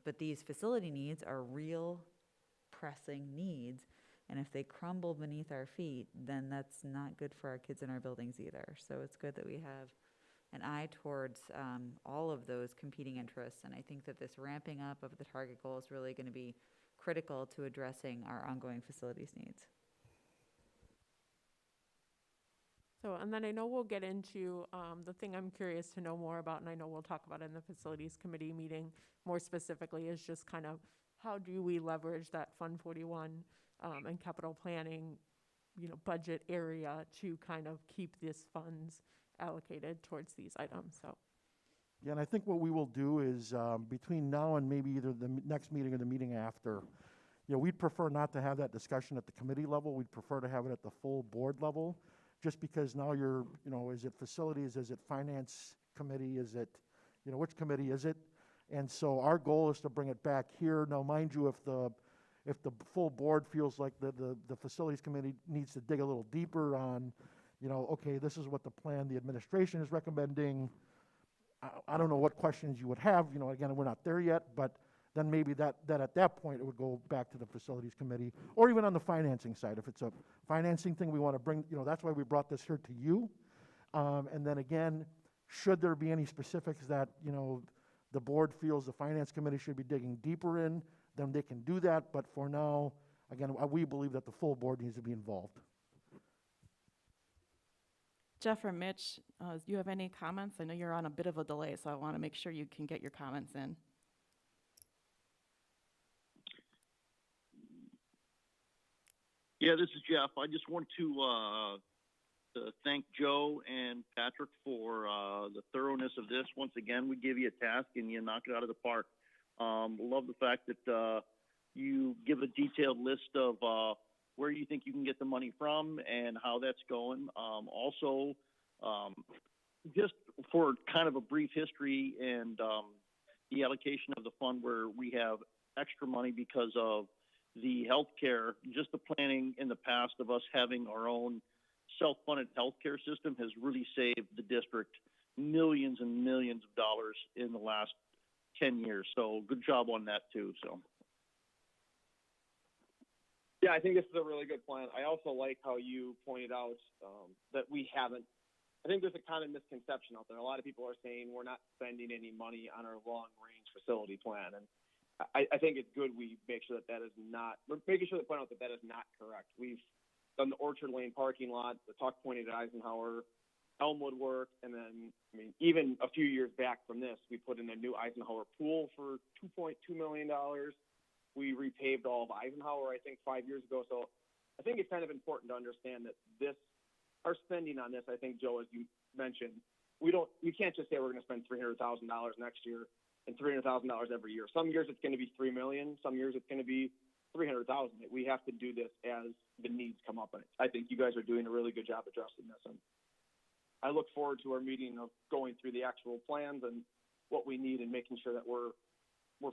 Speaker 13: But these facility needs are real pressing needs. And if they crumble beneath our feet, then that's not good for our kids in our buildings either. So it's good that we have an eye towards all of those competing interests. And I think that this ramping up of the target goal is really going to be critical to addressing our ongoing facilities needs.
Speaker 17: So, and then I know we'll get into the thing I'm curious to know more about, and I know we'll talk about it in the facilities committee meeting more specifically, is just kind of how do we leverage that Fund 41 and capital planning, budget area to kind of keep these funds allocated towards these items. So.
Speaker 5: Yeah, and I think what we will do is between now and maybe either the next meeting or the meeting after, we'd prefer not to have that discussion at the committee level. We'd prefer to have it at the full board level, just because now you're, is it facilities, is it finance committee, is it, which committee is it? And so our goal is to bring it back here. Now, mind you, if the full board feels like the facilities committee needs to dig a little deeper on, okay, this is what the plan the administration is recommending. I don't know what questions you would have. Again, we're not there yet, but then maybe that at that point it would go back to the facilities committee, or even on the financing side. If it's a financing thing we want to bring, that's why we brought this here to you. And then again, should there be any specifics that, the board feels the finance committee should be digging deeper in, then they can do that. But for now, again, we believe that the full board needs to be involved.
Speaker 1: Jeff or Mitch, do you have any comments? I know you're on a bit of a delay, so I want to make sure you can get your comments in.
Speaker 18: Yeah, this is Jeff. I just want to thank Joe and Patrick for the thoroughness of this. Once again, we give you a task and you knock it out of the park. Love the fact that you give a detailed list of where you think you can get the money from and how that's going. Also, just for kind of a brief history and the allocation of the fund where we have extra money because of the healthcare, just the planning in the past of us having our own self-funded healthcare system has really saved the district millions and millions of dollars in the last 10 years. So good job on that too. So.
Speaker 3: Yeah, I think this is a really good plan. I also like how you pointed out that we haven't. I think there's a common misconception out there. A lot of people are saying we're not spending any money on our long-range facility plan, and I think it's good we make sure that is not. We're making sure to point out that is not correct. We've done the Orchard Lane parking lot, the Tuck Point at Eisenhower, Elmwood work, and then, I mean, even a few years back from this, we put in a new Eisenhower pool for $2.2 million. We repaved all of Eisenhower, I think, 5 years ago. So I think it's kind of important to understand that our spending on this, I think, Joe, as you mentioned, we can't just say we're going to spend $300,000 next year and $300,000 every year. Some years it's going to be $3 million. Some years it's going to be $300,000. We have to do this as the needs come up. And I think you guys are doing a really good job addressing this. And I look forward to our meeting of going through the actual plans and what we need and making sure that we're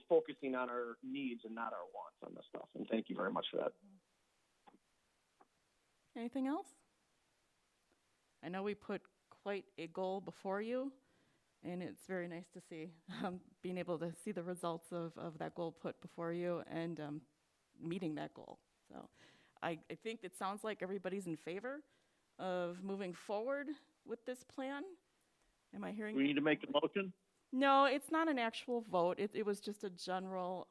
Speaker 3: focusing on our needs and not our wants on this stuff. And thank you very much for that.
Speaker 1: Anything else? I know we put quite a goal before you, and it's very nice to see being able to see the results of that goal put before you and meeting that goal. So I think it sounds like everybody's in favor of moving forward with this plan. Am I hearing?
Speaker 18: We need to make the motion?
Speaker 1: No, it's not an actual vote. It was just a general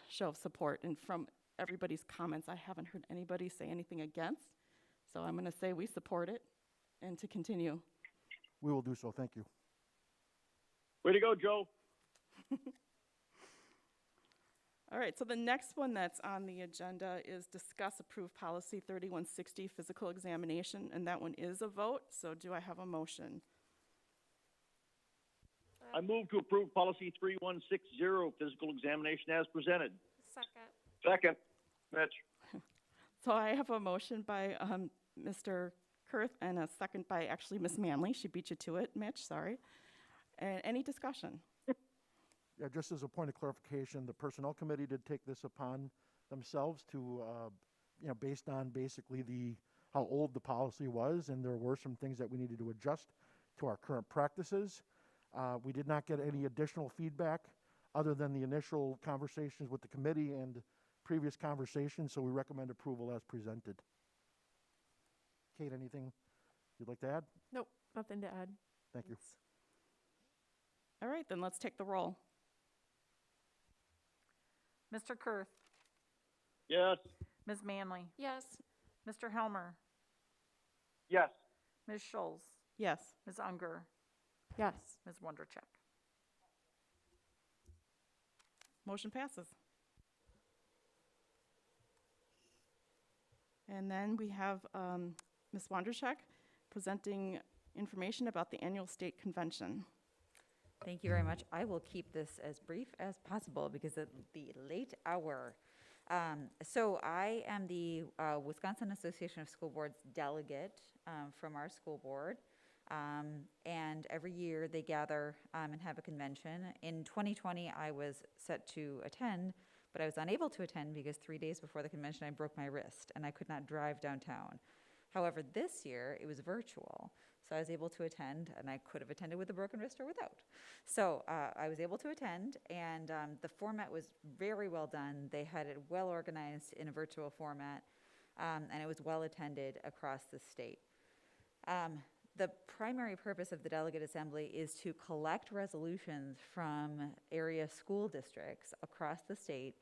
Speaker 1: show of support. And from everybody's comments, I haven't heard anybody say anything against. So I'm going to say we support it and to continue.
Speaker 5: We will do so. Thank you.
Speaker 18: Way to go, Joe.
Speaker 1: All right, so the next one that's on the agenda is discuss approve policy 3160, physical examination, and that one is a vote. So do I have a motion?
Speaker 18: I move to approve policy 3160, physical examination as presented. Second, Mitch.
Speaker 1: So I have a motion by Mr. Kurth and a second by actually Ms. Manley. She beat you to it, Mitch, sorry. And any discussion?
Speaker 5: Yeah, just as a point of clarification, the Personnel Committee did take this upon themselves to, based on basically how old the policy was, and there were some things that we needed to adjust to our current practices. We did not get any additional feedback other than the initial conversations with the committee and previous conversations, so we recommend approval as presented. Kate, anything you'd like to add?
Speaker 17: Nope, nothing to add.
Speaker 5: Thank you.
Speaker 1: All right, then let's take the roll.
Speaker 2: Mr. Kurth,
Speaker 18: Yes.
Speaker 2: Ms. Manley,
Speaker 4: Yes.
Speaker 2: Mr. Helmer,
Speaker 3: Yes.
Speaker 2: Ms. Schulz,
Speaker 1: Yes.
Speaker 2: Ms. Unger,
Speaker 17: Yes.
Speaker 2: Ms. Wondercheck.
Speaker 1: Motion passes. And then we have Ms. Wondercheck presenting information about the annual state convention.
Speaker 13: Thank you very much. I will keep this as brief as possible because of the late hour. So I am the Wisconsin Association of School Boards delegate from our school board. And every year they gather and have a convention. In 2020, I was set to attend, but I was unable to attend because 3 days before the convention, I broke my wrist and I could not drive downtown. However, this year it was virtual, so I was able to attend, and I could have attended with a broken wrist or without. So I was able to attend, and the format was very well done. They had it well organized in a virtual format, and it was well attended across the state. The primary purpose of the Delegate Assembly is to collect resolutions from area school districts across the state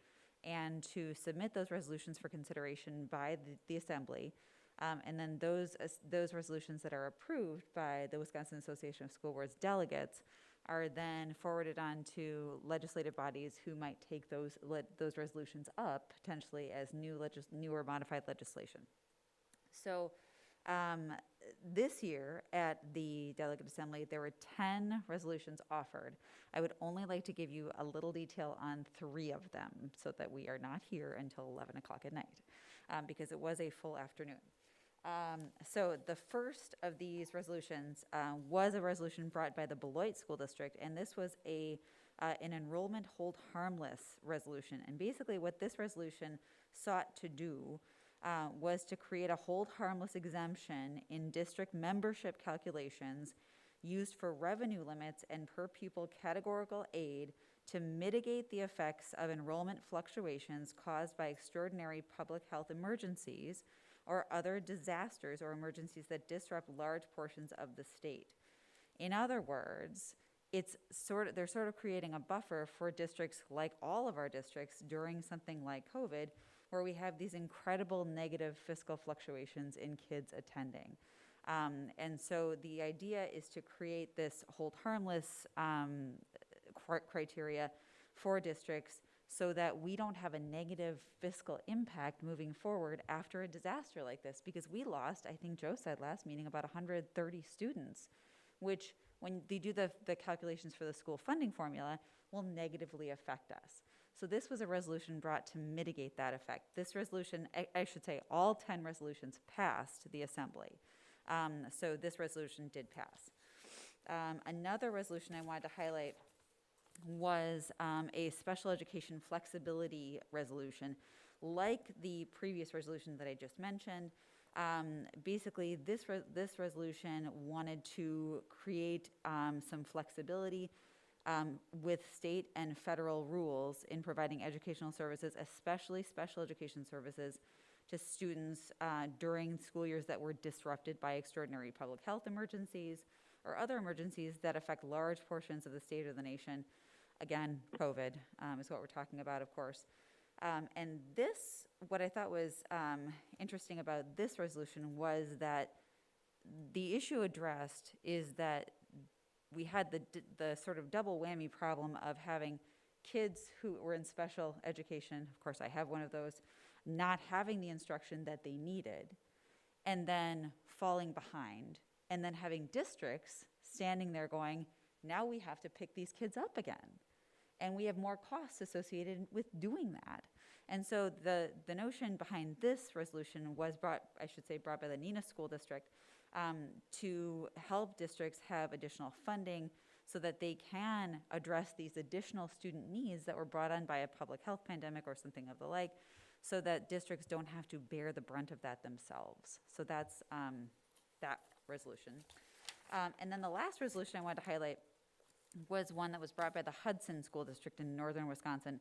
Speaker 13: and to submit those resolutions for consideration by the Assembly. And then those resolutions that are approved by the Wisconsin Association of School Boards delegates are then forwarded on to legislative bodies who might take those resolutions up potentially as new or modified legislation. So this year at the Delegate Assembly, there were 10 resolutions offered. I would only like to give you a little detail on 3 of them so that we are not here until 11 o'clock at night because it was a full afternoon. So the first of these resolutions was a resolution brought by the Beloit School District, and this was an enrollment hold harmless resolution. And basically what this resolution sought to do was to create a hold harmless exemption in district membership calculations used for revenue limits and per pupil categorical aid to mitigate the effects of enrollment fluctuations caused by extraordinary public health emergencies or other disasters or emergencies that disrupt large portions of the state. In other words, they're sort of creating a buffer for districts like all of our districts during something like COVID, where we have these incredible negative fiscal fluctuations in kids attending. And so the idea is to create this hold harmless criteria for districts so that we don't have a negative fiscal impact moving forward after a disaster like this. Because we lost, I think Joe said last meeting, about 130 students, which when they do the calculations for the school funding formula will negatively affect us. So this was a resolution brought to mitigate that effect. This resolution, I should say, all 10 resolutions passed the assembly. So this resolution did pass. Another resolution I wanted to highlight was a special education flexibility resolution. Like the previous resolution that I just mentioned, basically this resolution wanted to create some flexibility with state and federal rules in providing educational services, especially special education services, to students during school years that were disrupted by extraordinary public health emergencies or other emergencies that affect large portions of the state or the nation. Again, COVID is what we're talking about, of course. And this, what I thought was interesting about this resolution was that the issue addressed is that we had the sort of double whammy problem of having kids who were in special education, of course I have one of those, not having the instruction that they needed, and then falling behind, and then having districts standing there going, now we have to pick these kids up again. And we have more costs associated with doing that. And so the notion behind this resolution was brought by the Neenah School District to help districts have additional funding so that they can address these additional student needs that were brought on by a public health pandemic or something of the like, so that districts don't have to bear the brunt of that themselves. So that's that resolution. And then the last resolution I wanted to highlight was one that was brought by the Hudson School District in northern Wisconsin.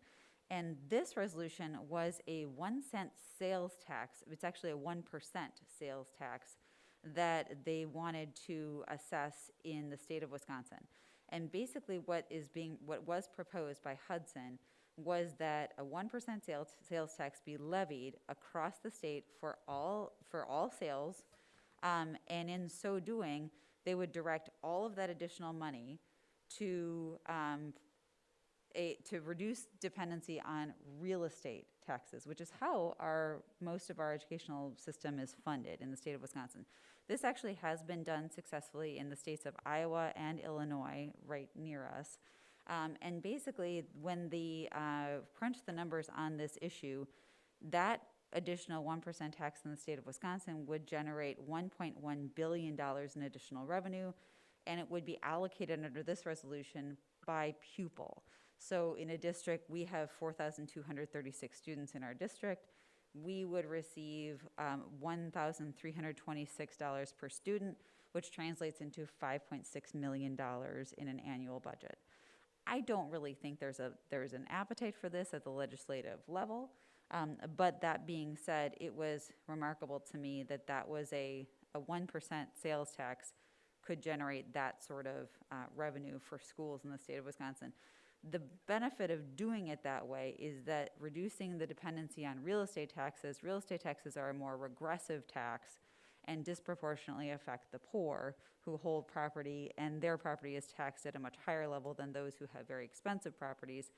Speaker 13: And this resolution was a 1-cent sales tax. It's actually a 1% sales tax that they wanted to assess in the state of Wisconsin. And basically what was proposed by Hudson was that a 1% sales tax be levied across the state for all sales, and in so doing, they would direct all of that additional money to reduce dependency on real estate taxes, which is how most of our educational system is funded in the state of Wisconsin. This actually has been done successfully in the states of Iowa and Illinois, right near us. And basically, when they crunched the numbers on this issue, that additional 1% tax in the state of Wisconsin would generate $1.1 billion in additional revenue, and it would be allocated under this resolution by pupil. So in a district, we have 4,236 students in our district. We would receive $1,326 per student, which translates into $5.6 million in an annual budget. I don't really think there's an appetite for this at the legislative level, but that being said, it was remarkable to me that was a 1% sales tax could generate that sort of revenue for schools in the state of Wisconsin. The benefit of doing it that way is that reducing the dependency on real estate taxes are a more regressive tax and disproportionately affect the poor who hold property, and their property is taxed at a much higher level than those who have very expensive properties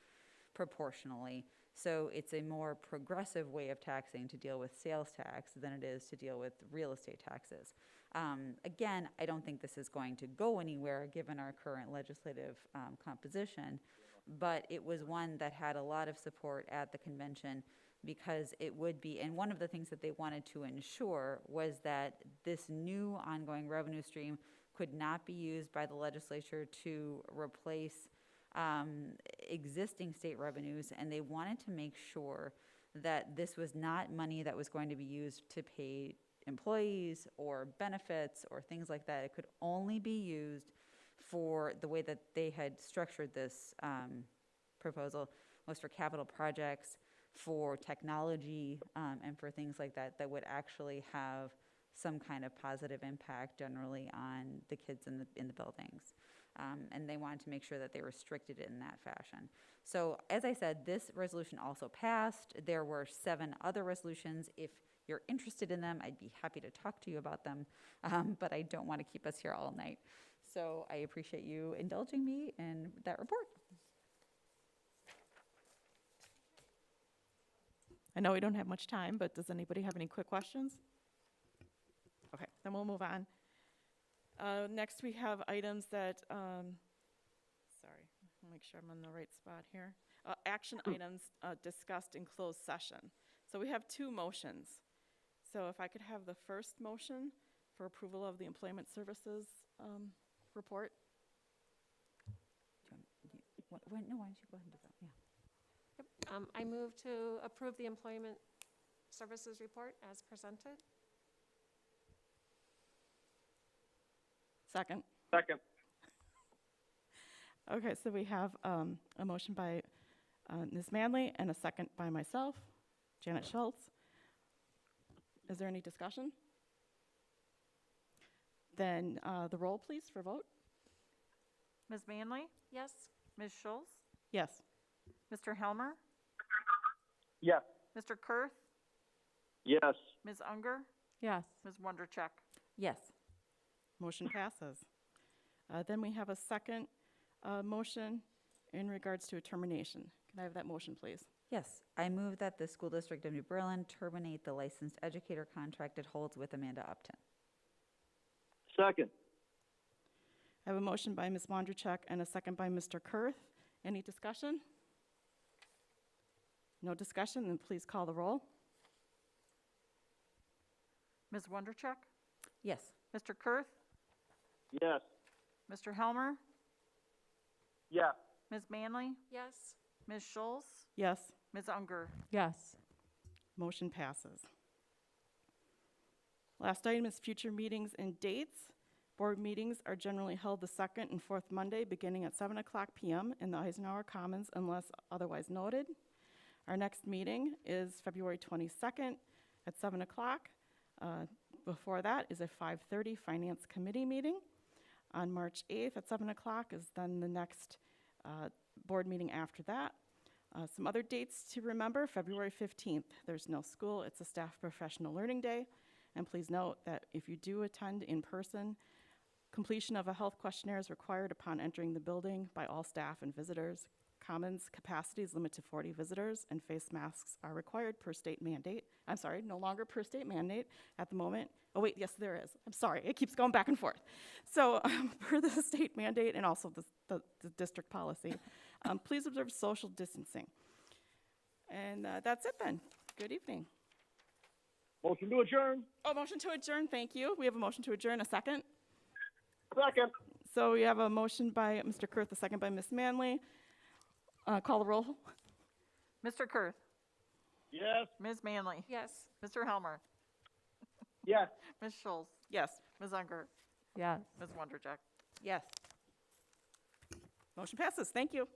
Speaker 13: proportionally. So it's a more progressive way of taxing to deal with sales tax than it is to deal with real estate taxes. Again, I don't think this is going to go anywhere given our current legislative composition, but it was one that had a lot of support at the convention because it would be, and one of the things that they wanted to ensure was that this new ongoing revenue stream could not be used by the legislature to replace existing state revenues, and they wanted to make sure that this was not money that was going to be used to pay employees or benefits or things like that. It could only be used for the way that they had structured this proposal was for capital projects, for technology, and for things like that that would actually have some kind of positive impact generally on the kids in the buildings. and they wanted to make sure that they restricted it in that fashion. So as I said, this resolution also passed. There were 7 other resolutions. If you're interested in them, I'd be happy to talk to you about them, but I don't want to keep us here all night. So I appreciate you indulging me in that report.
Speaker 1: I know we don't have much time, but does anybody have any quick questions? Okay, then we'll move on. Next, we have items that, sorry, I'll make sure I'm on the right spot here. Action items discussed in closed session. So we have 2 motions. So if I could have the first motion for approval of the employment services report.
Speaker 13: Why don't you go ahead and do that? Yeah.
Speaker 4: Yep. I move to approve the employment services report as presented.
Speaker 1: Second.
Speaker 3: Second.
Speaker 1: Okay, so we have a motion by Ms. Manley and a second by myself, Janet Schultz. Is there any discussion? Then the roll, please, for vote.
Speaker 2: Ms. Manley?
Speaker 4: Yes.
Speaker 2: Ms. Schultz?
Speaker 1: Yes.
Speaker 2: Mr. Helmer?
Speaker 3: Yes.
Speaker 2: Mr. Kurth?
Speaker 3: Yes.
Speaker 2: Ms. Unger?
Speaker 17: Yes.
Speaker 2: Ms. Wondercheck?
Speaker 13: Yes.
Speaker 1: Motion passes. Then we have a second motion in regards to a termination. Can I have that motion, please?
Speaker 13: Yes, I move that the School District of New Berlin terminate the licensed educator contract it holds with Amanda Upton.
Speaker 18: Second.
Speaker 1: I have a motion by Ms. Wondercheck and a second by Mr. Kurth. Any discussion? No discussion, then please call the roll.
Speaker 2: Ms. Wondercheck?
Speaker 13: Yes.
Speaker 2: Mr. Kurth?
Speaker 18: Yes.
Speaker 2: Mr. Helmer?
Speaker 3: Yes.
Speaker 2: Ms. Manley?
Speaker 4: Yes.
Speaker 2: Ms. Schultz?
Speaker 1: Yes.
Speaker 2: Ms. Unger?
Speaker 17: Yes.
Speaker 1: Motion passes. Last item is future meetings and dates. Board meetings are generally held the 2nd and 4th Monday, beginning at 7:00 p.m. in the Eisenhower Commons, unless otherwise noted. Our next meeting is February 22nd at 7:00. Before that is a 5:30 Finance Committee meeting. On March 8th at 7:00 is then the next board meeting after that. Some other dates to remember: February 15th, there's no school, it's a staff professional learning day. And please note that if you do attend in person, completion of a health questionnaire is required upon entering the building by all staff and visitors. Commons capacity is limited to 40 visitors, and face masks are required per state mandate. I'm sorry, no longer per state mandate at the moment. Oh wait, yes there is. I'm sorry, it keeps going back and forth. So per the state mandate and also the district policy, please observe social distancing. And that's it then. Good evening.
Speaker 3: Motion to adjourn.
Speaker 1: Oh, motion to adjourn, thank you. We have a motion to adjourn, a second.
Speaker 3: Second.
Speaker 1: So we have a motion by Mr. Kurth, a second by Ms. Manley. Call the roll.
Speaker 2: Mr. Kurth?
Speaker 3: Yes.
Speaker 2: Ms. Manley?
Speaker 4: Yes.
Speaker 2: Mr. Helmer?
Speaker 3: Yes.
Speaker 2: Ms. Schultz?
Speaker 1: Yes.
Speaker 2: Ms. Unger?
Speaker 17: Yes.
Speaker 2: Ms. Wondercheck?
Speaker 13: Yes.
Speaker 1: Motion passes, thank you.